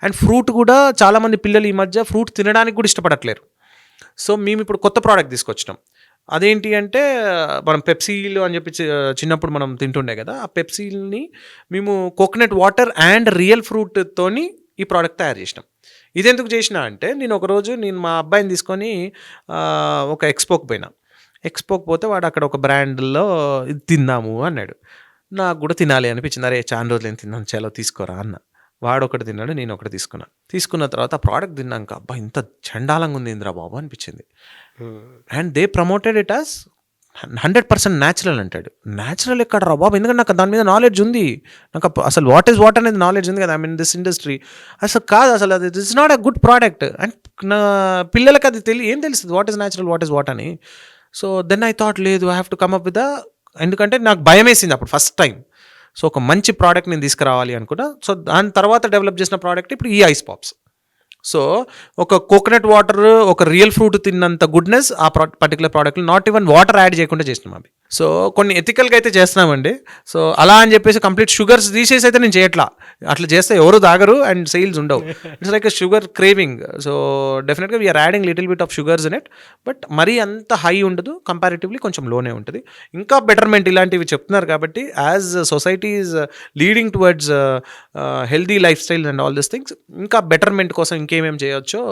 అండ్ ఫ్రూట్ కూడా చాలామంది పిల్లలు ఈ మధ్య ఫ్రూట్ తినడానికి కూడా ఇష్టపడట్లేరు. సో మేము ఇప్పుడు కొత్త ప్రోడక్ట్ తీసుకొచ్చినాం. అదేంటి అంటే మనం పెప్సీలు అని చెప్పి చిన్నప్పుడు మనం తింటుండే కదా, ఆ పెప్సీలని మేము కోకోనట్ వాటర్ అండ్ రియల్ ఫ్రూట్తోని ఈ ప్రోడక్ట్ తయారు చేసినాం. ఇది ఎందుకు చేసినా అంటే నేను ఒకరోజు మా అబ్బాయిని తీసుకొని ఒక ఎక్స్పోకి పోతే వాడు అక్కడ ఒక బ్రాండ్లో ఇది తిందాము అన్నాడు. నాకు కూడా తినాలి అనిపించింది. అరే చాలా రోజులు ఏం తిన్నాను, చలో తీసుకోరా అన్న. వాడు ఒకటి తిన్నాడు, నేను ఒకటి తీసుకున్న తర్వాత ఆ ప్రోడక్ట్ తిన్నాక అబ్బా ఇంత చండాలంగా ఉంది ఇంద్రా బాబు అనిపించింది. And they promoted it as 100% natural అంటాడు. న్యాచురల్ ఎక్కడ రా బాబు, ఎందుకంటే నాకు దాని మీద నాలెడ్జ్ ఉంది, నాకు అసలు వాట్ ఈజ్ వాట్ అనేది నాలెడ్జ్ ఉంది కదా, ఐ మీన్ దిస్ ఇండస్ట్రీ. అసలు కాదు, అసలు అది this is not a good product. And నా పిల్లలకి అది ఏం తెలుస్తుంది what is natural what is what అని. సో దెన్ ఐ థాట్ లేదు, I have to come up with ఎందుకంటే నాకు భయం వేసింది అప్పుడు ఫస్ట్ టైం. సో ఒక మంచి ప్రోడక్ట్ నేను తీసుకురావాలి అనుకున్నా. సో దాని తర్వాత డెవలప్ చేసిన ప్రోడక్ట్ ఇప్పుడు ఈ ఐస్ పాప్స్. సో ఒక కోకోనట్ వాటర్, ఒక రియల్ ఫ్రూట్ తిన్నంత గుడ్నెస్ ఆ పర్టికులర్ ప్రోడక్ట్లో నాట్ ఈవెన్ వాటర్ యాడ్ చేయకుండా చేసినాం అవి. సో కొన్ని ఎథికల్గా అయితే చేస్తున్నామండి. సో అలా అని చెప్పేసి కంప్లీట్ షుగర్స్ తీసేసి అయితే నేను చేయట్లా, అట్లా చేస్తే ఎవరు తాగరు అండ్ సేల్స్ ఉండవు. It's like a sugar craving. So డెఫినెట్గా we are adding little bit of sugars in it, but మరీ అంత హై ఉండదు, కంపారిటివ్లీ కొంచెం లోనే ఉంటుంది. ఇంకా బెటర్మెంట్ ఇలాంటివి చెప్తున్నారు కాబట్టి as society is leading towards healthy life style and all this things, ఇంకా బెటర్మెంట్ కోసం ఇంకేమేమి చేయొచ్చో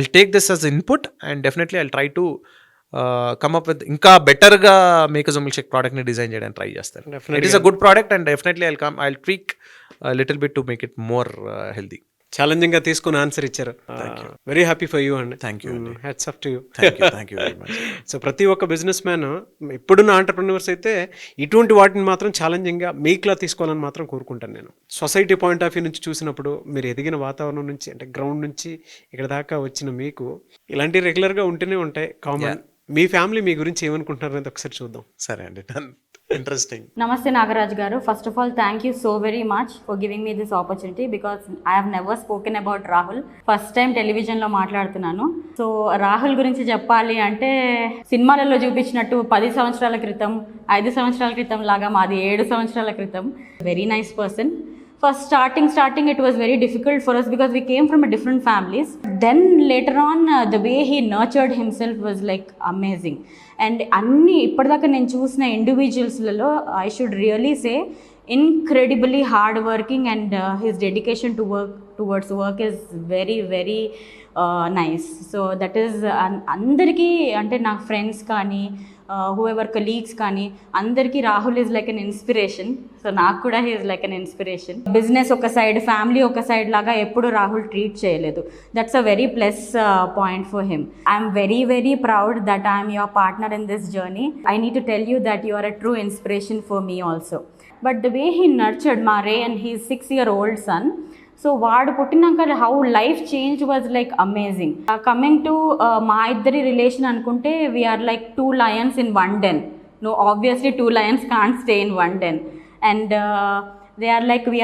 I take this as input and definitely I try to come up with ఇంకా బెటర్గా మేకర్స్ మిల్క్ షేక్ ప్రోడక్ట్ని డిజైన్ చేయడానికి ట్రై చేస్తాను. It is a good product and definitely I tweak little bit to make it more healthy. ఛాలెంజింగ్గా తీసుకుని ఆన్సర్ ఇచ్చారు. వెరీ హ్యాపీ ఫర్ యూ అండి. Thank you. Hats off to you. Thank you very much. So ప్రతి ఒక్క బిజినెస్ మ్యాన్, ఇప్పుడున్న ఆంటర్ప్రెన్యూర్స్ అయితే ఇటువంటి వాటిని మాత్రం ఛాలెంజింగ్గా మీక్లా తీసుకోవాలని మాత్రం కోరుకుంటాను నేను. సొసైటీ పాయింట్ ఆఫ్ వ్యూ నుంచి చూసినప్పుడు మీరు ఎదిగిన వాతావరణం నుంచి అంటే గ్రౌండ్ నుంచి ఇక్కడ దాకా వచ్చిన మీకు ఇలాంటివి రెగ్యులర్గా ఉంటూనే ఉంటాయి కామన్. మీ ఫ్యామిలీ మీ గురించి ఏమనుకుంటున్నారు అనేది ఒకసారి చూద్దాం. సరే అండి, interesting. Namaste Nagaraj garu. First of all, thank you so very much for giving me this opportunity because I have never spoken about Rahul. First time television లో మాట్లాడుతున్నాను. సో రాహుల్ గురించి చెప్పాలి అంటే సినిమాలలో చూపించినట్టు 10 సంవత్సరాల క్రితం 5 సంవత్సరాల క్రితం లాగా మాది 7 సంవత్సరాల క్రితం. Very nice person. First starting it was very difficult for us because we came from a different families. Then later on the way he nurtured himself was like amazing. And అన్ని ఇప్పటిదాకా నేను చూసిన ఇండివిజువల్స్లలో I should really say incredibly hard working and his dedication to towards work is very very nice. So that is అందరికీ అంటే నా ఫ్రెండ్స్ కానీ whoever colleagues కానీ అందరికీ Rahul is like an inspiration. So నాకు కూడా he is like an inspiration. Business ఒక సైడ్, ఫ్యామిలీ ఒక సైడ్ లాగా ఎప్పుడు రాహుల్ ట్రీట్ చేయలేదు. That's a very plus point for him. I'm very very proud that I'm your partner in this journey. I need to tell you that you are a true inspiration for me also. But the way he nurtured మా రే and he 6-year-old son. So వాడు పుట్టినాక how life change was like amazing. Coming to మా ఇద్దరి రిలేషన్ అనుకుంటే we are like 2 lions in one den. No, obviously 2 lions can't stay in one den. And we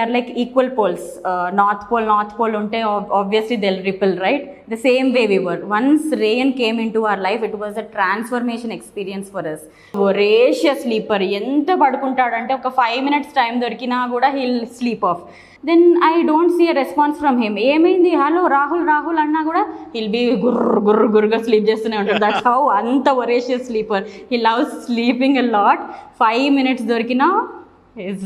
are like equal poles. North pole unte obviously they'll repel, right? The same way we were. Once Rayan came into our life, it was a transformation experience for us. Voracious sleeper. Enta padukuntadante oka 5 minutes time dorikina kuda he'll sleep off. Then I don't see a response from him. ఏమైంది హలో రాహుల్ అన్నా కూడా he'll be గుర్రుగా స్లీప్ చేస్తూనే ఉంటాడు. దట్స్ హౌ అంత voracious sleeper. He loves sleeping a lot. 5 minutes దొరికినా ఈజ్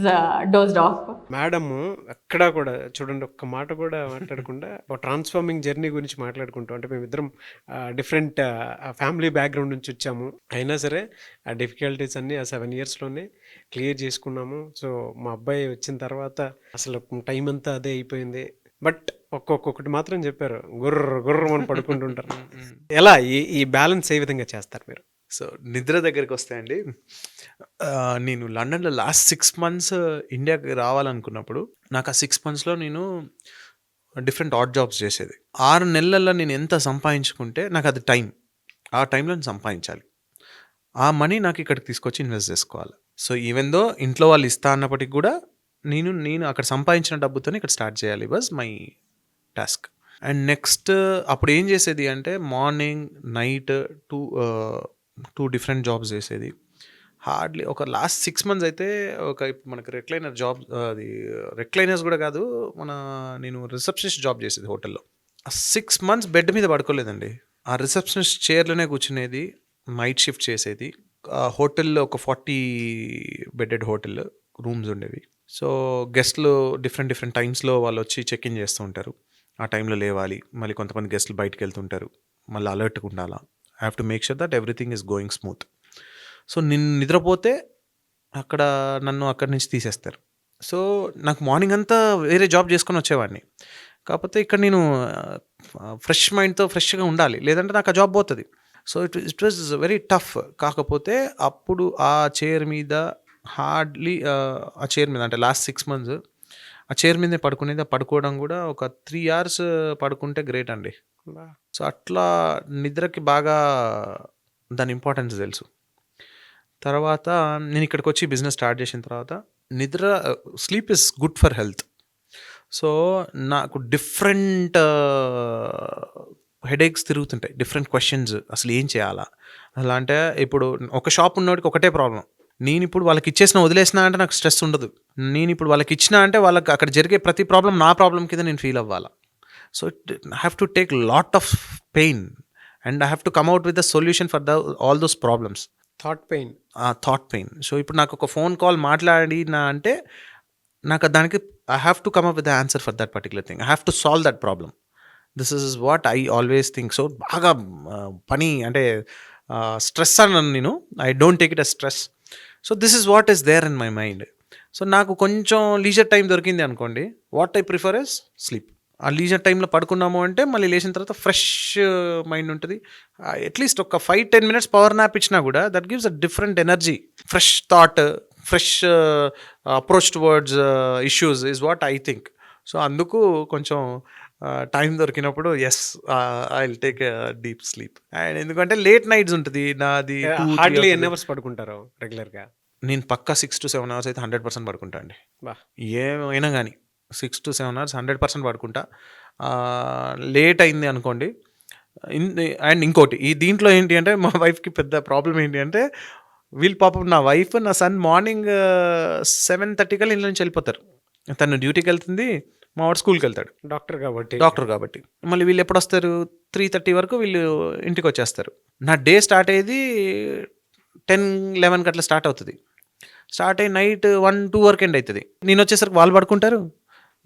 డోజ్డ్ ఆఫ్. మేడమ్ ఎక్కడా కూడా చూడండి, ఒక్క మాట కూడా మాట్లాడకుండా ఒక ట్రాన్స్ఫార్మింగ్ జర్నీ గురించి మాట్లాడుకుంటాం. అంటే మేమిద్దరం డిఫరెంట్ ఫ్యామిలీ బ్యాక్గ్రౌండ్ నుంచి వచ్చాము, అయినా సరే ఆ డిఫికల్టీస్ అన్నీ ఆ 7 yearsలోనే క్లియర్ చేసుకున్నాము. సో మా అబ్బాయి వచ్చిన తర్వాత అసలు టైం అంతా అదే అయిపోయింది. బట్ ఒక్కొక్కటి మాత్రం చెప్పారు, గుర్రమని పడుకుంటుంటారు. ఎలా ఈ బ్యాలెన్స్ ఏ విధంగా చేస్తారు మీరు? సో నిద్ర దగ్గరికి వస్తే అండి, నేను లండన్లో లాస్ట్ 6 months ఇండియాకి రావాలనుకున్నప్పుడు నాకు ఆ 6 monthsలో నేను డిఫరెంట్ ఆడ్ జాబ్స్ చేసేది. 6 నెలల్లో నేను ఎంత సంపాదించుకుంటే నాకు అది టైం, ఆ టైంలో నేను సంపాదించాలి. ఆ మనీ నాకు ఇక్కడికి తీసుకొచ్చి ఇన్వెస్ట్ చేసుకోవాలి. సో ఈవెన్ దో ఇంట్లో వాళ్ళు ఇస్తా అన్నప్పటికి కూడా నేను అక్కడ సంపాదించిన డబ్బుతోనే ఇక్కడ స్టార్ట్ చేయాలి, was my task. And next అప్పుడు ఏం చేసేది అంటే morning night two different jobs చేసేది. హార్డ్లీ ఒక లాస్ట్ 6 months అయితే ఇప్పుడు మనకి రెక్లైనర్ జాబ్, అది రెక్లైనర్స్ కూడా కాదు, నేను రిసెప్షనిస్ట్ జాబ్ చేసేది హోటల్లో. ఆ 6 months బెడ్ మీద పడుకోలేదండి, ఆ రిసెప్షనిస్ట్ చైర్లోనే కూర్చునేది, నైట్ షిఫ్ట్ చేసేది. ఆ హోటల్లో ఒక 40 bedded హోటల్ రూమ్స్ ఉండేవి. సో గెస్ట్లు డిఫరెంట్ టైమ్స్లో వాళ్ళు వచ్చి చెక్ ఇన్ చేస్తూ ఉంటారు, ఆ టైంలో లేవాలి. మళ్ళీ కొంతమంది గెస్ట్లు బయటకు వెళ్తుంటారు, మళ్ళీ అలర్ట్గా ఉండాలా. I have to make sure that everything is going smooth. So నేను నిద్రపోతే నన్ను అక్కడి నుంచి తీసేస్తారు. సో నాకు మార్నింగ్ అంతా వేరే జాబ్ చేసుకొని వచ్చేవాడిని. కాకపోతే ఇక్కడ నేను ఫ్రెష్ మైండ్తో ఫ్రెష్గా ఉండాలి, లేదంటే నాకు ఆ జాబ్ పోతుంది. So it was very tough. కాకపోతే అప్పుడు ఆ చైర్ మీద హార్డ్లీ ఆ చైర్ మీద అంటే లాస్ట్ 6 months ఆ చైర్ మీదే పడుకునేది. ఆ పడుకోవడం కూడా ఒక 3 hours పడుకుంటే గ్రేట్ అండి. సో అట్లా నిద్రకి బాగా దాని ఇంపార్టెన్స్ తెలుసు. తర్వాత నేను ఇక్కడికి వచ్చి బిజినెస్ స్టార్ట్ చేసిన తర్వాత sleep is good for health. So నాకు డిఫరెంట్ హెడేక్స్ తిరుగుతుంటాయి, డిఫరెంట్ క్వశ్చన్స్, అసలు ఏం చేయాలా అలా. అంటే ఇప్పుడు ఒక షాప్ ఉన్నోడికి ఒకటే ప్రాబ్లం, నేను ఇప్పుడు వాళ్ళకి వదిలేసినా అంటే నాకు స్ట్రెస్ ఉండదు. నేను ఇప్పుడు వాళ్ళకి ఇచ్చినా అంటే వాళ్ళకి అక్కడ జరిగే ప్రతి ప్రాబ్లం నా ప్రాబ్లం కింద నేను ఫీల్ అవ్వాలా. So I have to take lot of pain and I have to come out with the solution for all those problems. Thought pain. So ఇప్పుడు నాకు ఒక ఫోన్ కాల్ మాట్లాడినా అంటే నాకు దానికి I have to come up with the answer for that particular thing. I have to solve that problem. This is what I always think. So బాగా పని అంటే స్ట్రెస్ అన్నాను నేను, I don't take it a stress. So this is what is there in my mind. So నాకు కొంచెం లీజర్ టైం దొరికింది అనుకోండి, what I prefer is sleep. ఆ లీజర్ టైంలో పడుకున్నాము అంటే మళ్ళీ లేచిన తర్వాత ఫ్రెష్ మైండ్ ఉంటుంది. అట్లీస్ట్ ఒక 5-10 minutes పవర్ నాప్ ఇచ్చినా కూడా that gives a different energy, fresh thought, fresh approach towards issues is what I think. So అందుకు కొంచెం టైం దొరికినప్పుడు I will take deep sleep. And ఎందుకంటే లేట్ నైట్స్ ఉంటుంది నాది. హార్డ్లీ ఎన్ని అవర్స్ పడుకుంటారు రెగ్యులర్గా? నేను పక్కా 6 to 7 hours అయితే 100% పడుకుంటా అండి. బా, ఏమైనా కానీ 6 to 7 hours 100% పడుకుంటా. లేట్ అయింది అనుకోండి. అండ్ ఇంకోటి దీంట్లో ఏంటి అంటే మా వైఫ్కి పెద్ద ప్రాబ్లం ఏంటి అంటే పాపం నా వైఫ్ నా సన్ మార్నింగ్ 7:30 కల్లా ఇంట్లో నుంచి వెళ్ళిపోతారు. తను డ్యూటీకి వెళ్తుంది, మా వాడు స్కూల్కి వెళ్తాడు, డాక్టర్ కాబట్టి. మళ్ళీ వీళ్ళు ఎప్పుడు వస్తారు? 3:30 వరకు వీళ్ళు ఇంటికి వచ్చేస్తారు. నా డే స్టార్ట్ అయ్యేది 10-11 అట్లా స్టార్ట్ అవుతుంది. స్టార్ట్ అయ్యి నైట్ 1-2 వరకు ఎండ్ అవుతుంది. నేను వచ్చేసరికి వాళ్ళు పడుకుంటారు,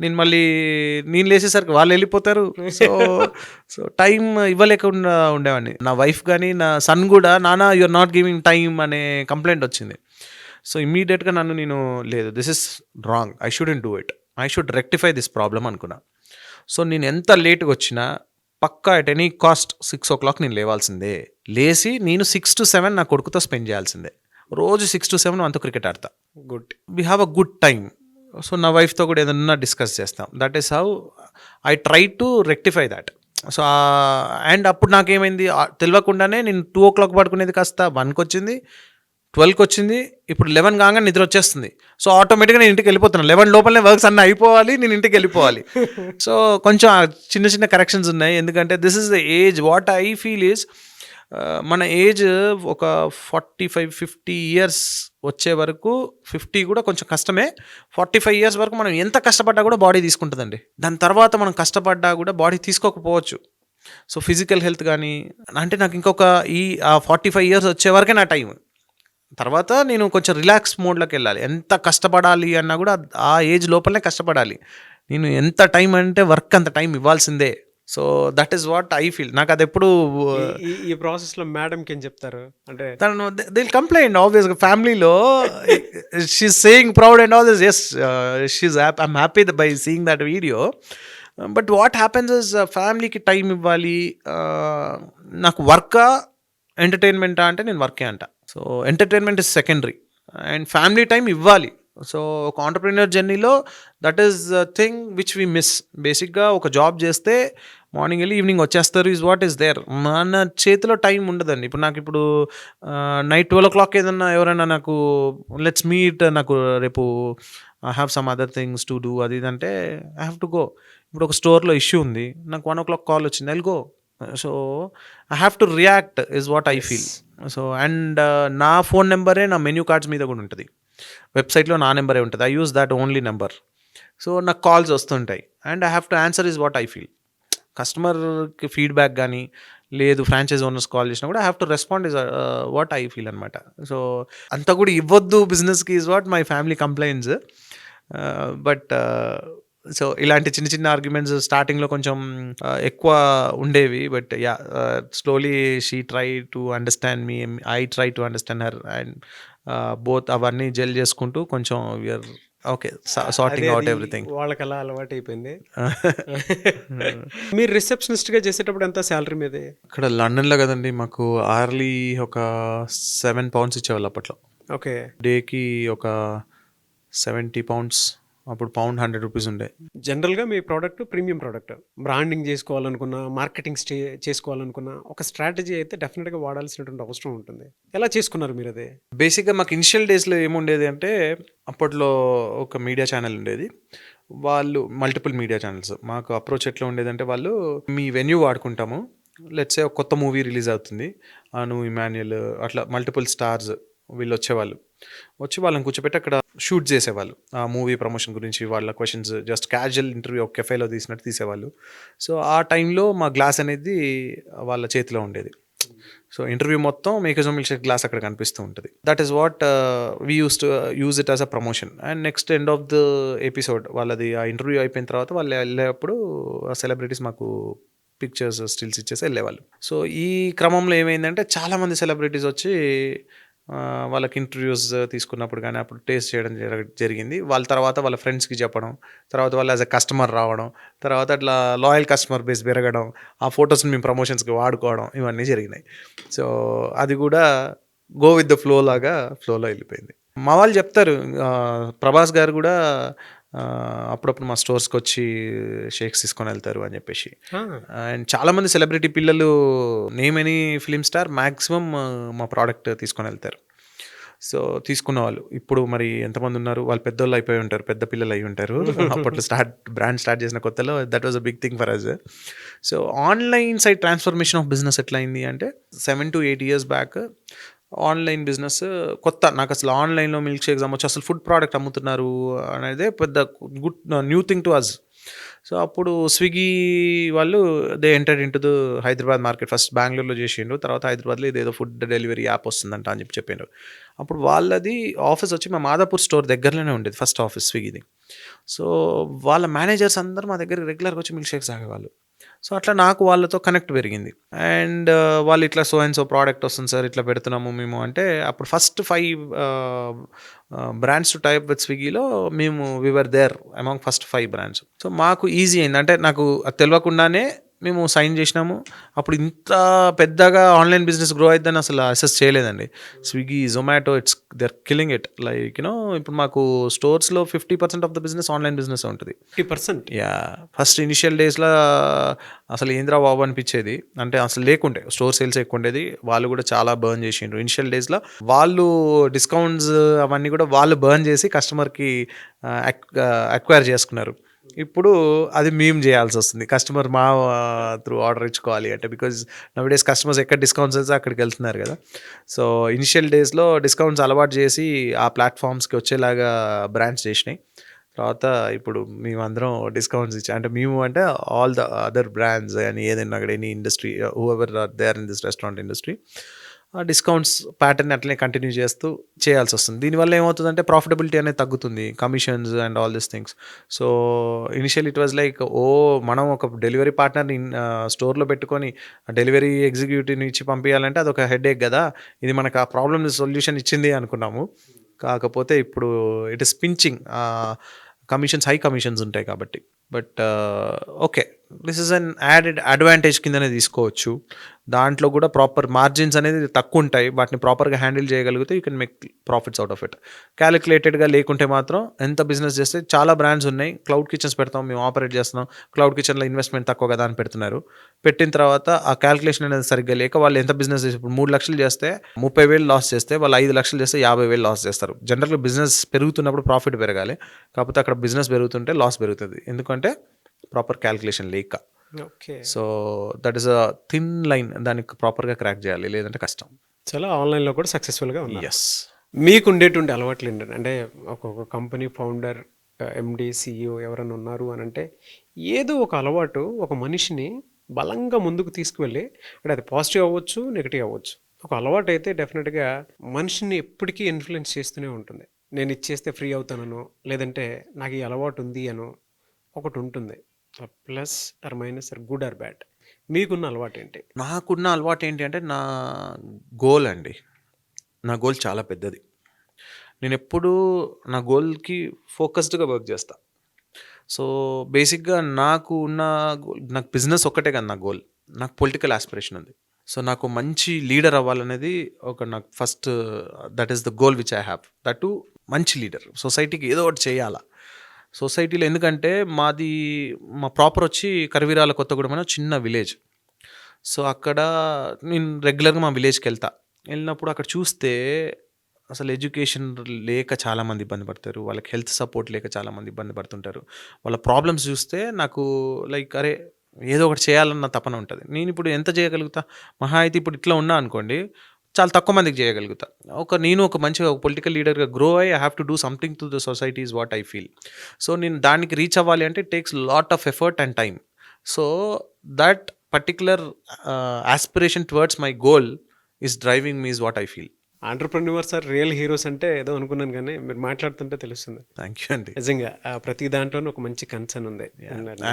నేను లేచేసరికి వాళ్ళు వెళ్ళిపోతారు. సో టైం ఇవ్వలేకుండా ఉండేవాడిని. నా వైఫ్ కానీ నా సన్ కూడా నానా యూఆర్ నాట్ గివింగ్ టైం అనే కంప్లైంట్ వచ్చింది. సో ఇమ్మీడియట్గా నేను లేదు, this is wrong, I shouldn't do it, I should rectify this problem అనుకున్నా. సో నేను ఎంత లేట్గా వచ్చినా పక్కా ఎట్ ఎనీ కాస్ట్ 6 o'clock నేను లేవాల్సిందే. లేచి నేను 6 to 7 నా కొడుకుతో స్పెండ్ చేయాల్సిందే. రోజు 6 to 7 మనతో క్రికెట్ ఆడతా. Good. We have a good time. So నా వైఫ్తో కూడా ఏదన్నా డిస్కస్ చేస్తాం. That is how I try to rectify that. So and అప్పుడు నాకేమైంది తెలియకుండానే నేను 2 o'clock పడుకునేది కాస్త 1కి వచ్చింది, 12కి వచ్చింది, ఇప్పుడు 11 కాగానే నిద్ర వచ్చేస్తుంది. సో ఆటోమేటిక్గా నేను ఇంటికి వెళ్ళిపోతున్నాను. 11 లోపలనే వర్క్స్ అన్నీ అయిపోవాలి, నేను ఇంటికి వెళ్ళిపోవాలి. సో కొంచెం చిన్న కరెక్షన్స్ ఉన్నాయి. ఎందుకంటే this is the age. What I feel is మన ఏజ్ ఒక 45-50 years వచ్చే వరకు, 50 కూడా కొంచెం కష్టమే, 45 years వరకు మనం ఎంత కష్టపడ్డా కూడా బాడీ తీసుకుంటుందండి. దాని తర్వాత మనం కష్టపడ్డా కూడా బాడీ తీసుకోకపోవచ్చు. సో ఫిజికల్ హెల్త్ కానీ అంటే నాకు ఇంకొక 45 years వచ్చే వరకే నా టైం. తర్వాత నేను కొంచెం రిలాక్స్ మోడ్లోకి వెళ్ళాలి. ఎంత కష్టపడాలి అన్నా కూడా ఆ ఏజ్ లోపలనే కష్టపడాలి. నేను ఎంత టైం అంటే వర్క్ అంత టైం ఇవ్వాల్సిందే. So that is what I feel. నాకు అది ఎప్పుడు ఈ ప్రాసెస్లో మేడంకి ఏం చెప్తారు అంటే? తను దే కంప్లైంట్ ఆబ్వియస్గా ఫ్యామిలీలో she saying proud and all this. Yes she I'm happy by seeing that video. But what happens is ఫ్యామిలీకి టైం ఇవ్వాలి. నాకు వర్కా ఎంటర్టైన్మెంటా అంటే నేను వర్కే అంట. So entertainment is secondary and family time ఇవ్వాలి. సో ఒక ఆంటర్‌ప్రెన్యూర్ జర్నీలో that is thing which we miss. బేసిక్గా ఒక జాబ్ చేస్తే మార్నింగ్ వెళ్ళి ఈవినింగ్ వచ్చేస్తారు ఈజ్ వాట్ ఈస్ దేర్. మన చేతిలో టైం ఉండదండి. ఇప్పుడు నాకు ఇప్పుడు నైట్ 12 ఏదన్నా ఎవరైనా నాకు లెట్స్ మీట్, నాకు రేపు I have some other things to do అది ఇది అంటే ఐ హ్యావ్ టు గో. ఇప్పుడు ఒక స్టోర్లో ఇష్యూ ఉంది, నాకు 1 కాల్ వచ్చింది, I'll go. So I have to react is what I feel. So and నా ఫోన్ నెంబరే నా మెన్యూ కార్డ్స్ మీద కూడా ఉంటుంది. వెబ్సైట్లో నా నెంబరే ఉంటుంది. I use that only number. So నాకు కాల్స్ వస్తుంటాయి and I have to answer is what I feel. కస్టమర్కి ఫీడ్బ్యాక్ కానీ లేదు ఫ్రాంచైజ్ ఓనర్స్ కాల్ చేసినా కూడా I have to respond is what I feel అనమాట. సో అంతా కూడా ఇవ్వద్దు బిజినెస్కి is what my family complaints. But so ఇలాంటి చిన్న చిన్న ఆర్గ్యుమెంట్స్ స్టార్టింగ్లో కొంచెం ఎక్కువ ఉండేవి. But yeah slowly she try to understand me, I try to understand her and both అవన్నీ జెల్ చేసుకుంటూ కొంచెం we're okay sorting out everything. వాళ్ళకి అలా అలవాటు అయిపోయింది. మీరు రిసెప్షనిస్ట్గా చేసేటప్పుడు ఎంత శాలరీ మీదే? ఇక్కడ లండన్లో కదండి, మాకు అవర్లీ ఒక 7 pounds ఇచ్చేవాళ్ళు అప్పట్లో. ఓకే. డేకి ఒక 70 pounds. అప్పుడు పౌండ్ 100 రూపీస్ ఉండే. జనరల్గా మీ ప్రోడక్ట్ ప్రీమియం ప్రోడక్ట్, బ్రాండింగ్ చేసుకోవాలనుకున్నా, మార్కెటింగ్ చేసుకోవాలనుకున్నా ఒక స్ట్రాటజీ అయితే డెఫినెట్గా వాడాల్సినటువంటి అవసరం ఉంటుంది. ఎలా చేసుకున్నారు మీరు అదే? బేసిక్గా మాకు ఇనిషియల్ డేస్లో ఏముండేది అంటే అప్పట్లో ఒక మీడియా ఛానల్ ఉండేది. వాళ్ళు మల్టిపుల్ మీడియా ఛానల్స్ మాకు అప్రోచ్ ఎట్లా ఉండేదంటే, వాళ్ళు మీ వెన్యూ వాడుకుంటాము, లెట్స్ సే ఒక కొత్త మూవీ రిలీజ్ అవుతుంది, అను, ఇమాన్యుయల్ అట్లా మల్టిపుల్ స్టార్స్ వీళ్ళు వచ్చి వాళ్ళని కూర్చోబెట్టి అక్కడ షూట్ చేసేవాళ్ళు. ఆ మూవీ ప్రమోషన్ గురించి వాళ్ళ క్వశ్చన్స్ జస్ట్ క్యాజువల్ ఇంటర్వ్యూ ఒక కెఫేలో తీసినట్టు తీసేవాళ్ళు. సో ఆ టైంలో మా గ్లాస్ అనేది వాళ్ళ చేతిలో ఉండేది. సో ఇంటర్వ్యూ మొత్తం మేకేజో మిల్క్ షేక్ గ్లాస్ అక్కడ కనిపిస్తూ ఉంటుంది. That is what we use it as a promotion. And next end of the episode వాళ్ళది ఆ ఇంటర్వ్యూ అయిపోయిన తర్వాత వాళ్ళు వెళ్ళేటప్పుడు సెలబ్రిటీస్ మాకు పిక్చర్స్ స్టిల్స్ ఇచ్చేసి వెళ్ళేవాళ్ళు. సో ఈ క్రమంలో ఏమైందంటే చాలామంది సెలబ్రిటీస్ వచ్చి వాళ్ళకి ఇంటర్వ్యూస్ తీసుకున్నప్పుడు కానీ అప్పుడు టేస్ట్ చేయడం జరిగింది. వాళ్ళ తర్వాత వాళ్ళ ఫ్రెండ్స్కి చెప్పడం, తర్వాత వాళ్ళు యాజ్ అ కస్టమర్ రావడం, తర్వాత అట్లా లాయల్ కస్టమర్ బేస్ పెరగడం, ఆ ఫొటోస్ని మేము ప్రమోషన్స్కి వాడుకోవడం, ఇవన్నీ జరిగినాయి. సో అది కూడా గో విత్ ద ఫ్లో లాగా ఫ్లోలో వెళ్ళిపోయింది. మా వాళ్ళు చెప్తారు, ప్రభాస్ గారు కూడా అప్పుడప్పుడు మా స్టోర్స్కి వచ్చి షేక్స్ తీసుకొని వెళ్తారు అని చెప్పేసి. అండ్ చాలామంది సెలబ్రిటీ పిల్లలు name any film star maximum మా ప్రోడక్ట్ తీసుకొని వెళ్తారు. సో తీసుకున్న వాళ్ళు ఇప్పుడు మరి ఎంతమంది ఉన్నారు, వాళ్ళు పెద్దోళ్ళు అయిపోయి ఉంటారు, పెద్ద పిల్లలు అయి ఉంటారు. అప్పట్లో బ్రాండ్ స్టార్ట్ చేసిన కొత్తలో that was a big thing for us. So online side transformation of business ఎట్లా అయింది అంటే 7 to 8 years back online business కొత్త. నాకు అసలు ఆన్లైన్లో మిల్క్ షేక్స్ అమ్మొచ్చు, అసలు ఫుడ్ ప్రోడక్ట్ అమ్ముతున్నారు అనేది పెద్ద good new thing to us. So అప్పుడు స్విగ్గీ వాళ్ళు they entered in to the Hyderabad market. First బెంగళూరులో చేసిండ్రు, తర్వాత హైదరాబాద్లో ఇదేదో ఫుడ్ డెలివరీ యాప్ వస్తుందంట అని చెప్పారు. అప్పుడు వాళ్ళది ఆఫీస్ వచ్చి మా మాదాపూర్ స్టోర్ దగ్గరలోనే ఉండేది ఫస్ట్ ఆఫీస్ స్విగ్గీది. సో వాళ్ళ మేనేజర్స్ అందరూ మా దగ్గర రెగ్యులర్గా వచ్చి మిల్క్ షేక్స్ తాగేవాళ్ళు. సో అట్లా నాకు వాళ్ళతో కనెక్ట్ పెరిగింది. అండ్ వాళ్ళు ఇట్లా సో అండ్ సో ప్రోడక్ట్ వస్తుంది సార్, ఇట్లా పెడుతున్నాము మేము అంటే, అప్పుడు first 5 brands to type with స్విగ్గీలో మేము we're there among first 5 brands. So మాకు ఈజీ అయింది. అంటే నాకు అది తెలియకుండానే మేము సైన్ చేసినాము. అప్పుడు ఇంత పెద్దగా ఆన్లైన్ బిజినెస్ గ్రో అయిద్దని అసలు అసెస్ చేయలేదండి. Swiggy, Zomato, they are killing it. Like you know ఇప్పుడు మాకు స్టోర్స్లో 50% off the business online business ఉంటుంది. 50%? యా. ఫస్ట్ ఇనిషియల్ డేస్లో అసలు ఏంద్రా బాబు అనిపించేది. అంటే అసలు లేకుండే, స్టోర్ సేల్స్ ఎక్కువ ఉండేది. వాళ్ళు కూడా చాలా బర్న్ చేసిండ్రు ఇనిషియల్ డేస్లో. వాళ్ళు డిస్కౌంట్స్ అవన్నీ కూడా వాళ్ళు బర్న్ చేసి కస్టమర్కి అక్వైర్ చేసుకున్నారు. ఇప్పుడు అది మేము చేయాల్సి వస్తుంది, కస్టమర్ మా త్రూ ఆర్డర్ ఇచ్చుకోవాలి అంటే. బికాజ్ నవ్ డేస్ కస్టమర్స్ ఎక్కడ డిస్కౌంట్స్ అయితే అక్కడికి వెళ్తున్నారు కదా. సో ఇనిషియల్ డేస్లో డిస్కౌంట్స్ అలవాటు చేసి ఆ ప్లాట్ఫామ్స్కి వచ్చేలాగా బ్రాండ్స్ చేసినాయి. తర్వాత ఇప్పుడు మేమందరం డిస్కౌంట్స్ ఇచ్చాం. అంటే మేము అంటే ఆల్ ద అదర్ బ్రాండ్స్ అని ఏదైనా అక్కడ any industry whoever they are in this restaurant industry, discounts pattern అట్లనే కంటిన్యూ చేస్తూ చేయాల్సి వస్తుంది. దీనివల్ల ఏమవుతుందంటే ప్రాఫిటబిలిటీ అనేది తగ్గుతుంది, commissions and all this things. So initial it was like మనం ఒక డెలివరీ పార్ట్నర్ని స్టోర్లో పెట్టుకొని డెలివరీ ఎగ్జిక్యూటివ్ని ఇచ్చి పంపించాలంటే అదొక హెడేక్ కదా, ఇది మనకు ఆ ప్రాబ్లమ్ సొల్యూషన్ ఇచ్చింది అనుకున్నాము. కాకపోతే ఇప్పుడు it is pinching, commissions high commissions ఉంటాయి కాబట్టి. But okay, this is an added advantage కిందనే తీసుకోవచ్చు. దాంట్లో కూడా ప్రాపర్ మార్జిన్స్ అనేది తక్కువ ఉంటాయి, వాటిని ప్రాపర్గా హ్యాండిల్ చేయగలిగితే you can make profits out of it. క్యాలిక్యులేటెడ్గా లేకుంటే మాత్రం ఎంత బిజినెస్ చేస్తే చాలా బ్రాండ్స్ ఉన్నాయి, క్లౌడ్ కిచెన్స్ పెడతాం, మేము ఆపరేట్ చేస్తున్నాం, క్లౌడ్ కిచెన్లో ఇన్వెస్ట్మెంట్ తక్కువ కదా అని పెడుతున్నారు. పెట్టిన తర్వాత ఆ క్యాలిక్యులేషన్ అనేది సరిగ్గా లేక వాళ్ళు ఎంత బిజినెస్ చేసి ఇప్పుడు 3 లక్షలు చేస్తే 30,000 లాస్ చేస్తే, వాళ్ళు 5 లక్షలు చేస్తే 50,000 లాస్ చేస్తారు. జనరల్గా బిజినెస్ పెరుగుతున్నప్పుడు ప్రాఫిట్ పెరగాలి, కాకపోతే అక్కడ బిజినెస్ పెరుగుతుంటే లాస్ పెరుగుతుంది, ఎందుకంటే ప్రాపర్ క్యాలిక్యులేషన్ లేక. Okay. So that is a thin line, దానికి ప్రాపర్గా క్రాక్ చేయాలి, లేదంటే కష్టం. చాలా ఆన్లైన్లో కూడా సక్సెస్ఫుల్గా ఉన్నారు. ఎస్. మీకు ఉండేటువంటి అలవాట్లు ఏంటంటే, అంటే ఒక కంపెనీ ఫౌండర్, ఎండి, సిఇఓ ఎవరైనా ఉన్నారు అని అంటే ఏదో ఒక అలవాటు ఒక మనిషిని బలంగా ముందుకు తీసుకువెళ్ళి, అంటే అది పాజిటివ్ అవ్వచ్చు, నెగిటివ్ అవ్వచ్చు, ఒక అలవాటు అయితే డెఫినెట్గా మనిషిని ఎప్పటికీ ఇన్ఫ్లుయెన్స్ చేస్తూనే ఉంటుంది. నేను ఇచ్చేస్తే ఫ్రీ అవుతానో, లేదంటే నాకు ఈ అలవాటు ఉంది అనో ఒకటి ఉంటుంది, plus or minus or good or bad. మీకున్న అలవాటు ఏంటి? నాకున్న అలవాటు ఏంటి అంటే నా గోల్ అండి. నా గోల్ చాలా పెద్దది. నేను ఎప్పుడూ నా గోల్కి ఫోకస్డ్గా వర్క్ చేస్తా. సో బేసిక్గా నాకు బిజినెస్ ఒక్కటే కదా నా గోల్, నాకు పొలిటికల్ ఆస్పిరేషన్ ఉంది. సో నాకు మంచి లీడర్ అవ్వాలనేది నాకు first, that is the goal which I have. That to మంచి లీడర్, సొసైటీకి ఏదో ఒకటి చేయాలా సొసైటీలో. ఎందుకంటే మా ప్రాపర్ వచ్చి కరివీరాల కొత్తగూడెం అనే చిన్న విలేజ్. సో అక్కడ నేను రెగ్యులర్గా మా విలేజ్కి వెళ్ళినప్పుడు అక్కడ చూస్తే అసలు ఎడ్యుకేషన్ లేక చాలామంది ఇబ్బంది పడతారు, వాళ్ళకి హెల్త్ సపోర్ట్ లేక చాలామంది ఇబ్బంది పడుతుంటారు. వాళ్ళ ప్రాబ్లమ్స్ చూస్తే నాకు లైక్ అరే ఏదో ఒకటి చేయాలన్న తపన ఉంటుంది. నేను ఇప్పుడు ఎంత చేయగలుగుతా, మహా అయితే ఇప్పుడు ఇట్లా ఉన్నా అనుకోండి, చాలా తక్కువ మందికి చేయగలుగుతా. నేను ఒక మంచిగా ఒక పొలిటికల్ లీడర్గా గ్రో అయ్యి I have to do something to the society is what I feel. So నేను దానికి రీచ్ అవ్వాలి అంటే it takes lot of effort and time. So that particular aspiration towards my goal is driving me is what I feel. Entrepreneurs are real heroes అంటే ఏదో అనుకున్నాను, కానీ మీరు మాట్లాడుతుంటే తెలుస్తుంది. థ్యాంక్ యూ అండి. నిజంగా ప్రతి దాంట్లోనూ ఒక మంచి కన్సర్న్ ఉంది.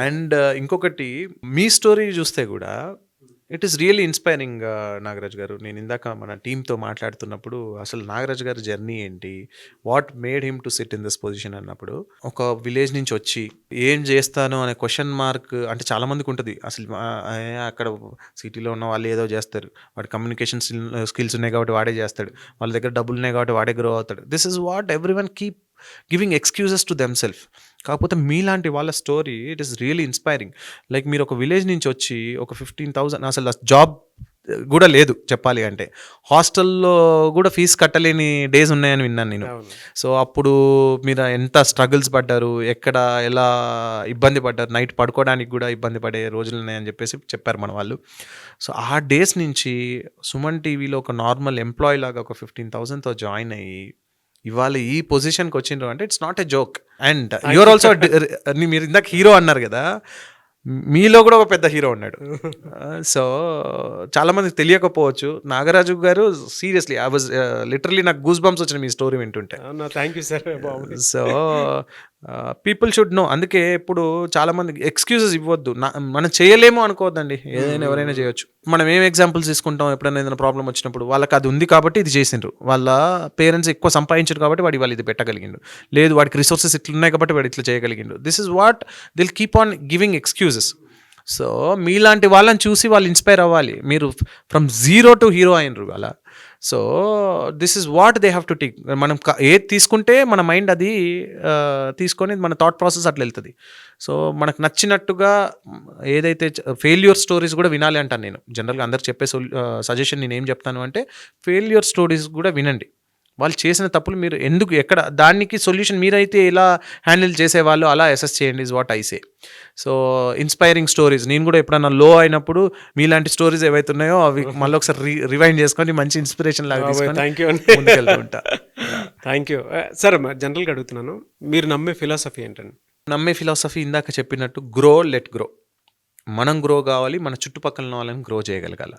అండ్ ఇంకొకటి, మీ స్టోరీ చూస్తే కూడా it is really inspiring Nagaraj గారు. నేను ఇందాక మన టీంతో మాట్లాడుతున్నప్పుడు అసలు నాగరాజ్ గారి జర్నీ ఏంటి, what made him to SIT in this position అన్నప్పుడు, ఒక విలేజ్ నుంచి వచ్చి ఏం చేస్తాను అనే క్వశ్చన్ మార్క్ అంటే చాలామందికి ఉంటుంది. అసలు అక్కడ సిటీలో ఉన్న వాళ్ళు ఏదో చేస్తారు, వాడి కమ్యూనికేషన్ స్కిల్స్ ఉన్నాయి కాబట్టి వాడే చేస్తాడు, వాళ్ళ దగ్గర డబ్బులు ఉన్నాయి కాబట్టి వాడే గ్రో అవుతాడు. This is what everyone keep giving excuses to themself. కాకపోతే మీలాంటి వాళ్ళ story it is really inspiring. Like మీరు ఒక విలేజ్ నుంచి వచ్చి ఒక 15,000 అసలు జాబ్ కూడా లేదు చెప్పాలి అంటే, హాస్టల్లో కూడా ఫీజు కట్టలేని డేస్ ఉన్నాయని విన్నాను నేను. సో అప్పుడు మీరు ఎంత స్ట్రగుల్స్ పడ్డారు, ఎక్కడ ఎలా ఇబ్బంది పడ్డారు, నైట్ పడుకోవడానికి కూడా ఇబ్బంది పడే రోజులు ఉన్నాయని చెప్పారు మన వాళ్ళు. సో ఆ డేస్ నుంచి సుమన్ టీవీలో ఒక నార్మల్ ఎంప్లాయీ లాగా ఒక 15,000తో జాయిన్ అయ్యి ఇవాళ ఈ పొజిషన్కి వచ్చిండ్రు అంటే it's not a joke. And you're also, మీరు ఇందాక హీరో అన్నారు కదా, మీలో కూడా ఒక పెద్ద హీరో ఉన్నాడు. సో చాలామందికి తెలియకపోవచ్చు, నాగరాజు గారు సీరియస్లీ ఐ వాజ్ లిటరలీ నాకు గూస్ బంప్స్ వచ్చినాయి మీ స్టోరీ వింటుంటే. Thank you sir. So people should know. అందుకే ఇప్పుడు చాలామంది ఎక్స్క్యూజెస్ ఇవ్వద్దు. మనం చేయలేమో అనుకోవద్దండి, ఏదైనా ఎవరైనా చేయొచ్చు. మనం ఏం ఎగ్జాంపుల్స్ తీసుకుంటాం, ఎప్పుడైనా ఏదైనా ప్రాబ్లం వచ్చినప్పుడు వాళ్ళకి అది ఉంది కాబట్టి ఇది చేసిండ్రు, వాళ్ళ పేరెంట్స్ ఎక్కువ సంపాదించారు కాబట్టి వాళ్ళు ఇది పెట్టగలిగిండు, లేదు వాడికి రిసోర్సెస్ ఇట్లా ఉన్నాయి కాబట్టి వాడు ఇట్లా చేయగలిగిండు. This is what they'll keep on giving excuses. So మీలాంటి వాళ్ళని చూసి వాళ్ళు ఇన్స్పైర్ అవ్వాలి. మీరు ఫ్రమ్ జీరో టు హీరో అయినరు అలా. So this is what they have to take. మనం ఏది తీసుకుంటే మన మైండ్ అది తీసుకొని మన థాట్ ప్రాసెస్ అట్లా వెళ్తుంది. సో మనకు నచ్చినట్టుగా ఏదైతే ఫెయిల్యూర్ స్టోరీస్ కూడా వినాలి అంటాను నేను. జనరల్గా అందరికి చెప్పే సజెషన్ నేను ఏం చెప్తాను అంటే, ఫెయిల్యూర్ స్టోరీస్ కూడా వినండి. వాళ్ళు చేసిన తప్పులు మీరు ఎక్కడ దానికి సొల్యూషన్ మీరైతే ఎలా హ్యాండిల్ చేసేవాళ్ళు అలా అసెస్ చేయండి is what I say. So inspiring stories, నేను కూడా ఎప్పుడన్నా లో అయినప్పుడు మీలాంటి స్టోరీస్ ఏవైతే ఉన్నాయో అవి మళ్ళీ ఒకసారి రివైండ్ చేసుకొని మంచి ఇన్స్పిరేషన్ లాగా ముందుకెళ్తూ ఉంటా. Thank you sir. జనరల్గా అడుగుతున్నాను, మీరు నమ్మే ఫిలాసఫీ ఏంటండి? నమ్మే ఫిలాసఫీ ఇందాక చెప్పినట్టు గ్రో లెట్ గ్రో. మనం గ్రో కావాలి, మన చుట్టుపక్కల వాళ్ళని గ్రో చేయగలగాలి.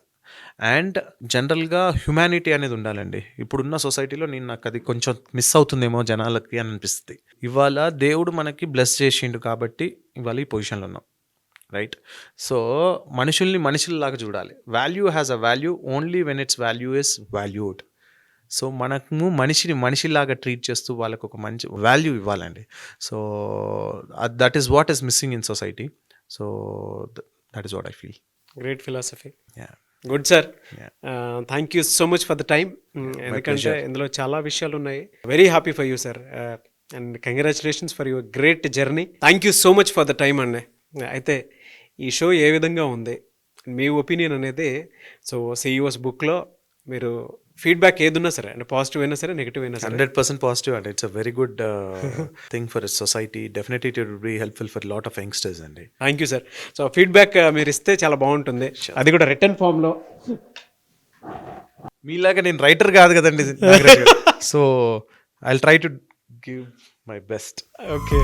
అండ్ జనరల్గా హ్యుమానిటీ అనేది ఉండాలండి. ఇప్పుడున్న సొసైటీలో నాకు అది కొంచెం మిస్ అవుతుందేమో జనాలకి అని అనిపిస్తుంది. ఇవాళ దేవుడు మనకి బ్లెస్ చేసిండు కాబట్టి ఇవాళ ఈ పొజిషన్లో ఉన్నాం, రైట్? సో మనుషుల్ని మనుషుల్లాగా చూడాలి. Value has a value only when it's value is valued. So మనము మనిషిలాగా ట్రీట్ చేస్తూ వాళ్ళకు ఒక మంచి వాల్యూ ఇవ్వాలండి. So that is what is missing in society. So that is what I feel. Great philosophy. Yeah. Good sir. Yeah. Thank you so much for the time. ఎందుకంటే pleasure. ఇందులో చాలా విషయాలు ఉన్నాయి. Very happy for you sir and congratulations for your great journey. Thank you so much for the time అండి. అయితే ఈ షో ఏ విధంగా ఉంది మీ ఒపీనియన్ అనేది, సో సిఇఓస్ బుక్లో మీరు ఫీడ్బ్యాక్ ఏదున్నా సరే, అంటే పాజిటివ్ అయినా సరే నెగిటివ్ అయినా సరే, 100% పాజిటివ్ అండి. It's a very good thing for society. Definitely it will be helpful for lot of youngsters అండి. Thank you sir. So feedback మీరు ఇస్తే చాలా బాగుంటుంది, అది కూడా రిటర్న్ ఫామ్లో. మీలాగా నేను రైటర్ కాదు కదండి. So I will try to give my best. Okay.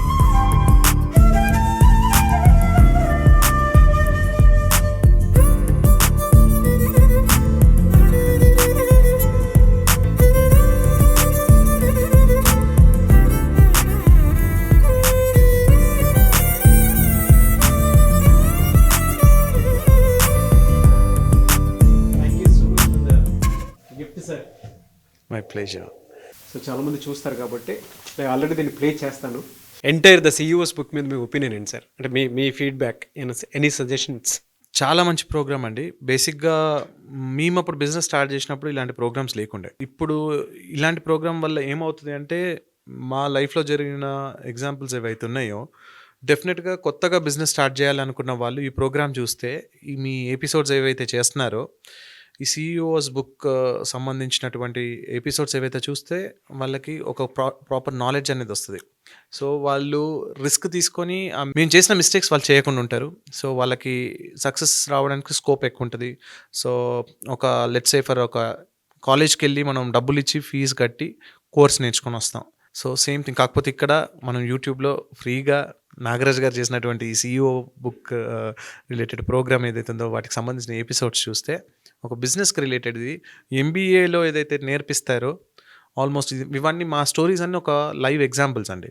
My pleasure. So చాలామంది చూస్తారు కాబట్టి నేను ఆల్రెడీ దీన్ని ప్లే చేస్తాను. ఎంటైర్ ద సిఇఓస్ బుక్ మీద మీ ఒపీనియన్ ఏంటి సార్? అంటే మీ ఫీడ్బ్యాక్, ఎనీ సజెషన్స్? చాలా మంచి ప్రోగ్రామ్ అండి. బేసిక్గా మేము అప్పుడు బిజినెస్ స్టార్ట్ చేసినప్పుడు ఇలాంటి ప్రోగ్రామ్స్ లేకుండే. ఇప్పుడు ఇలాంటి ప్రోగ్రామ్ వల్ల ఏమవుతుంది అంటే మా లైఫ్లో జరిగిన ఎగ్జాంపుల్స్ ఏవైతే ఉన్నాయో, డెఫినెట్గా కొత్తగా బిజినెస్ స్టార్ట్ చేయాలనుకున్న వాళ్ళు ఈ ప్రోగ్రామ్ చూస్తే, మీ ఎపిసోడ్స్ ఏవైతే చేస్తున్నారో ఈ సిఇఓస్ బుక్ సంబంధించినటువంటి ఎపిసోడ్స్ ఏవైతే చూస్తే వాళ్ళకి ఒక ప్రాపర్ నాలెడ్జ్ అనేది వస్తుంది. సో వాళ్ళు రిస్క్ తీసుకొని మేము చేసిన మిస్టేక్స్ వాళ్ళు చేయకుండా ఉంటారు. సో వాళ్ళకి సక్సెస్ రావడానికి స్కోప్ ఎక్కువ ఉంటుంది. సో ఒక లెట్స్ సే ఫర్ ఒక కాలేజ్కి వెళ్ళి మనం డబ్బులు ఇచ్చి ఫీజు కట్టి కోర్స్ నేర్చుకొని వస్తాం. So same thing. కాకపోతే ఇక్కడ మనం యూట్యూబ్లో ఫ్రీగా నాగరాజ్ గారు చేసినటువంటి ఈ సిఇఓ బుక్ రిలేటెడ్ ప్రోగ్రామ్ ఏదైతే ఉందో వాటికి సంబంధించిన ఎపిసోడ్స్ చూస్తే ఒక బిజినెస్కి రిలేటెడ్ది ఎంబీఏలో ఏదైతే నేర్పిస్తారో ఆల్మోస్ట్ ఇవన్నీ మా స్టోరీస్ అన్నీ ఒక లైవ్ ఎగ్జాంపుల్స్ అండి.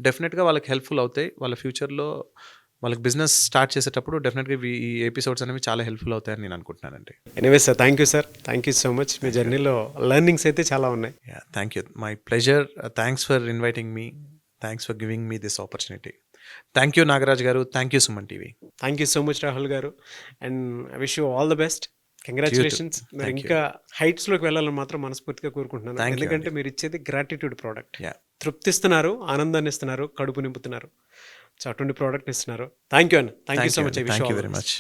డెఫినెట్గా వాళ్ళకి హెల్ప్ఫుల్ అవుతాయి. వాళ్ళ ఫ్యూచర్లో వాళ్ళకి బిజినెస్ స్టార్ట్ చేసేటప్పుడు డెఫినెట్గా ఈ ఎపిసోడ్స్ అనేవి చాలా హెల్ప్ఫుల్ అవుతాయని నేను అనుకుంటున్నానండి. Anyway sir, thank you sir. Thank you so much. మీ జర్నీలో లెర్నింగ్స్ అయితే చాలా ఉన్నాయి. Thank you. My pleasure. Thanks for inviting me. Thanks for giving me this opportunity. Thank you Nagaraj garu. Thank you Suman TV. Thank you so much Rahul garu. And I wish you all the best. Congratulations. మీరు Thank you. ఇంకా హైట్స్లోకి వెళ్ళాలని మాత్రం మనస్ఫూర్తిగా కోరుకుంటున్నాను. Thank you ఎందుకంటే మీరు ఇచ్చేది గ్రాటిట్యూడ్ ప్రోడక్ట్. Yeah. తృప్తిస్తున్నారు, ఆనందాన్ని ఇస్తున్నారు, కడుపు నింపుతున్నారు. సో అటువంటి ప్రోడక్ట్ ఇస్తున్నారు. థ్యాంక్ యూ అండి. Thank you so much. Thank you very much.